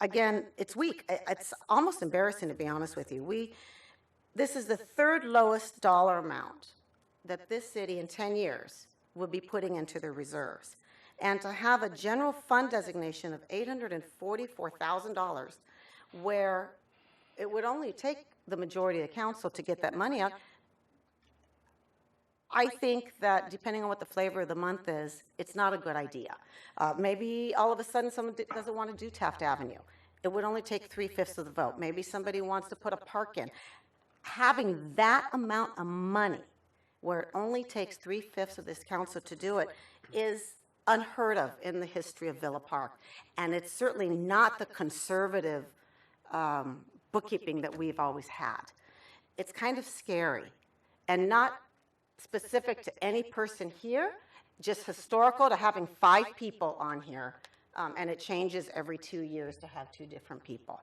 again, it's weak. It's almost embarrassing, to be honest with you. This is the third lowest dollar amount that this city in 10 years will be putting into their reserves. And to have a general fund designation of $844,000, where it would only take the majority of the council to get that money out, I think that depending on what the flavor of the month is, it's not a good idea. Maybe all of a sudden someone doesn't want to do Taft Avenue. It would only take 3/5 of the vote. Maybe somebody wants to put a park in. Having that amount of money, where it only takes 3/5 of this council to do it, is unheard of in the history of Villa Park. And it's certainly not the conservative bookkeeping that we've always had. It's kind of scary and not specific to any person here, just historical to having 5 people on here, and it changes every 2 years to have 2 different people.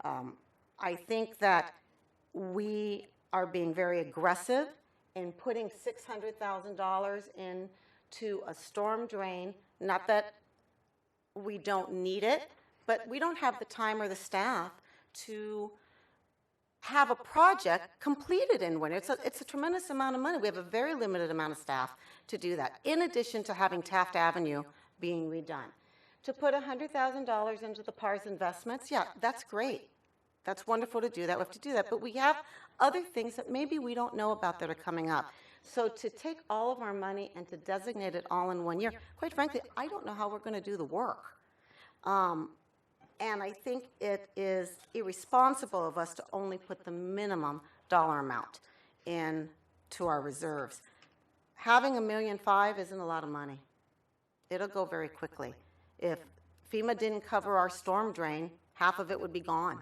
I think that we are being very aggressive in putting $600,000 into a storm drain. Not that we don't need it, but we don't have the time or the staff to have a project completed in winter. It's a tremendous amount of money. We have a very limited amount of staff to do that, in addition to having Taft Avenue being redone. To put $100,000 into the PARS investments, yeah, that's great. That's wonderful to do that. We have to do that. But we have other things that maybe we don't know about that are coming up. So to take all of our money and to designate it all in 1 year, quite frankly, I don't know how we're going to do the work. And I think it is irresponsible of us to only put the minimum dollar amount into our reserves. having $1.5 million isn't a lot of money. It'll go very quickly. If FEMA didn't cover our storm drain, half of it would be gone.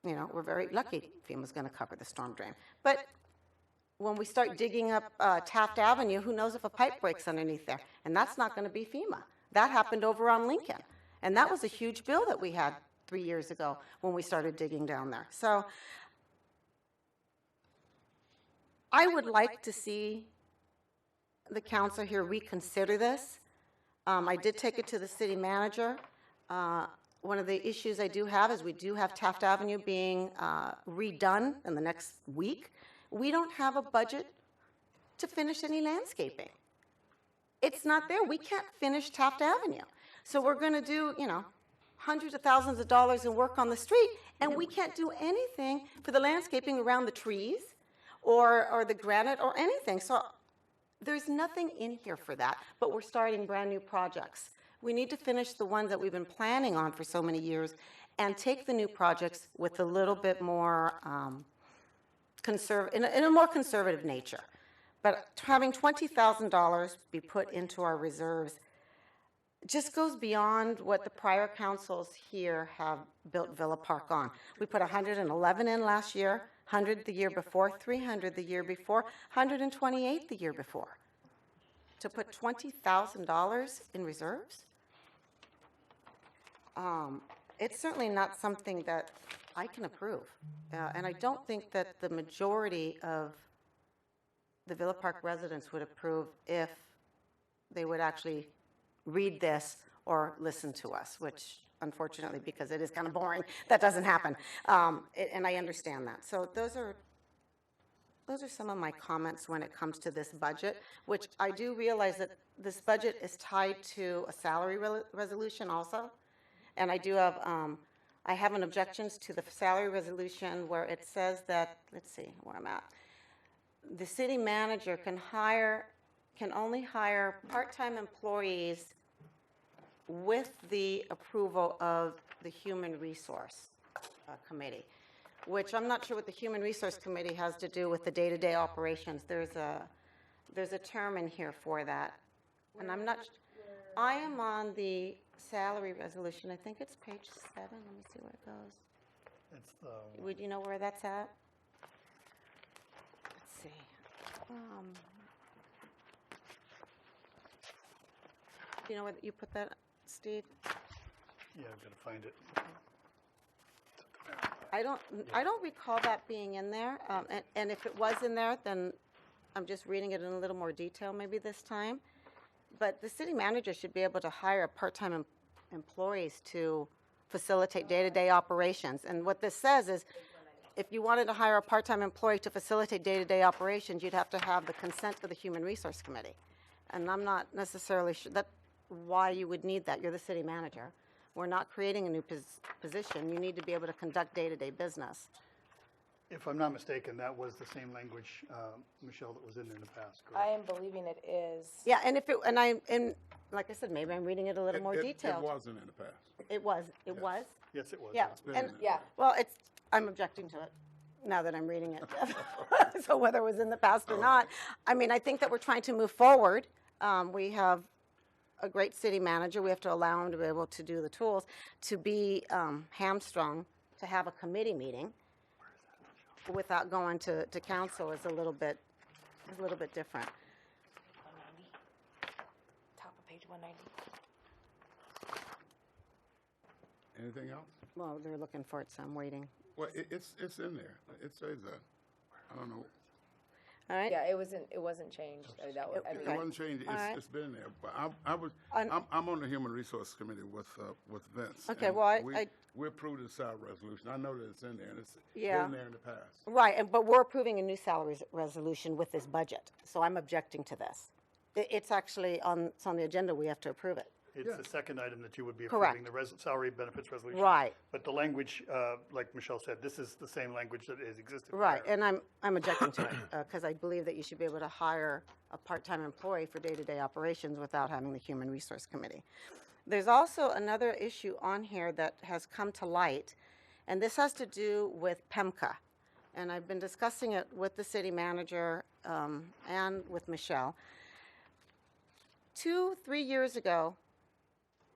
You know, we're very lucky FEMA's going to cover the storm drain. But when we start digging up Taft Avenue, who knows if a pipe breaks underneath there? And that's not going to be FEMA. That happened over on Lincoln. And that was a huge bill that we had 3 years ago when we started digging down there. So I would like to see the council here reconsider this. I did take it to the city manager. One of the issues I do have is we do have Taft Avenue being redone in the next week. We don't have a budget to finish any landscaping. It's not there. We can't finish Taft Avenue. So we're going to do, you know, hundreds of thousands of dollars in work on the street, and we can't do anything for the landscaping around the trees or the granite or anything. So there's nothing in here for that, but we're starting brand new projects. We need to finish the ones that we've been planning on for so many years and take the new projects with a little bit more in a more conservative nature. But having $20,000 be put into our reserves just goes beyond what the prior councils here have built Villa Park on. We put 111 in last year, 100 the year before, 300 the year before, 128 the year before. To put $20,000 in reserves? It's certainly not something that I can approve. And I don't think that the majority of the Villa Park residents would approve if they would actually read this or listen to us, which unfortunately, because it is kind of boring, that doesn't happen. And I understand that. So those are some of my comments when it comes to this budget, which I do realize that this budget is tied to a salary resolution also. And I do have, I have an objections to the salary resolution where it says that, let's see where I'm at. The city manager can only hire part-time employees with the approval of the Human Resource Committee, which I'm not sure what the Human Resource Committee has to do with the day-to-day operations. There's a term in here for that, and I'm not. I am on the salary resolution. I think it's page 7. Let me see where it goes. It's the. Would you know where that's at? Let's see. Do you know where you put that, Steve? Yeah, I've got to find it. I don't recall that being in there. And if it was in there, then I'm just reading it in a little more detail maybe this time. But the city manager should be able to hire part-time employees to facilitate day-to-day operations. And what this says is, if you wanted to hire a part-time employee to facilitate day-to-day operations, you'd have to have the consent of the Human Resource Committee. And I'm not necessarily sure that's why you would need that. You're the city manager. We're not creating a new position. You need to be able to conduct day-to-day business. If I'm not mistaken, that was the same language, Michelle, that was in there in the past, correct? I am believing it is. Yeah, and like I said, maybe I'm reading it a little more detailed. It wasn't in the past. It was. It Yes. was. Yes, it was. Yeah, It's been and in there. Yeah. well, I'm objecting to it now that I'm reading it. So whether it was in the past or not, I mean, I think that we're trying to move forward. We have a great city manager. We have to allow him to be able to do the tools. To be hamstrung to have a committee meeting without going to council is a little bit different. 190. Top of page 190. Anything else? Well, they're looking for it, so I'm waiting. Well, it's in there. It says that. I don't know. All right. Yeah, it wasn't changed. That was, I It mean, wasn't changed. All right. It's been there. But I'm on the Human Resource Committee with Vince. Okay, and well, we approved the salary resolution. I know that it's in there, and it's Yeah. been there in the past. Right, but we're approving a new salary resolution with this budget, so I'm objecting to this. It's actually it's on the agenda. We have to approve it. It's the second item that you would be Correct. approving, the salary benefits resolution. Right. But the language, like Michelle said, this is the same language that has existed. Right, prior. and I'm objecting to it because I believe that you should be able to hire a part-time employee for day-to-day operations without having the Human Resource Committee. There's also another issue on here that has come to light, and this has to do with PEMCA. And I've been discussing it with the city manager and with Michelle. 2-3 years ago,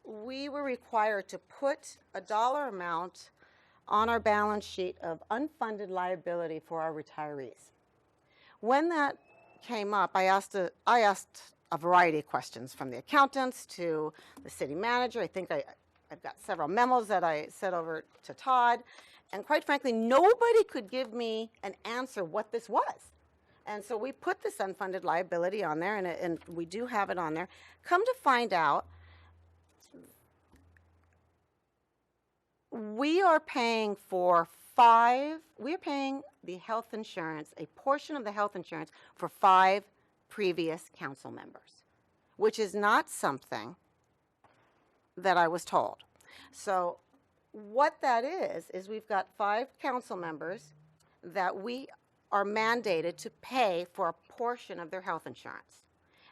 we were required to put a dollar amount on our balance sheet of unfunded liability for our retirees. When that came up, I asked a variety of questions, from the accountants to the city manager. I think I've got several memos that I sent over to Todd. And quite frankly, nobody could give me an answer what this was. And so we put this unfunded liability on there, and we do have it on there. Come to find out, we are paying the health insurance, a portion of the health insurance for 5 previous council members, which is not something that I was told. So what that is we've got 5 council members that we are mandated to pay for a portion of their health insurance.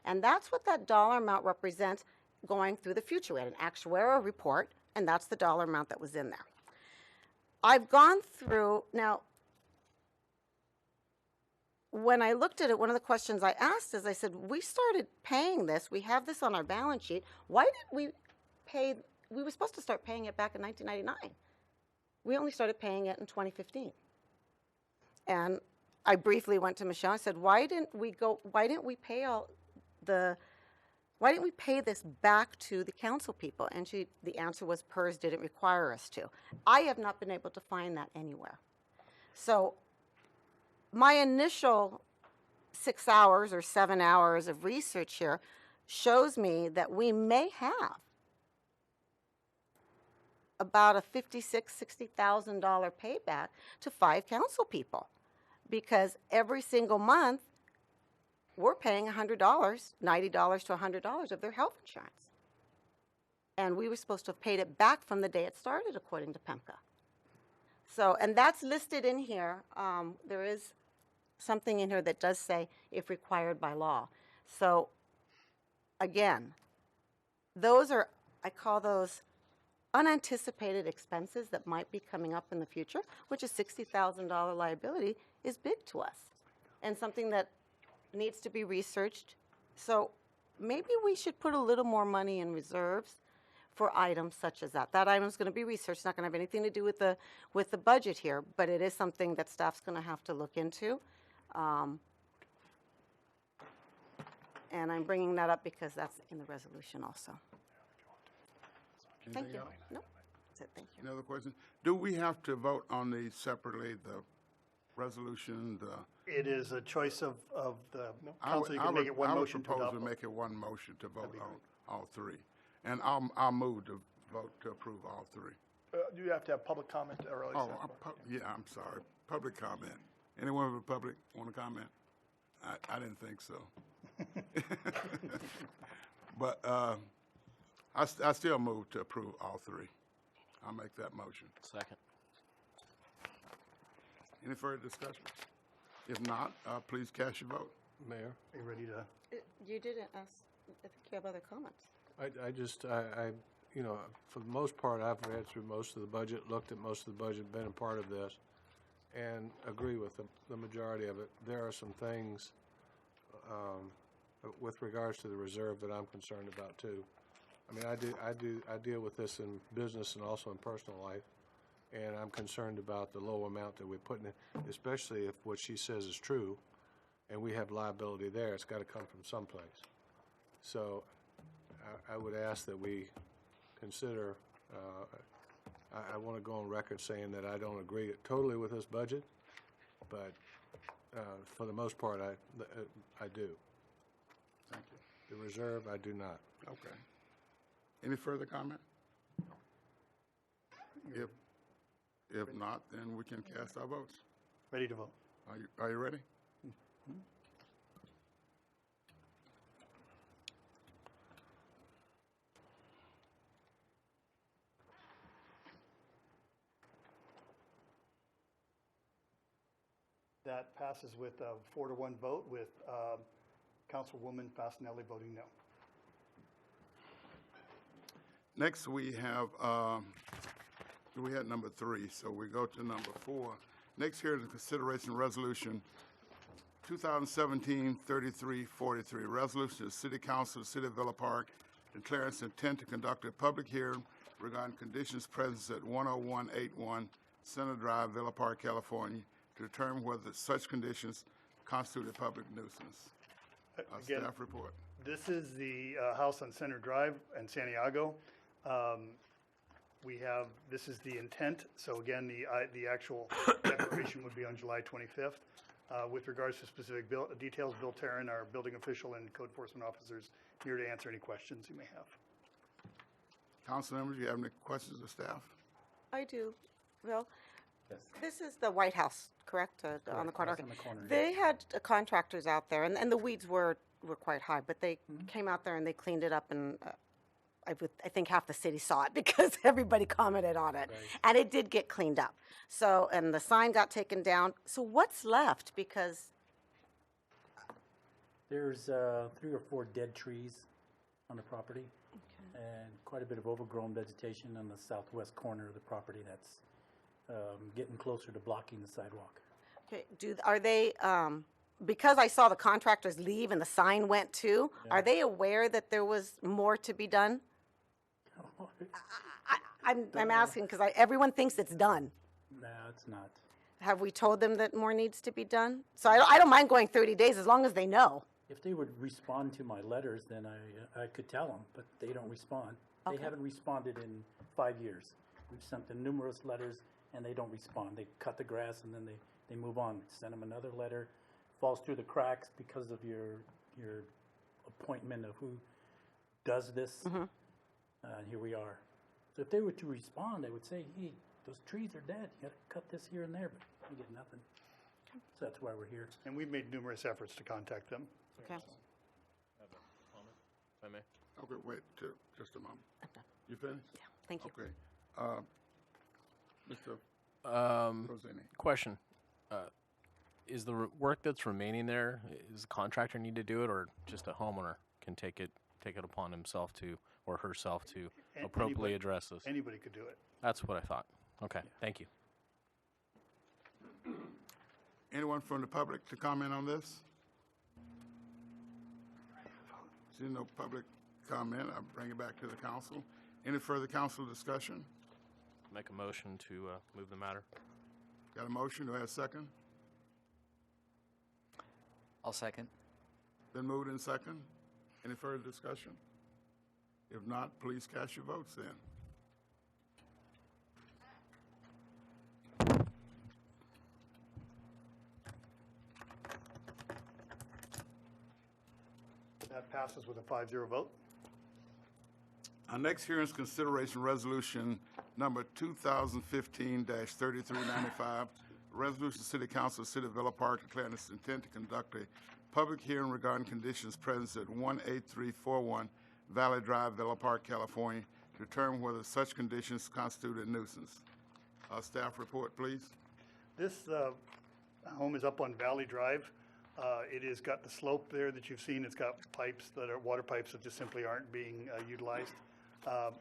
And that's what that dollar amount represents going through the future. We had an actuarial report, and that's the dollar amount that was in there. I've gone through, now, when I looked at it, one of the questions I asked is, I said, we started paying this, we have this on our balance sheet, why did we pay, we were supposed to start paying it back in 1999. We only started paying it in 2015. And I briefly went to Michelle and said, why didn't we pay this back to the council people? And the answer was PERS didn't require us to. I have not been able to find that anywhere. So my initial 6 hours or 7 hours of research here shows me that we may have about a $56,000, $60,000 payback to 5 council people, because every single month we're paying $100, $90 to $100 of their health insurance. And we were supposed to have paid it back from the day it started, according to PEMCA. So, and that's listed in here. There is something in here that does say if required by law. So, again, those are, I call those unanticipated expenses that might be coming up in the future, which a $60,000 liability is big to us, and something that needs to be researched. So maybe we should put a little more money in reserves for items such as that. That item is going to be researched. It's not going to have anything to do with the budget here, but it is something that staff's going to have to look into. And I'm bringing that up because that's in the resolution also. Thank you. No, that's it. Thank you. Any other questions? Do we have to vote on these separately, the resolution, It is a choice of the council. You can make it one motion to I would adopt. propose to make it one motion to vote on all 3. And I'll move to vote to approve all 3. Do you have to have public comment or at least? Yeah, I'm sorry. Public comment. Anyone from the public want to comment? I didn't think so. But I still move to approve all 3. I'll make that motion. Second. Any further discussion? If not, please cast your vote. Mayor? Are you ready to? You didn't ask, I think you have other comments. I you know, for the most part, I've read through most of the budget, looked at most of the budget, been a part of this, and agree with the majority of it. There are some things with regards to the reserve that I'm concerned about too. I mean, I deal with this in business and also in personal life, and I'm concerned about the low amount that we're putting in, especially if what she says is true, and we have liability there. It's got to come from someplace. So I would ask that we consider, I want to go on record saying that I don't agree totally with this budget, but for the most part, I do. Thank you. The reserve, I do not. Okay. Any further comment? If not, then we can cast our votes. Ready to vote. Are you ready? Mm-hmm. That passes with a 4-to-1 vote, with Councilwoman Fasenelli voting no. Next, we have, we had number 3, so we go to number 4. Next here is the consideration resolution 2017-3343, resolution of the City Council of the City of Villa Park declaring its intent to conduct a public hearing regarding conditions present at 10181 Center Drive, Villa Park, California, to determine whether such conditions constitute a public nuisance. Again, Staff report. This is the house on Center Drive in Santiago. This is the intent, so again, the actual declaration would be on July 25th. With regards to specific details, Bill Tarrin, our building official and code enforcement officers, here to answer any questions you may have. Council members, do you have any questions of staff? I do. Bill? Yes. This is the White House, correct? On the corner? House on the corner, They had contractors out there, and the weeds were quite high, but they came out there and they cleaned it up, and I think half the city saw it because everybody commented on it. Right. And it did get cleaned up. So, and the sign got taken down. So what's left? Because There's 3 or 4 dead trees on the property, and quite a bit of overgrown vegetation on the southwest corner of the property that's getting closer to blocking the sidewalk. okay, are they, because I saw the contractors leave and the sign went too, are they aware that there was more to be done? I'm asking because everyone thinks it's done. No, it's not. Have we told them that more needs to be done? So I don't mind going 30 days as long as they know. If they would respond to my letters, then I could tell them, but they don't respond. Okay. They haven't responded in 5 years. We've sent them numerous letters, and they don't respond. They cut the grass, and then they move on. Send them another letter, falls through the cracks because of your appointment of who does this. Here we are. So if they were to respond, they would say, hey, those trees are dead. You got to cut this here and there, but we get nothing. So that's why we're here. And we've made numerous efforts to contact them. Okay. If I may. Okay, wait just a moment. You finished? Yeah, thank you. Okay. Mr. Rosini. Question. Is the work that's remaining there, does the contractor need to do it, or just a homeowner can take it upon himself to, or herself to appropriately address this? Anybody could do it. That's what I thought. Okay, thank you. Anyone from the public to comment on this? Seeing no public comment, I'll bring it back to the council. Any further council discussion? Make a motion to move the matter. Got a motion? Do I have a second? I'll second. Been moved in second. Any further discussion? If not, please cast your votes then. That passes with a 5-0 vote. Our next hearing is consideration resolution number 2015-3395, resolution City Council, City of Villa Park declaring its intent to conduct a public hearing regarding conditions present at 18341 Valley Drive, Villa Park, California, to determine whether such conditions constitute a nuisance. Staff report, please. This home is up on Valley Drive. It has got the slope there that you've seen. It's got pipes that are water pipes that just simply aren't being utilized.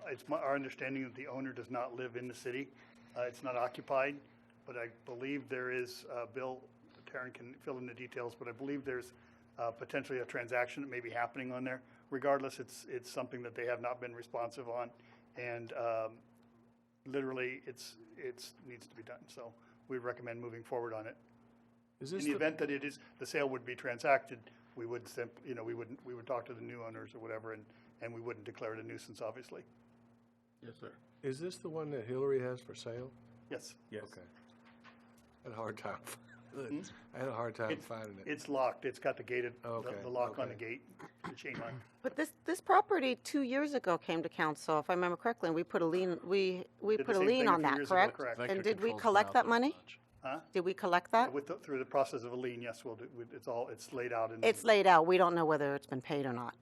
It's our understanding that the owner does not live in the city. It's not occupied, but I believe there is, Bill Tarrin can fill in the details, but I believe there's potentially a transaction that may be happening on there. Regardless, it's something that they have not been responsive on, and literally it needs to be done. So we recommend moving forward on it. Is this in the event that the sale would be transacted, we would we would talk to the new owners or whatever, and we wouldn't declare it a nuisance, obviously. Yes, sir. Is this the one that Hillary has for sale? Yes. Yes. Okay. I had a hard time. I had a hard time finding it. It's locked. It's got the gated, the lock on the okay. gate, the chain lock. But this property 2 years ago came to council, if I remember correctly, and we put a lien, we Did put the a same lien thing a on few that, years ago, correct? correct. And Vector did we control's been collect out that there a money? bunch. Huh? Did we collect that? Through the process of a lien, yes, we'll do. It's laid out in. It's laid out. We don't know whether it's been paid or not.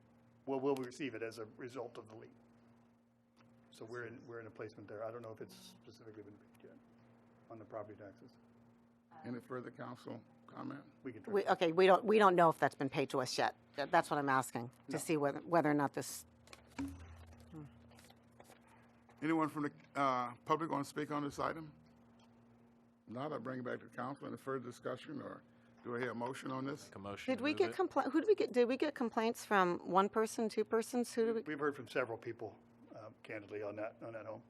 Well, we'll receive it as a result of the lien. So we're in a placement there. I don't know if it's specifically been paid yet on the property taxes. Any further council comment? We can. Okay, we don't know if that's been paid to us yet. That's what I'm asking, to see whether or not this. Anyone from the public want to speak on this item? Not, I'll bring it back to council. Any further discussion or Do I hear a motion on this? A motion Did to we move get it. did we get complaints from one person, two persons? Who did we? We've heard from several people, candidly, on that home.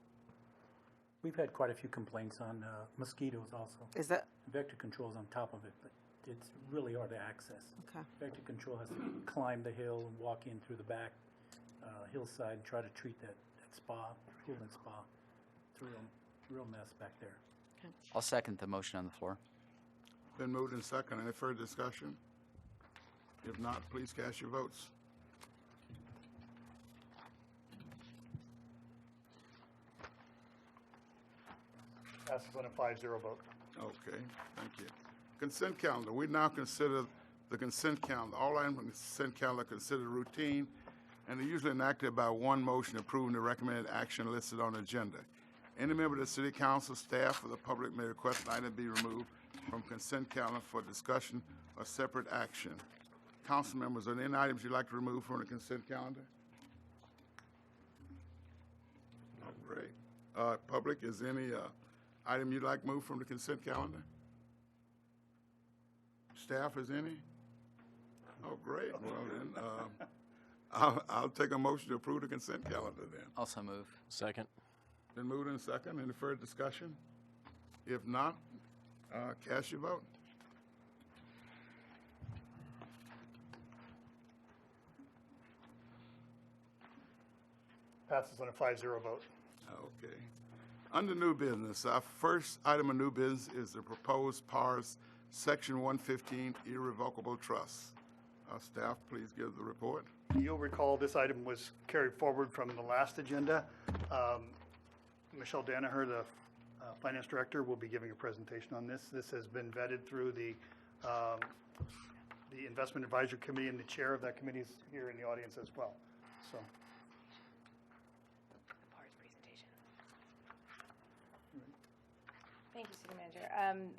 We've had quite a few complaints on mosquitoes also. Is that? Vector control's on top of it, but it's really hard to access. Okay. Vector control has to climb the hill and walk in through the back hillside and try to treat that spa, pool and spa. It's a real mess back there. I'll second the motion on the floor. Been moved and second. Any further discussion? If not, please cast your votes. Passes on a 5-0 vote. Okay, thank you. Consent calendar. We now consider the consent calendar. All items on the consent calendar are considered routine and are usually enacted by one motion approving the recommended action listed on the agenda. Any member of the city council, staff, or the public may request an item be removed from consent calendar for discussion or separate action. Council members, are there any items you'd like to remove from the consent calendar? All right. Public, is there any item you'd like moved from the consent calendar? Staff, is any? Oh, great. Well, then, I'll take a motion to approve the consent calendar then. Also move. Second. Been moved and second. Any further discussion? If not, cast your vote. Passes on a 5-0 vote. Okay. Under new business, our first item of new business is the proposed PARS Section 115 irrevocable trust. Staff, please give the report. You'll recall this item was carried forward from the last agenda. Michelle Danaher, the finance director, will be giving a presentation on this. This has been vetted through the investment advisory committee, and the chair of that committee is here in the audience as well. So. PARS presentation. Thank you, City Manager.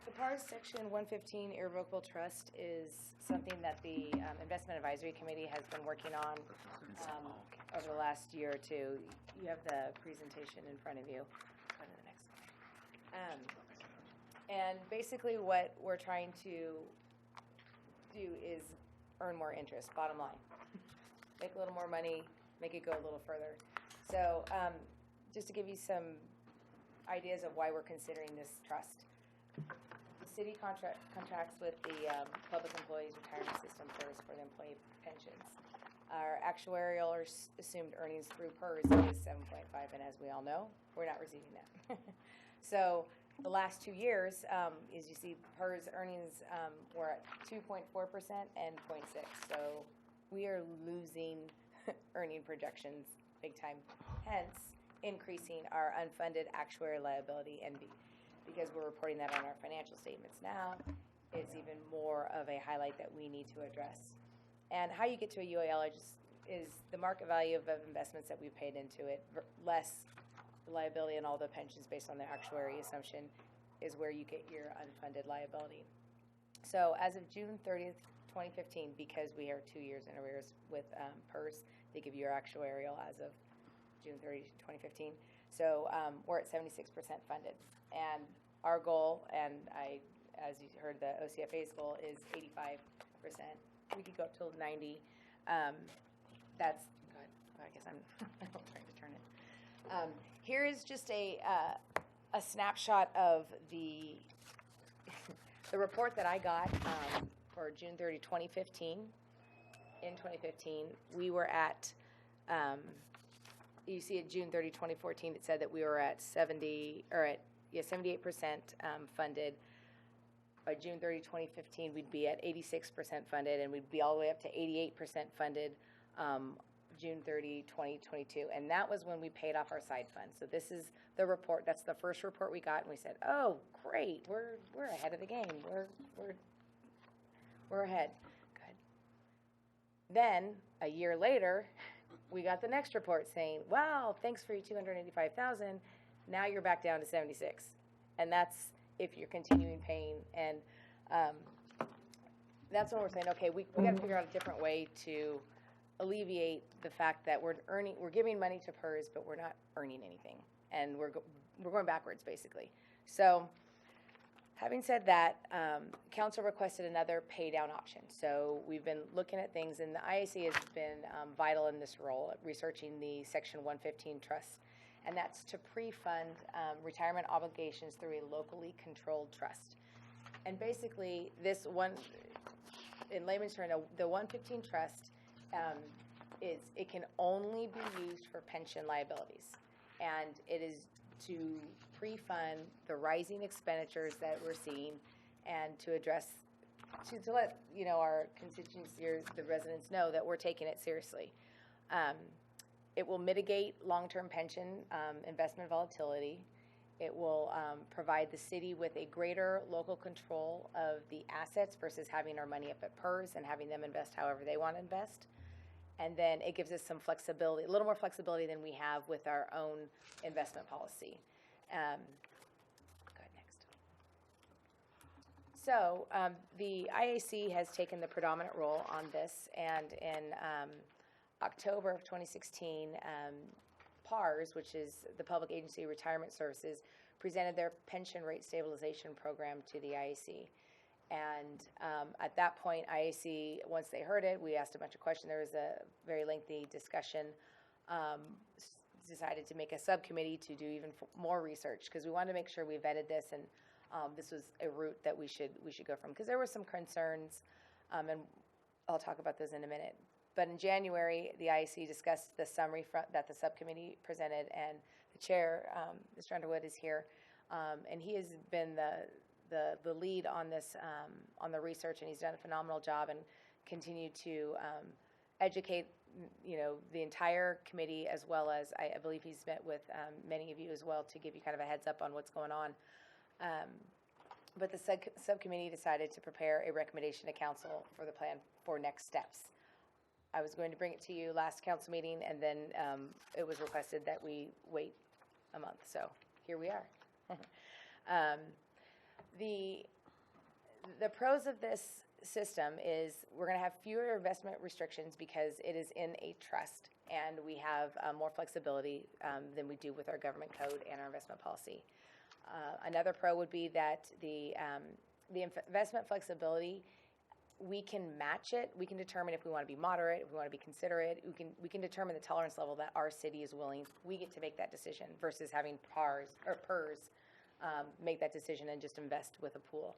The PARS Section 115 irrevocable trust is something that the Investment Advisory Committee has been working on over the last year or two. You have the presentation in front of you. Go to the next one. And basically what we're trying to do is earn more interest, bottom line. Make a little more money, make it go a little further. So just to give you some ideas of why we're considering this trust. The city contracts with the Public Employees Retirement System first for the employee pensions. Our actuarial or assumed earnings through PERS is 7.5, and as we all know, we're not receiving that. So the last 2 years, as you see, PERS earnings were at 2.4% and 0.6. So we are losing earning projections big time, hence increasing our unfunded actuarial liability, NB. Because we're reporting that on our financial statements now, it's even more of a highlight that we need to address. And how you get to a UAL is the market value of investments that we've paid into it, less the liability and all the pensions based on the actuary assumption is where you get your unfunded liability. So as of June 30th, 2015, because we are 2 years in arrears with PERS, they give you your actuarial as of June 30, 2015. So we're at 76% funded. And our goal, and as you heard, the OCFA's goal is 85%. We could go up to 90. That's good. I guess I'm trying to turn it. Here is just a snapshot of the the report that I got for June 30, 2015. In 2015, we were at you see at June 30, 2014, it said that we were at 78% funded. By June 30, 2015, we'd be at 86% funded, and we'd be all the way up to 88% funded June 30, 2022. And that was when we paid off our side fund. So this is the report. That's the first report we got, and we said, "Oh, great, we're ahead of the game. We're ahead." Good. Then a year later, we got the next report saying, "Wow, thanks for your $285,000. Now you're back down to 76," and that's if you're continuing paying. And that's when we're saying, okay, we got to figure out a different way to alleviate the fact that we're giving money to PERS, but we're not earning anything, and we're going backwards basically. So Having said that, council requested another pay down option. So we've been looking at things, and the IAC has been vital in this role, researching the Section 115 trust, and that's to pre-fund retirement obligations through a locally controlled trust. And basically, this one, in layman's terms, the 115 trust it can only be used for pension liabilities, and it is to pre-fund the rising expenditures that we're seeing, and to address, to let our constituents here, the residents, know that we're taking it seriously. It will mitigate long-term pension investment volatility. It will provide the city with a greater local control of the assets versus having our money up at PERS and having them invest however they want to invest. And then it gives us some flexibility, a little more flexibility than we have with our own investment policy. Go ahead, next. So the IAC has taken the predominant role on this, and in October of 2016, PARS, which is the Public Agency Retirement Services, presented their pension rate stabilization program to the IAC. And at that point, IAC, once they heard it, we asked a bunch of questions. There was a very lengthy discussion. Decided to make a subcommittee to do even more research, because we wanted to make sure we vetted this, and this was a route that we should go from, because there were some concerns, and I'll talk about those in a minute. But in January, the IAC discussed the summary that the subcommittee presented, and the chair, Mr. Underwood, is here, and he has been the lead on this, on the research, and he's done a phenomenal job and continued to educate the entire committee, as well as I believe he's met with many of you as well to give you kind of a heads up on what's going on. But the subcommittee decided to prepare a recommendation to council for the plan for next steps. I was going to bring it to you last council meeting, and then it was requested that we wait a month. So here we are. The pros of this system is we're going to have fewer investment restrictions because it is in a trust, and we have more flexibility than we do with our government code and our investment policy. Another pro would be that the investment flexibility, we can match it. We can determine if we want to be moderate, if we want to be considerate. We can determine the tolerance level that our city is willing. We get to make that decision versus having PERS make that decision and just invest with a pool.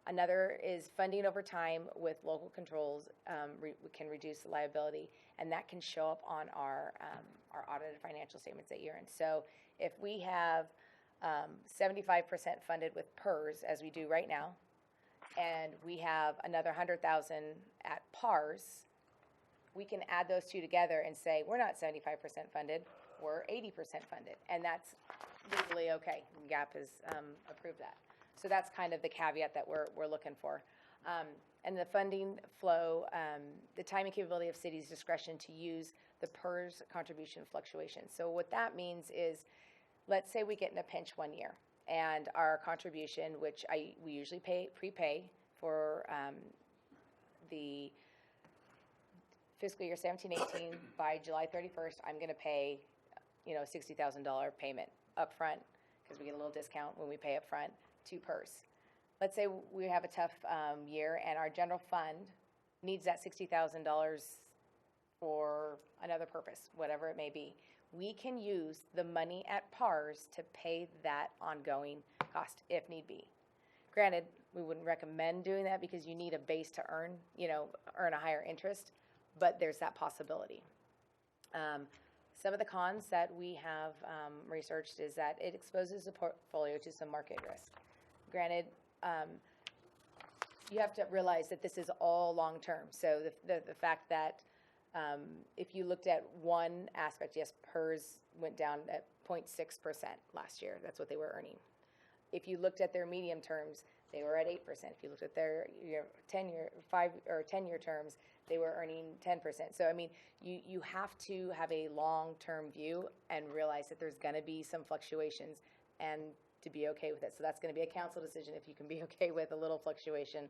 Another is funding over time with local controls we can reduce the liability, and that can show up on our audited financial statements at year-end. So if we have 75% funded with PERS, as we do right now, and we have another 100,000 at PARS, we can add those two together and say, we're not 75% funded, we're 80% funded, and that's legally okay. GAAP has approved that. So that's kind of the caveat that we're looking for. And the funding flow, the timing capability of cities' discretion to use the PERS contribution fluctuation. So what that means is, let's say we get in a pinch one year, and our contribution, which we usually prepay for the fiscal year 17-18, by July 31st, I'm going to pay, a $60,000 payment up front, because we get a little discount when we pay up front, to PERS. Let's say we have a tough year, and our general fund needs that $60,000 for another purpose, whatever it may be. We can use the money at PARS to pay that ongoing cost if need be. Granted, we wouldn't recommend doing that because you need a base to earn a higher interest, but there's that possibility. Some of the cons that we have researched is that it exposes the portfolio to some market risk. Granted, you have to realize that this is all long-term. So the fact that if you looked at one aspect, yes, PERS went down at 0.6% last year. That's what they were earning. If you looked at their medium terms, they were at 8%. If you looked at their 10-year terms, they were earning 10%. So I mean, you have to have a long-term view and realize that there's going to be some fluctuations, and to be okay with it. So that's going to be a council decision if you can be okay with a little fluctuation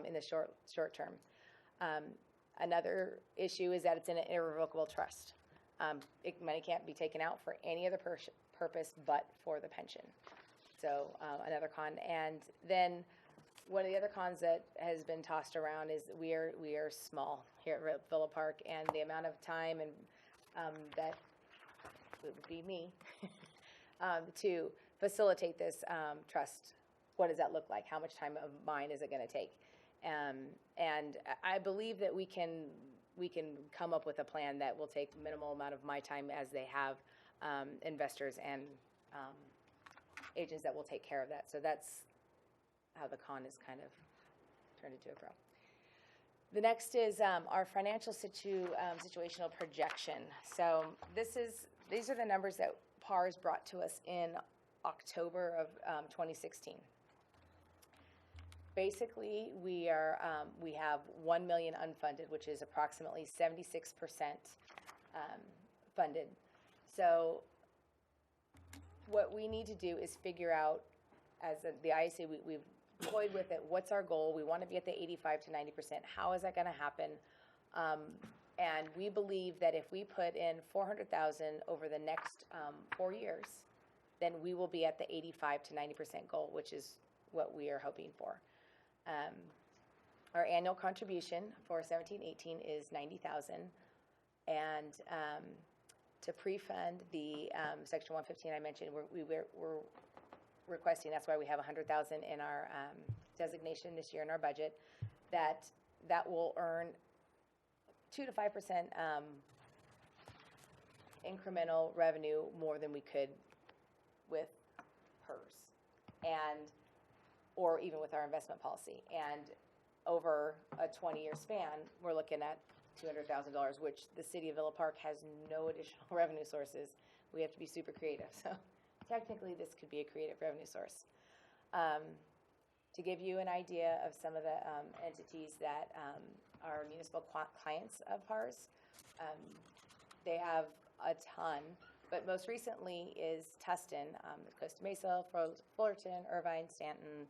in the short term. Another issue is that it's in an irrevocable trust. Money can't be taken out for any other purpose but for the pension. So another con. And then one of the other cons that has been tossed around is we are small here at Villa Park, and the amount of time and that it would be me to facilitate this trust. What does that look like? How much time of mine is it going to take? And I believe that we can come up with a plan that will take minimal amount of my time, as they have investors and agents that will take care of that. So that's how the con is kind of turned into a pro. The next is our financial situational projection. So these are the numbers that PARS brought to us in October of 2016. Basically, we have $1 million unfunded, which is approximately 76% funded. So what we need to do is figure out, as the IAC, we've toyed with it, what's our goal? We want to be at the 85 to 90%. How is that going to happen? And we believe that if we put in $400,000 over the next 4 years, then we will be at the 85 to 90% goal, which is what we are hoping for. Our annual contribution for 17-18 is $90,000, and to pre-fund the Section 115 I mentioned, we're requesting. That's why we have $100,000 in our designation this year in our budget. That will earn 2 to 5% incremental revenue more than we could with PERS, or even with our investment policy. And over a 20-year span, we're looking at $200,000, which the city of Villa Park has no additional revenue sources. We have to be super creative. So technically, this could be a creative revenue source. To give you an idea of some of the entities that are municipal clients of PARS, they have a ton, but most recently is Tustin, Costa Mesa, Fullerton, Irvine, Stanton,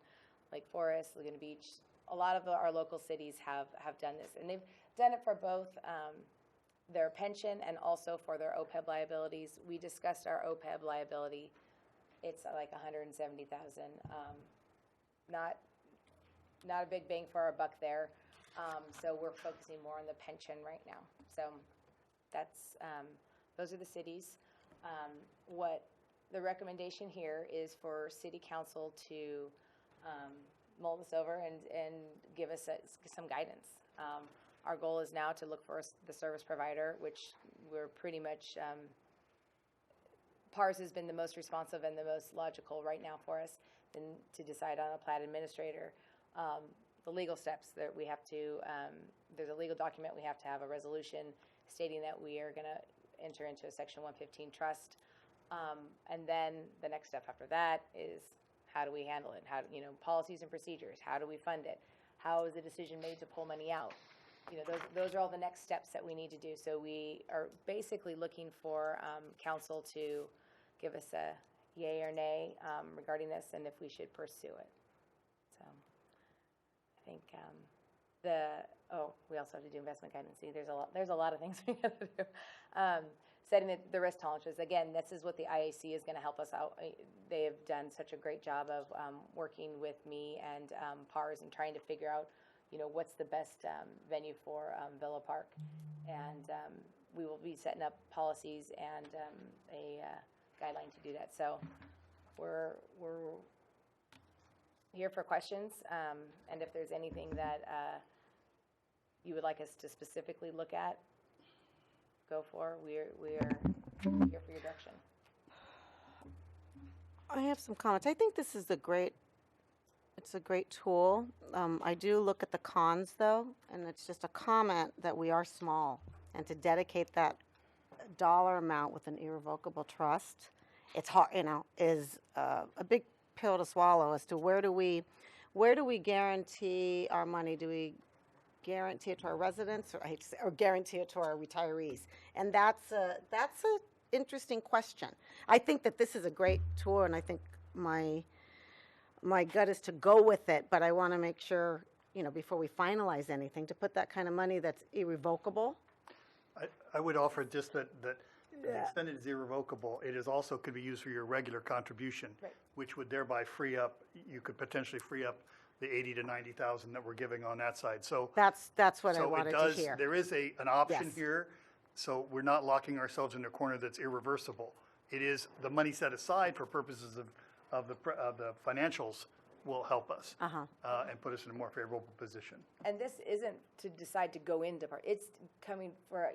Lake Forest, Laguna Beach. A lot of our local cities have done this, and they've done it for both their pension and also for their OPEB liabilities. We discussed our OPEB liability. It's like $170,000. Not a big bang for our buck there. So we're focusing more on the pension right now. So that's those are the cities. What the recommendation here is for City Council to mull this over and give us some guidance. Our goal is now to look for the service provider, which we're pretty much, PARS has been the most responsive and the most logical right now for us, and to decide on a plat administrator. The legal steps that we have to, there's a legal document, we have to have a resolution stating that we are going to enter into a Section 115 trust. And then the next step after that is, how do we handle it? Policies and procedures. How do we fund it? How is the decision made to pull money out? Those are all the next steps that we need to do. So we are basically looking for council to give us a yay or nay regarding this, and if we should pursue it. So I think we also have to do investment guidance. See, there's a lot of things we have to do. Setting the risk tolerances. Again, this is what the IAC is going to help us out. They have done such a great job of working with me and PARS and trying to figure out, what's the best venue for Villa Park. And we will be setting up policies and a guideline to do that. So we're here for questions, and if there's anything that you would like us to specifically look at, go for. We're here for your direction. I have some comments. I think this is a great tool. I do look at the cons, though, and it's just a comment that we are small, and to dedicate that dollar amount with an irrevocable trust, it's hard, is a big pill to swallow as to where do we guarantee our money? Do we guarantee it to our residents, or guarantee it to our retirees? And that's a interesting question. I think that this is a great tool, and I think my gut is to go with it, but I want to make sure, before we finalize anything, to put that kind of money that's irrevocable. I would offer just that to the extent it is irrevocable, it is also could be used for your regular contribution, Right. which would thereby free up, you could potentially free up the 80 to 90,000 that we're giving on that side. So That's what I so it wanted to does, hear. there is an option Yes. here, so we're not locking ourselves in a corner that's irreversible. It is, the money set aside for purposes of the financials will help us and put us in a more favorable position. And this isn't to decide to go into part, it's coming for,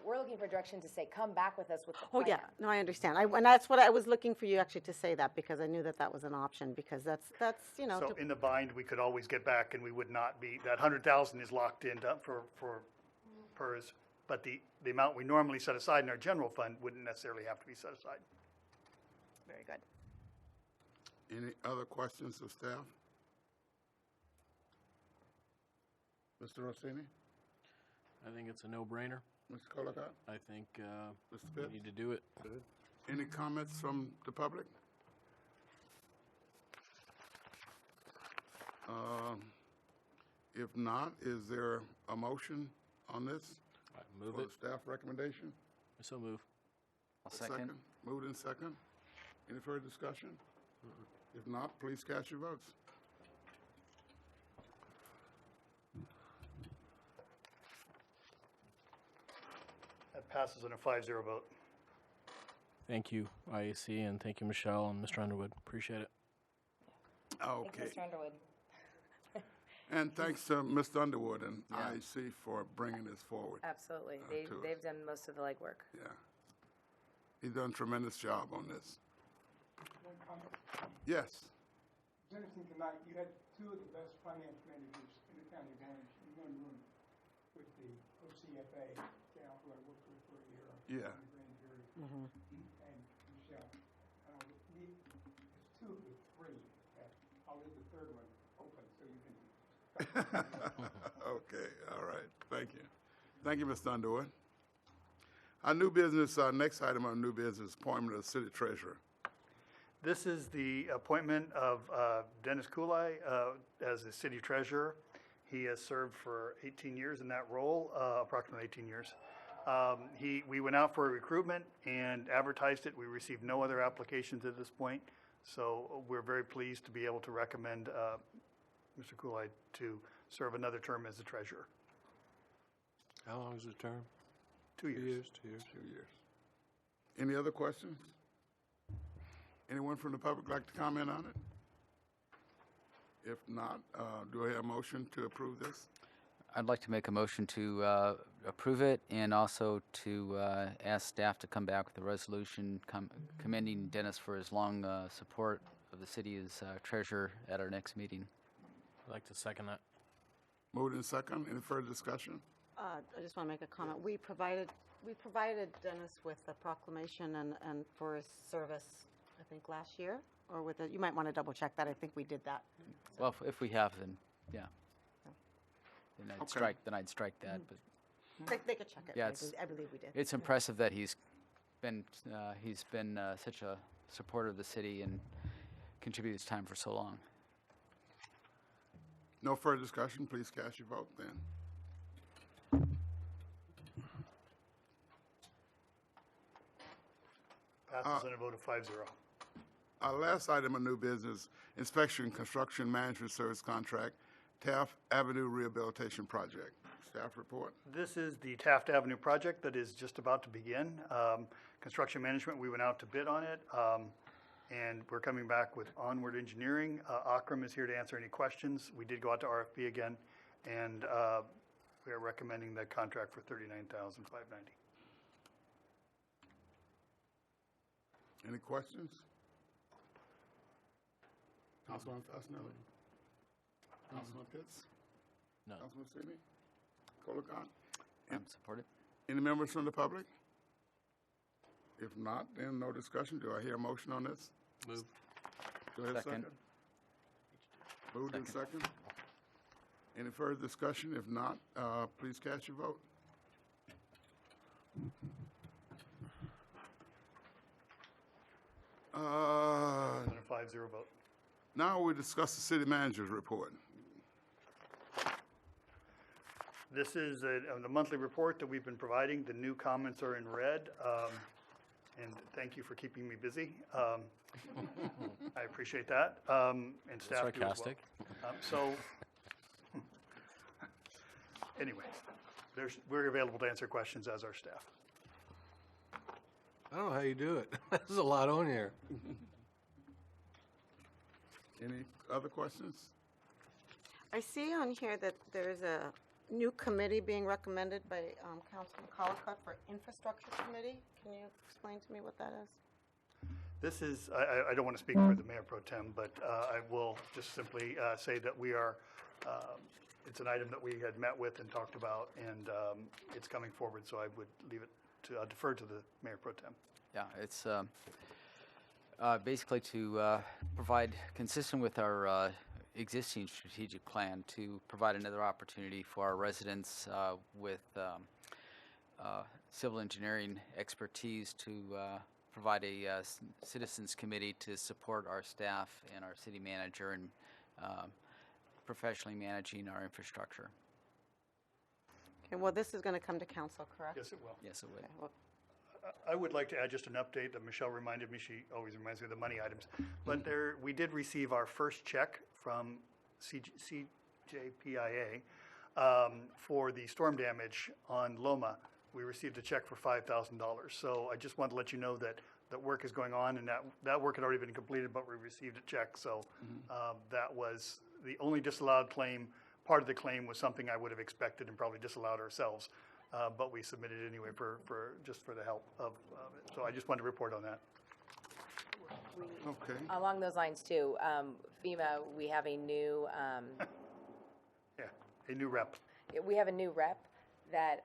we're looking for direction to say, come back with us with the Oh, plan. yeah, no, I understand. And that's what I was looking for you actually to say that, because I knew that was an option, because that's, you know. So in the bind, we could always get back and we would not be, that 100,000 is locked in for PERS, but the amount we normally set aside in our general fund wouldn't necessarily have to be set aside. Very good. Any other questions of staff? Mr. Rossini? I think it's a no-brainer. Mr. Colacott? I think Mr. we Pitts? need to do it. Any comments from the public? If not, is there a motion on this? Move For it. the staff recommendation? I so move. I'll second. Moved in second. Any further discussion? If not, please cast your votes. That passes on a 5-0 vote. Thank you, IAC, and thank you, Michelle and Mr. Underwood. Appreciate it. Okay. Thanks, Mr. Underwood. And thanks to Mr. Underwood and IAC for bringing this forward. Absolutely. to They've done most of the legwork. Yeah. He's done a tremendous job on this. Yes. Jensen, tonight, you had two of the best finance managers in the county of Orange in one room with the OCFA gal who I worked with for a year. Yeah. On the grand jury. Mhm. And Michelle. It's two of the three. I'll leave the third one open so you can. Okay, all right. Thank you. Thank you, Mr. Underwood. Our new business, our next item on new business, appointment of city treasurer. This is the appointment of Dennis Kulai as the city treasurer. He has served for 18 years in that role, approximately 18 years. We went out for a recruitment and advertised it. We received no other applications at this point. So we're very pleased to be able to recommend Mr. Kulai to serve another term as the treasurer. How long is the term? 2 years. 2 years. 2 years. Any other questions? Anyone from the public like to comment on it? If not, do I have a motion to approve this? I'd like to make a motion to approve it and also to ask staff to come back with a resolution commending Dennis for his long support of the city as treasurer at our next meeting. I'd like to second that. Moved in second. Any further discussion? I just want to make a comment. We provided Dennis with a proclamation and for his service, I think, last year, or with it. You might want to double check that. I think we did that. Well, if we have, then, yeah. Then I'd Okay. strike that, but. They could check it. Yeah, I believe we did. It's impressive that he's been such a supporter of the city and contributed his time for so long. No further discussion. Please cast your vote then. Passes on a vote of 5-0. Our last item of new business, inspection, construction management service contract, Taft Avenue Rehabilitation Project. Staff report. This is the Taft Avenue project that is just about to begin. Construction management, we went out to bid on it, and we're coming back with Onward Engineering. Akram is here to answer any questions. We did go out to RFP again, and we are recommending the contract for $39,590. Any questions? Councilman Fasenelli? Councilman Pitts? No. Councilman Sini? Colacott? Support it. Any members from the public? If not, then no discussion. Do I hear a motion on this? Move. Do I hear a Second. second? Moved in second. Any further discussion? If not, please cast your vote. On a 5-0 vote. Now we discuss the city manager's report. This is the monthly report that we've been providing. The new comments are in red. and thank you for keeping me busy. I appreciate that, and staff do as well. Sarcastic. Anyway, we're available to answer questions as our staff. I don't know how you do it. There's a lot on here. Any other questions? I see on here that there's a new committee being recommended by Councilman Colacott for Infrastructure Committee. Can you explain to me what that is? This is, I don't want to speak for the Mayor Pro Tem, but I will just simply say that we are, it's an item that we had met with and talked about, and it's coming forward, so I would leave it to, defer to the Mayor Pro Tem. Yeah, it's basically to provide, consistent with our existing strategic plan, to provide another opportunity for our residents with civil engineering expertise to provide a citizens committee to support our staff and our city manager in professionally managing our infrastructure. Okay, well, this is going to come to council, correct? Yes, it will. Yes, it would. Okay, well, I would like to add just an update that Michelle reminded me. She always reminds me of the money items. But we did receive our first check from CJPIA for the storm damage on Loma. We received a check for $5,000. So I just wanted to let you know that work is going on, and that work had already been completed, but we received a check. So that was the only disallowed claim. Part of the claim was something I would have expected and probably disallowed ourselves. But we submitted anyway just for the help of it. So I just wanted to report on that. Okay. Along those lines too, FEMA, we have a new, Yeah, a new rep. we have a new rep that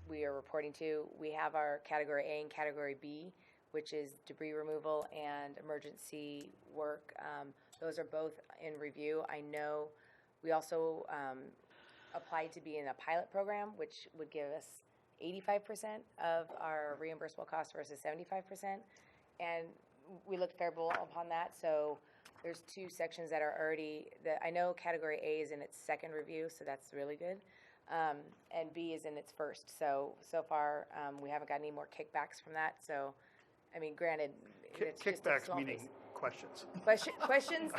we are reporting to. We have our Category A and Category B, which is debris removal and emergency work. Those are both in review. I know we also applied to be in a pilot program, which would give us 85% of our reimbursable costs versus 75%. And we looked favorable upon that. So there's two sections that are already, I know Category A is in its second review, so that's really good. And B is in its first. So far, we haven't got any more kickbacks from that. So, I mean, granted, it's just a Kickbacks small meaning piece. Questions. Questions?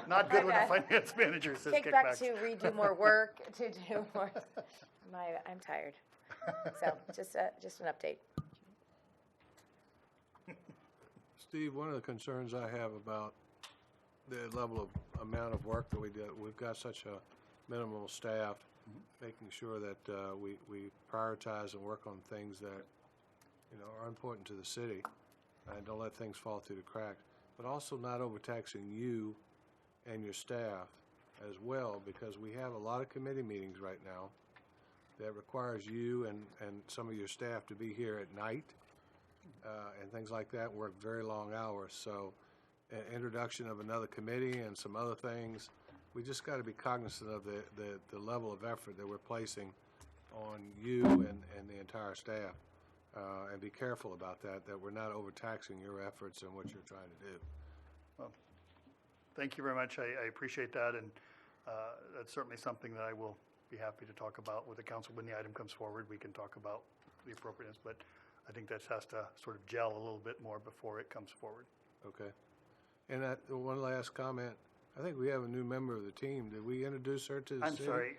Not good my when a bad. finance manager says Kickback kickbacks. to redo more work, to do more. I'm tired. So just an update. Steve, one of the concerns I have about the level of amount of work that we do, we've got such a minimal staff, making sure that we prioritize and work on things that, are important to the city, and don't let things fall through the cracks, but also not overtaxing you and your staff as well, because we have a lot of committee meetings right now that requires you and some of your staff to be here at night and things like that, work very long hours. So introduction of another committee and some other things, we just got to be cognizant of the level of effort that we're placing on you and the entire staff, and be careful about that we're not overtaxing your efforts and what you're trying to do. Well, thank you very much. I appreciate that, and that's certainly something that I will be happy to talk about with the council when the item comes forward. We can talk about the appropriateness, but I think that has to sort of gel a little bit more before it comes forward. Okay. And one last comment. I think we have a new member of the team. Did we introduce her to the I'm city? sorry.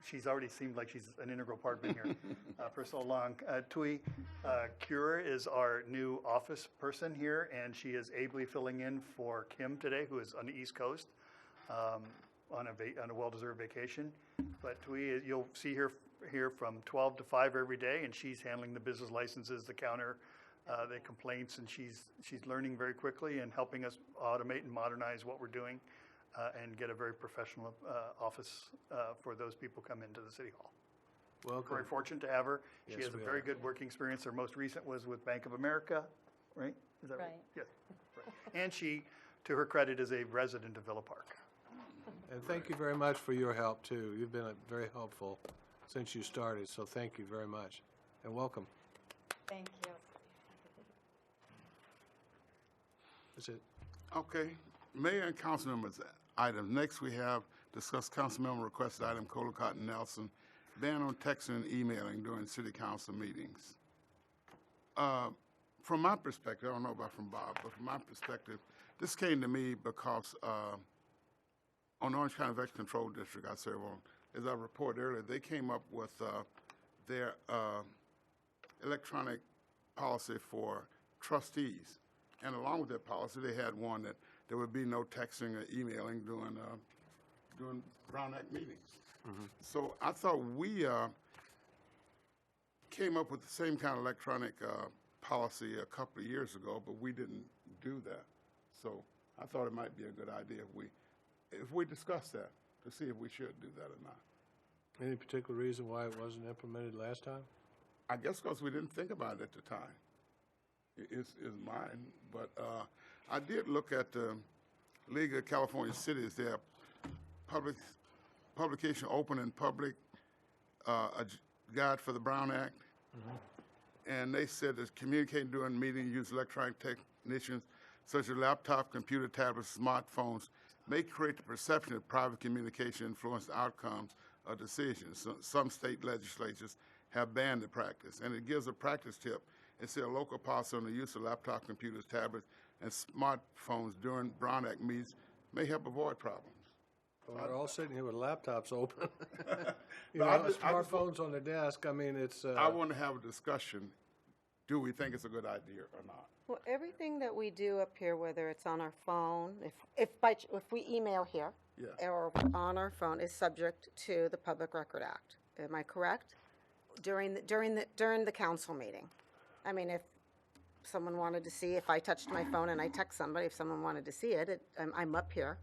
She's already seemed like she's an integral part of being here for so long. Tui Cure is our new office person here, and she is ably filling in for Kim today, who is on the East Coast on a well-deserved vacation. But Tui, you'll see her here from 12 to 5 every day, and she's handling the business licenses, the counter, the complaints, and she's learning very quickly and helping us automate and modernize what we're doing. And get a very professional office for those people come into the City Hall. Welcome. Very fortunate to have her. She Yes, has a we very are. good working experience. Her most recent was with Bank of America, right? Is that right? Right. Yes. Right. And she, to her credit, is a resident of Villa Park. And thank you very much for your help, too. You've been very helpful since you started, so thank you very much. And welcome. thank you. That's it. Okay. Mayor and council members, items. Next, we have discussed council member requested item, Colacott and Nelson, ban on texting and emailing during city council meetings. from my perspective, I don't know about from Bob, but from my perspective, this came to me because on Orange County Vector Control District I serve on, as I reported earlier, they came up with their electronic policy for trustees. And along with that policy, they had one that there would be no texting or emailing during Brown Act meetings. So I thought we came up with the same kind of electronic policy a couple of years ago, but we didn't do that. So I thought it might be a good idea if we discuss that to see if we should do that or not. Any particular reason why it wasn't implemented last time? I guess because we didn't think about it at the time. Is mine, but I did look at the League of California Cities, their publication, Open and Public, a guide for the Brown Act, and they said that communicating during meetings, use electronic technicians such as laptop, computer, tablets, smartphones, may create the perception of private communication influence the outcomes of decisions. So some state legislatures have banned the practice, and it gives a practice tip. It said a local policy on the use of laptop computers, tablets, and smartphones during Brown Act meetings may help avoid problems. Well, we're all sitting here with laptops open. No, I just- Smartphones on the desk, I mean, it's... I want to have a discussion. Do we think it's a good idea or not? Well, everything that we do up here, whether it's on our phone, if we email here, Yes. or on our phone, is subject to the Public Record Act. Am I correct? During the council meeting. I mean, if someone wanted to see, if I touched my phone and I text somebody, if someone wanted to see it, I'm up here.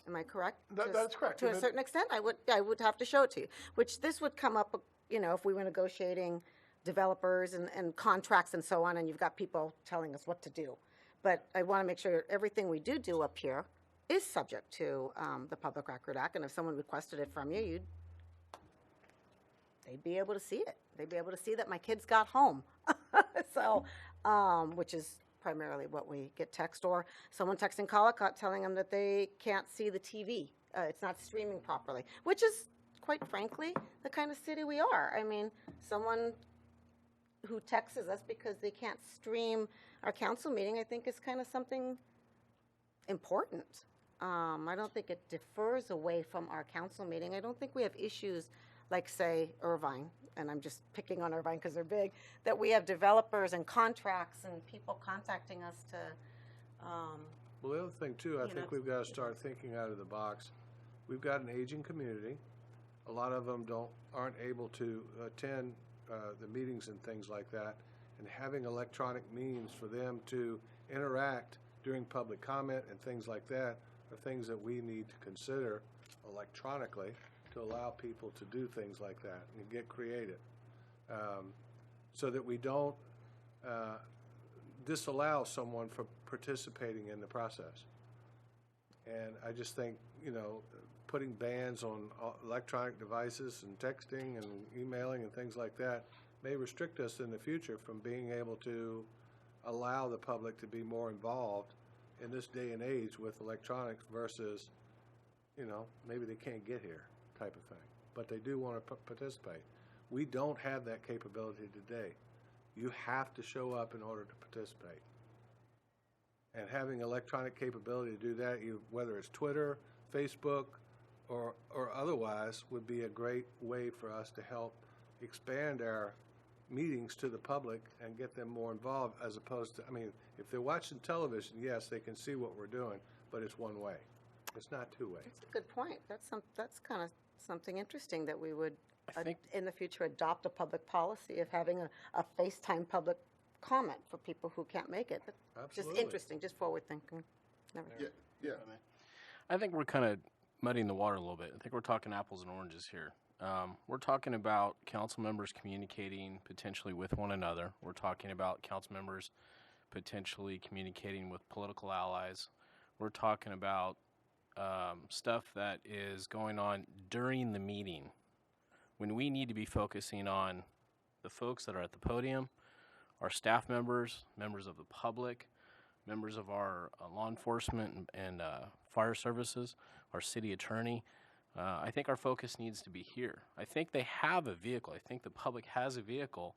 Am I correct? That's correct. To a certain extent, I would have to show it to you, which this would come up, if we were negotiating developers and contracts and so on, and you've got people telling us what to do. But I want to make sure everything we do up here is subject to the Public Record Act, and if someone requested it from you, they'd be able to see it. They'd be able to see that my kids got home. So, which is primarily what we get text, or someone texting Collicott telling them that they can't see the TV. It's not streaming properly, which is, quite frankly, the kind of city we are. I mean, someone who texts us because they can't stream our council meeting, I think is kind of something important. I don't think it differs away from our council meeting. I don't think we have issues like, say, Irvine, and I'm just picking on Irvine because they're big, that we have developers and contracts and people contacting us to, Well, the other thing, too, I think we've got to start thinking out of the box. We've got an aging community. A lot of them aren't able to attend the meetings and things like that, and having electronic means for them to interact during public comment and things like that are things that we need to consider electronically to allow people to do things like that and get creative, so that we don't disallow someone from participating in the process. And I just think, putting bans on electronic devices and texting and emailing and things like that may restrict us in the future from being able to allow the public to be more involved in this day and age with electronics versus, maybe they can't get here type of thing, but they do want to participate. We don't have that capability today. You have to show up in order to participate. And having electronic capability to do that, whether it's Twitter, Facebook, or otherwise, would be a great way for us to help expand our meetings to the public and get them more involved, as opposed to, if they're watching television, yes, they can see what we're doing, but it's one way. It's not two way. That's a good point. That's kind of something interesting that we would, in the future, adopt a public policy of having a FaceTime public comment for people who can't make it. But Absolutely. Just interesting, just forward thinking. Yeah. I think we're kind of muddying the water a little bit. I think we're talking apples and oranges here. We're talking about council members communicating potentially with one another. We're talking about council members potentially communicating with political allies. We're talking about stuff that is going on during the meeting when we need to be focusing on the folks that are at the podium, our staff members, members of the public, members of our law enforcement and fire services, our city attorney. I think our focus needs to be here. I think they have a vehicle. I think the public has a vehicle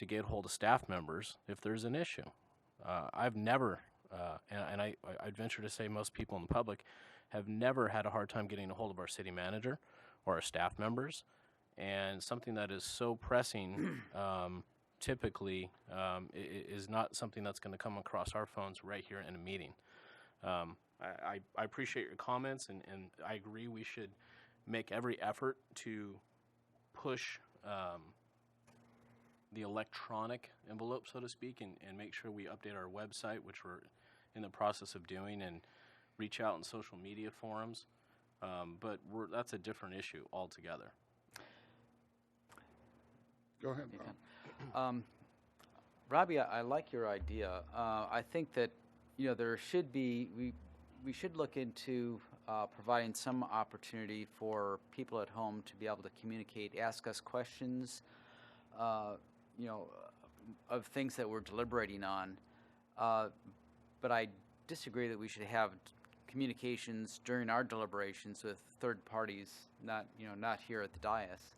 to get hold of staff members if there's an issue. I've never, and I'd venture to say most people in the public have never had a hard time getting a hold of our city manager or our staff members. And something that is so pressing typically is not something that's going to come across our phones right here in a meeting. I appreciate your comments, and I agree we should make every effort to push the electronic envelope, so to speak, and make sure we update our website, which we're in the process of doing, and reach out in social media forums. But that's a different issue altogether. Go ahead, Bob. Robbie, I like your idea. I think that there should be we should look into providing some opportunity for people at home to be able to communicate, ask us questions, of things that we're deliberating on. But I disagree that we should have communications during our deliberations with third parties, not here at the dais.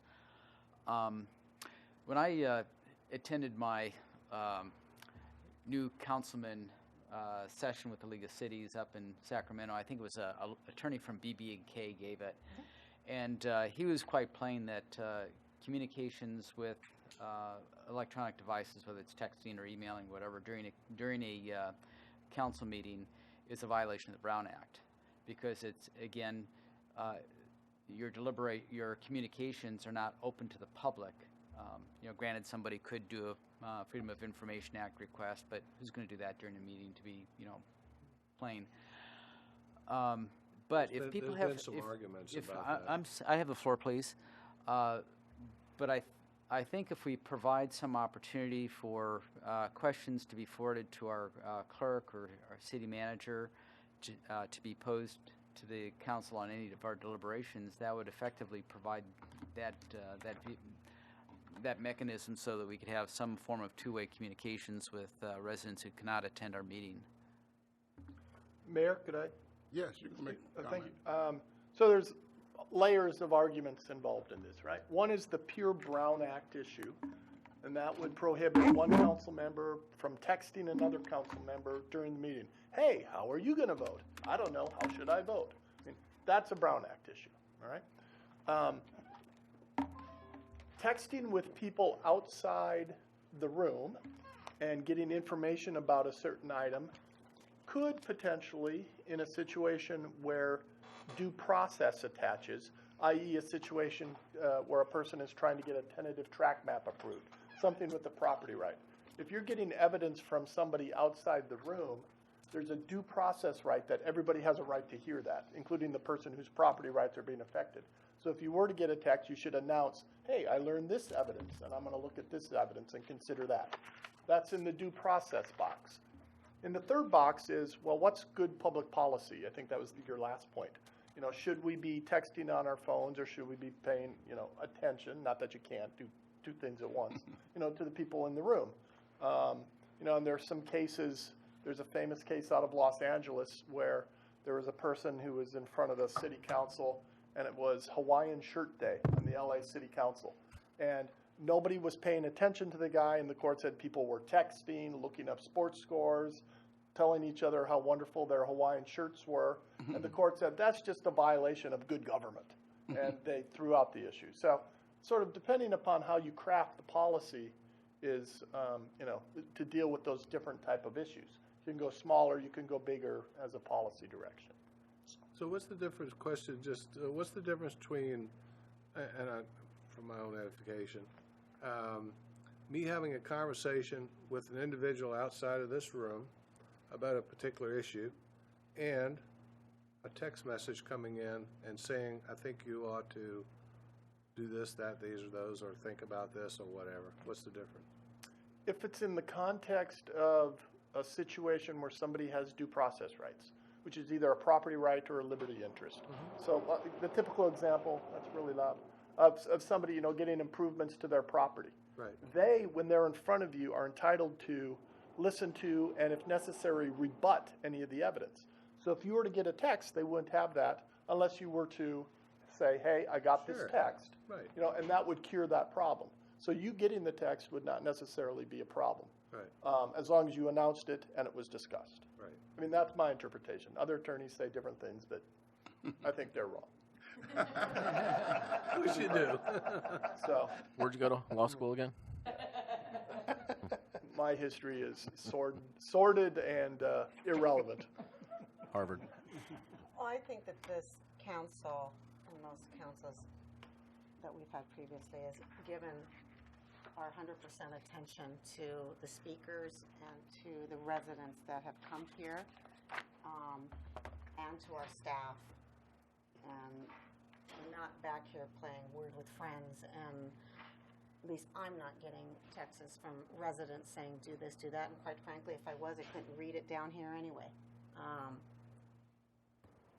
When I attended my new councilman session with the League of Cities up in Sacramento, I think it was an attorney from BB&K gave it, and he was quite plain that communications with electronic devices, whether it's texting or emailing, whatever, during a council meeting is a violation of the Brown Act, because it's, again, your communications are not open to the public. Granted, somebody could do a Freedom of Information Act request, but who's going to do that during a meeting, to be, plain? But if people have, been some arguments about that. I have the floor, please. But I think if we provide some opportunity for questions to be forwarded to our clerk or our city manager to be posed to the council on any of our deliberations, that would effectively provide that mechanism so that we could have some form of two-way communications with residents who cannot attend our meeting. Mayor, could I? Yes, you can make a Thank comment. you. So there's layers of arguments involved in this, right? One is the pure Brown Act issue, and that would prohibit one council member from texting another council member during the meeting. Hey, how are you going to vote? I don't know. How should I vote? I mean, that's a Brown Act issue, all right? Texting with people outside the room and getting information about a certain item could potentially, in a situation where due process attaches, i.e. a situation where a person is trying to get a tentative track map approved, something with the property right. If you're getting evidence from somebody outside the room, there's a due process right that everybody has a right to hear that, including the person whose property rights are being affected. So if you were to get a text, you should announce, hey, I learned this evidence, and I'm going to look at this evidence and consider that. That's in the due process box. In the third box is, well, what's good public policy? I think that was your last point. Should we be texting on our phones, or should we be paying, attention? Not that you can't do two things at once, to the people in the room. And there's some cases. There's a famous case out of Los Angeles where there was a person who was in front of the city council, and it was Hawaiian Shirt Day in the LA City Council. And nobody was paying attention to the guy, and the court said people were texting, looking up sports scores, telling each other how wonderful their Hawaiian shirts were. And the court said that's just a violation of good government. And they threw out the issue. So sort of depending upon how you craft the policy is, to deal with those different type of issues. You can go smaller, you can go bigger as a policy direction. So what's the difference, what's the difference between, for my own edification, me having a conversation with an individual outside of this room about a particular issue, and a text message coming in and saying, I think you ought to do this, that, these, or those, or think about this, or whatever? What's the difference? If it's in the context of a situation where somebody has due process rights, which is either a property right or a liberty interest. So the typical example, that's really loud, of somebody, getting improvements to their property. Right. They, when they're in front of you, are entitled to listen to, and if necessary, rebut any of the evidence. So if you were to get a text, they wouldn't have that unless you were to say, hey, I got this text. Right. And that would cure that problem. So you getting the text would not necessarily be a problem. Right. As long as you announced it and it was discussed. Right. I mean, that's my interpretation. Other attorneys say different things, but I think they're wrong. Wish you do. So Where'd you go to law school again? my history is sordid and irrelevant. Harvard. Well, I think that this council and most councils that we've had previously has given our 100% attention to the speakers and to the residents that have come here, and to our staff. And we're not back here playing Word with Friends, and at least I'm not getting texts from residents saying do this, do that, and quite frankly, if I was, I couldn't read it down here anyway.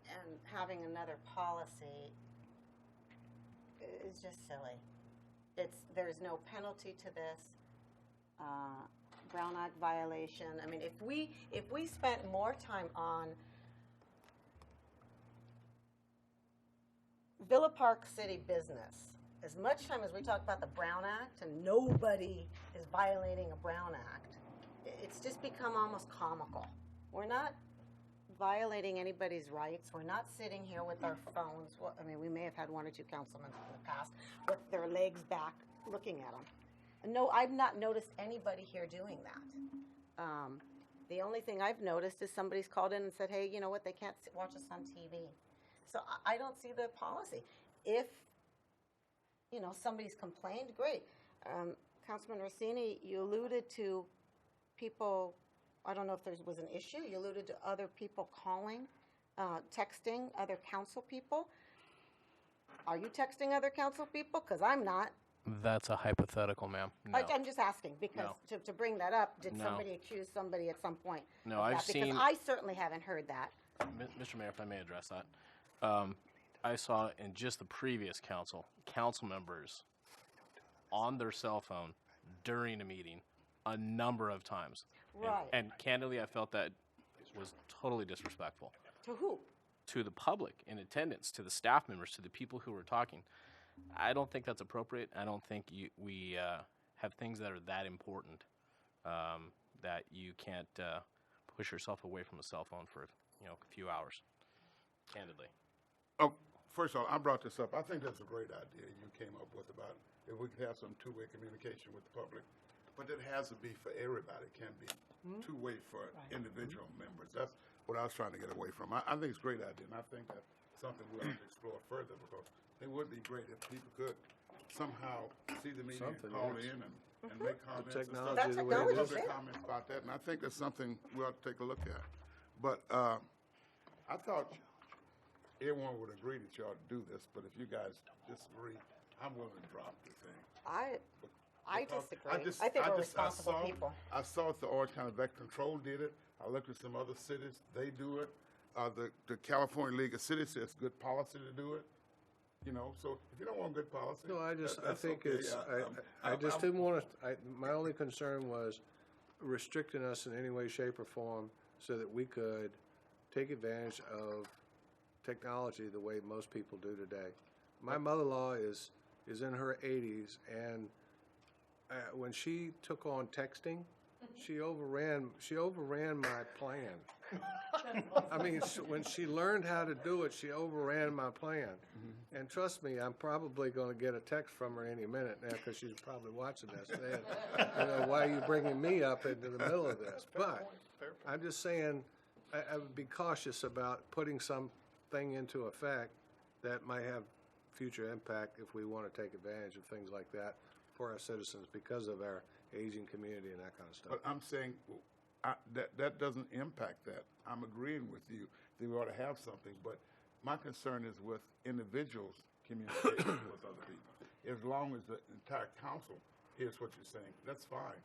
And having another policy is just silly. There's no penalty to this. Brown Act violation. I mean, if we spent more time on Villa Park City business, as much time as we talk about the Brown Act and nobody is violating a Brown Act, it's just become almost comical. We're not violating anybody's rights. We're not sitting here with our phones. Well, I mean, we may have had one or two councilmen in the past with their legs back looking at them. No, I've not noticed anybody here doing that. The only thing I've noticed is somebody's called in and said, hey, you know what, they can't watch us on TV. So I don't see the policy. If, you know, somebody's complained, great. Councilman Rossini, you alluded to people, I don't know if there was an issue, you alluded to other people calling, texting other council people. Are you texting other council people? Because I'm not. That's a hypothetical, ma'am. No. I'm just asking because to bring that up, did somebody accuse somebody at some point? No, of I've that? seen. Because I certainly haven't heard that. Mr. Mayor, if I may address that. I saw in just the previous council members on their cell phone during a meeting a number of times. Right. And candidly, I felt that was totally disrespectful. To who? To the public in attendance, to the staff members, to the people who were talking. I don't think that's appropriate. I don't think we have things that are that important that you can't push yourself away from a cell phone for a few hours, candidly. Oh, first of all, I brought this up. I think that's a great idea you came up with about if we could have some two-way communication with the public. But it has to be for everybody. It can't be two-way for individual members. That's what I was trying to get away from. I think it's a great idea, and I think that's something we'll have to explore further because it would be great if people could somehow see the meeting and call in and make comments. Technology and the way it is. Make comments about that, and I think that's something we ought to take a look at. But I thought everyone would agree that you ought to do this, but if you guys disagree, I'm willing to drop the thing. I disagree. I think we're responsible people. I saw the Orange County Vector Control did it. I looked at some other cities. They do it. The California League of Cities says good policy to do it. You know, so if you don't want good policy, No, I think okay. it's, I just didn't want to, my only concern was restricting us in any way, shape, or form so that we could take advantage of technology the way most people do today. My mother-in-law is in her 80s, and when she took on texting, she overran my plan. I mean, when she learned how to do it, she overran my plan. And trust me, I'm probably going to get a text from her any minute now because she's probably watching this. Saying, why are you bringing me up into the middle of this? But I'm just saying, I would be cautious about putting something into effect that might have future impact if we want to take advantage of things like that for our citizens because of our aging community and that kind of stuff. But I'm saying that doesn't impact that. I'm agreeing with you that we ought to have something, but my concern is with individuals communicating with other people. As long as the entire council hears what you're saying, that's fine.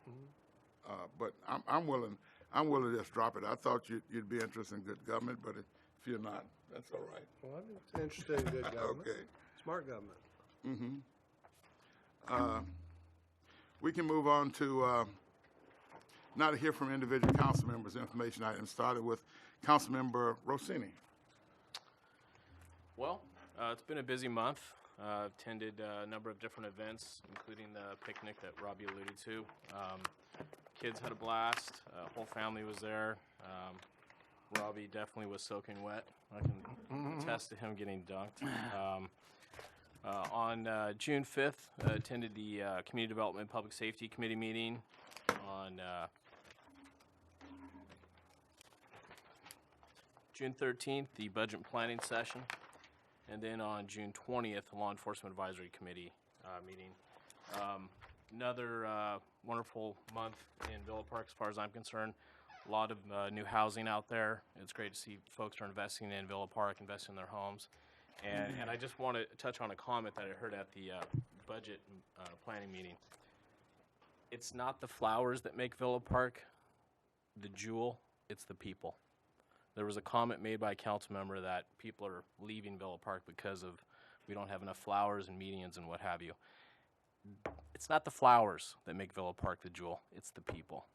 But I'm willing to just drop it. I thought you'd be interested in good government, but if you're not, that's all right. Well, I'm interested in good government. Okay. Smart government. We can move on to now to hear from individual council members. Information items started with Councilmember Rossini. Well, it's been a busy month. Attended a number of different events, including the picnic that Robbie alluded to. Kids had a blast. Whole family was there. Robbie definitely was soaking wet. I can attest to him getting dunked. On June 5th, attended the Community Development Public Safety Committee meeting. On June 13th, the Budget and Planning session. And then on June 20th, the Law Enforcement Advisory Committee meeting. Another wonderful month in Villa Park as far as I'm concerned. A lot of new housing out there. It's great to see folks are investing in Villa Park, investing in their homes. And I just want to touch on a comment that I heard at the budget planning meeting. It's not the flowers that make Villa Park the jewel, it's the people. There was a comment made by a council member that people are leaving Villa Park because of we don't have enough flowers and medians and what have you. It's not the flowers that make Villa Park the jewel, it's the people.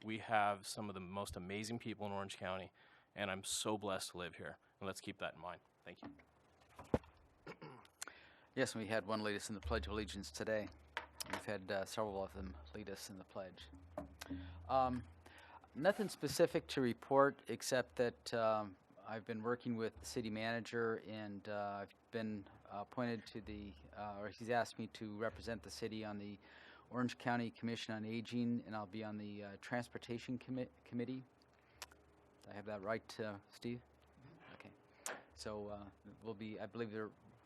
We have some of the most amazing people in Orange County, and I'm so blessed to live here. And let's keep that in mind. Thank you. Yes, and we had one lead us in the Pledge of Allegiance today. We've had several of them lead us in the pledge. Nothing specific to report except that I've been working with the city manager, and I've been appointed to the, or he's asked me to represent the city on the Orange County Commission on Aging, and I'll be on the Transportation Committee. Did I have that right, Steve? Okay. So we'll be, I believe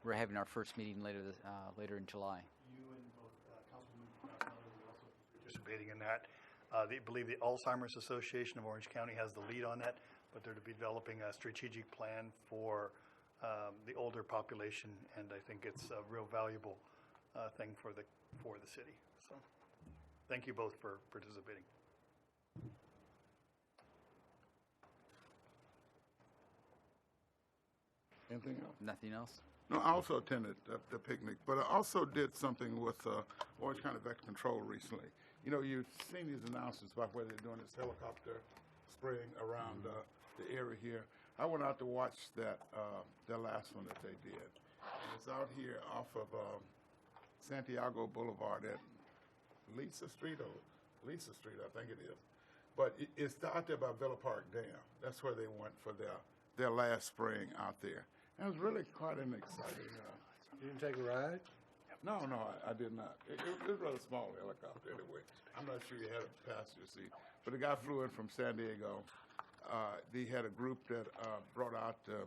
we're having our first meeting later in July. You and both Councilman Crosnell will also be participating in that. I believe the Alzheimer's Association of Orange County has the lead on that, but they're developing a strategic plan for the older population, and I think it's a real valuable thing for the city. So, thank you both for participating. Anything else? Nothing else? No, I also attended the picnic, but I also did something with Orange County Vector Control recently. You know, you've seen these announcements about where they're doing this helicopter spraying around the area here. I went out to watch that last one that they did. And it's out here off of Santiago Boulevard at Lisa Street, I think it is. But it's out there by Villa Park Dam. That's where they went for their last spraying out there. And it was really quite an exciting. You didn't take a ride? No, I did not. It was a rather small helicopter anyway. I'm not sure he had a passenger seat. But the guy flew in from San Diego. They had a group that brought out the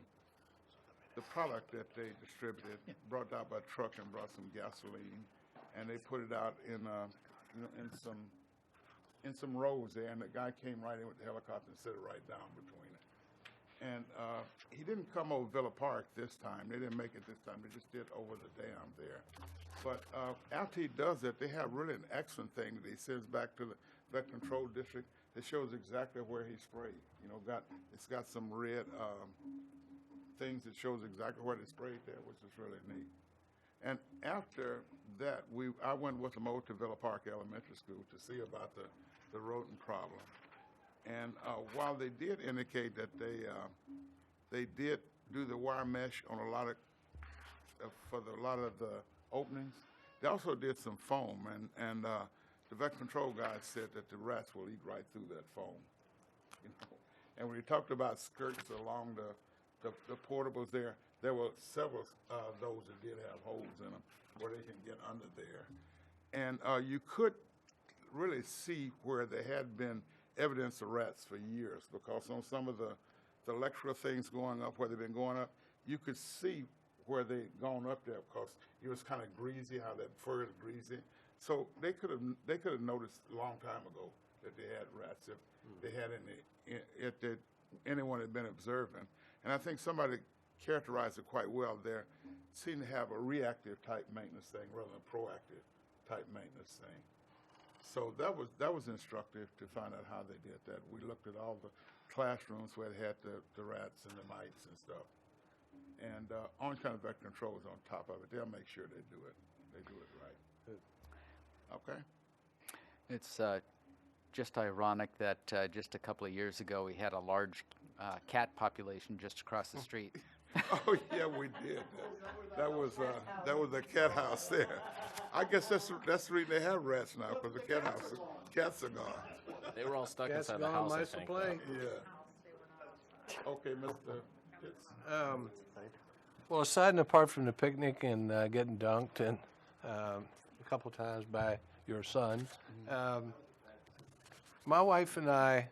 product that they distributed, brought out by truck and brought some gasoline, and they put it out in some rows there. And the guy came right in with the helicopter and set it right down between it. And he didn't come over Villa Park this time. They didn't make it this time. They just did over the dam there. But after he does it, they have really an excellent thing that he sends back to the Vector Control District that shows exactly where he sprayed. You know, it's got some red things that shows exactly where they sprayed there, which is really neat. And after that, I went with them over to Villa Park Elementary School to see about the rodent problem. And while they did indicate that they did do the wire mesh on a lot of the openings, they also did some foam. And the vector control guy said that the rats will eat right through that foam. You know? And when he talked about skirts along the portables there were several of those that did have holes in them where they can get under there. And you could really see where there had been evidence of rats for years, because on some of the electrical things going up, where they've been going up, you could see where they'd gone up there because it was kind of greasy, how that fur is greasy. So they could have noticed a long time ago that they had rats if they had anyone had been observing. And I think somebody characterized it quite well. They seem to have a reactive type maintenance thing rather than a proactive type maintenance thing. So that was instructive to find out how they did that. We looked at all the classrooms where they had the rats and the mites and stuff. And Orange County Vector Control is on top of it. They'll make sure they do it right. Okay. It's just ironic that just a couple of years ago we had a large cat population just across the street. Oh, yeah, we did. That was the cat house there. I guess that's the reason they have rats now, because the cats are gone. They were all stuck Cats inside the gone, house, I mice will think. play. Yeah. Okay, Mr. Well, aside and apart from the picnic and getting dunked and a couple times by your son, my wife and I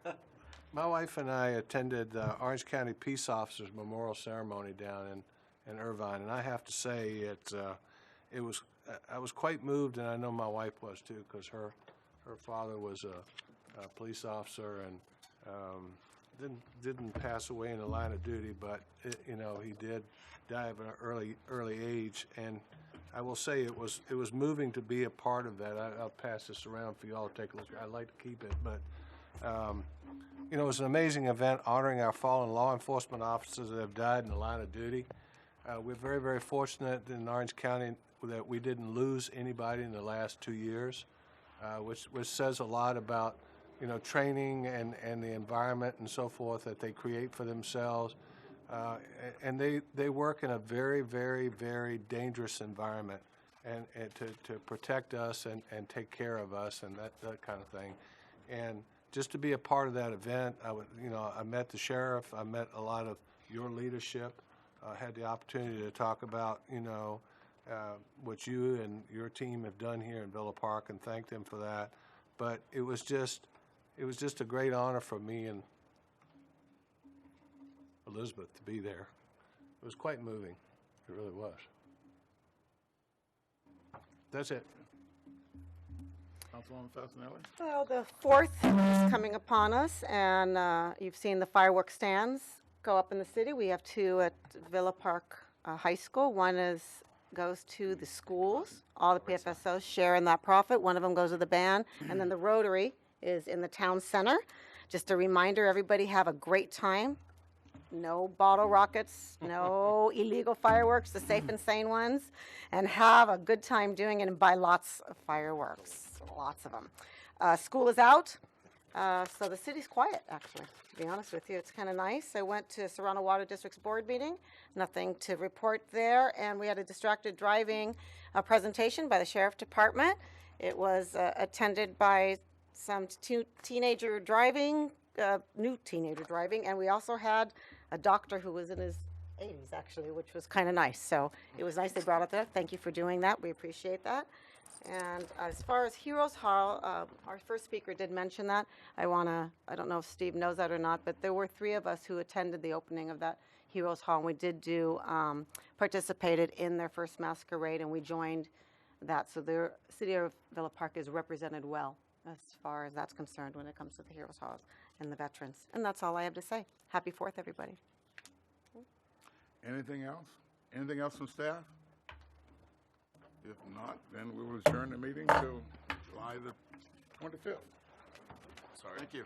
attended the Orange County Peace Officers Memorial Ceremony down in Irvine, and I have to say I was quite moved, and I know my wife was too, because her father was a police officer and didn't pass away in the line of duty, but he did die of an early age, and I will say it was moving to be a part of that. I'll pass this around for you all to take a look. I'd like to keep it, but it was an amazing event honoring our fallen law enforcement officers that have died in the line of duty. We're very, very fortunate in Orange County that we didn't lose anybody in the last 2 years, which says a lot about training and the environment and so forth that they create for themselves. And they work in a very, very, very dangerous environment and to protect us and take care of us and that kind of thing. And just to be a part of that event, I met the sheriff, I met a lot of your leadership, had the opportunity to talk about, what you and your team have done here in Villa Park and thank them for that. But it was just a great honor for me and Elizabeth to be there. It was quite moving. It really was. That's it. Councilwoman Fasenelli? Well, the 4th is coming upon us, and you've seen the fireworks stands go up in the city. We have 2 at Villa Park High School. One goes to the schools. All the PFSOs share in that profit. One of them goes to the band, and then the Rotary is in the town center. Just a reminder, everybody have a great time. No bottle rockets, no illegal fireworks, the safe and sane ones, and have a good time doing it and buy lots of fireworks, lots of them. School is out, so the city's quiet, actually, to be honest with you. It's kind of nice. I went to Serrano Water District's board meeting, nothing to report there, and we had a distracted driving presentation by the Sheriff Department. It was attended by some new teenager driving, and we also had a doctor who was in his 80s, actually, which was kind of nice. So it was nice they brought it there. Thank you for doing that. We appreciate that. And as far as Heroes Hall, our first speaker did mention that. I don't know if Steve knows that or not, but there were 3 of us who attended the opening of that Heroes Hall, and we did participated in their first masquerade, and we joined that. So the city of Villa Park is represented well as far as that's concerned when it comes to the Heroes Halls and the veterans. And that's all I have to say. Happy 4th, everybody. Anything else? Anything else from staff? If not, then we will adjourn the meeting till July the 25th. Sorry. Thank you.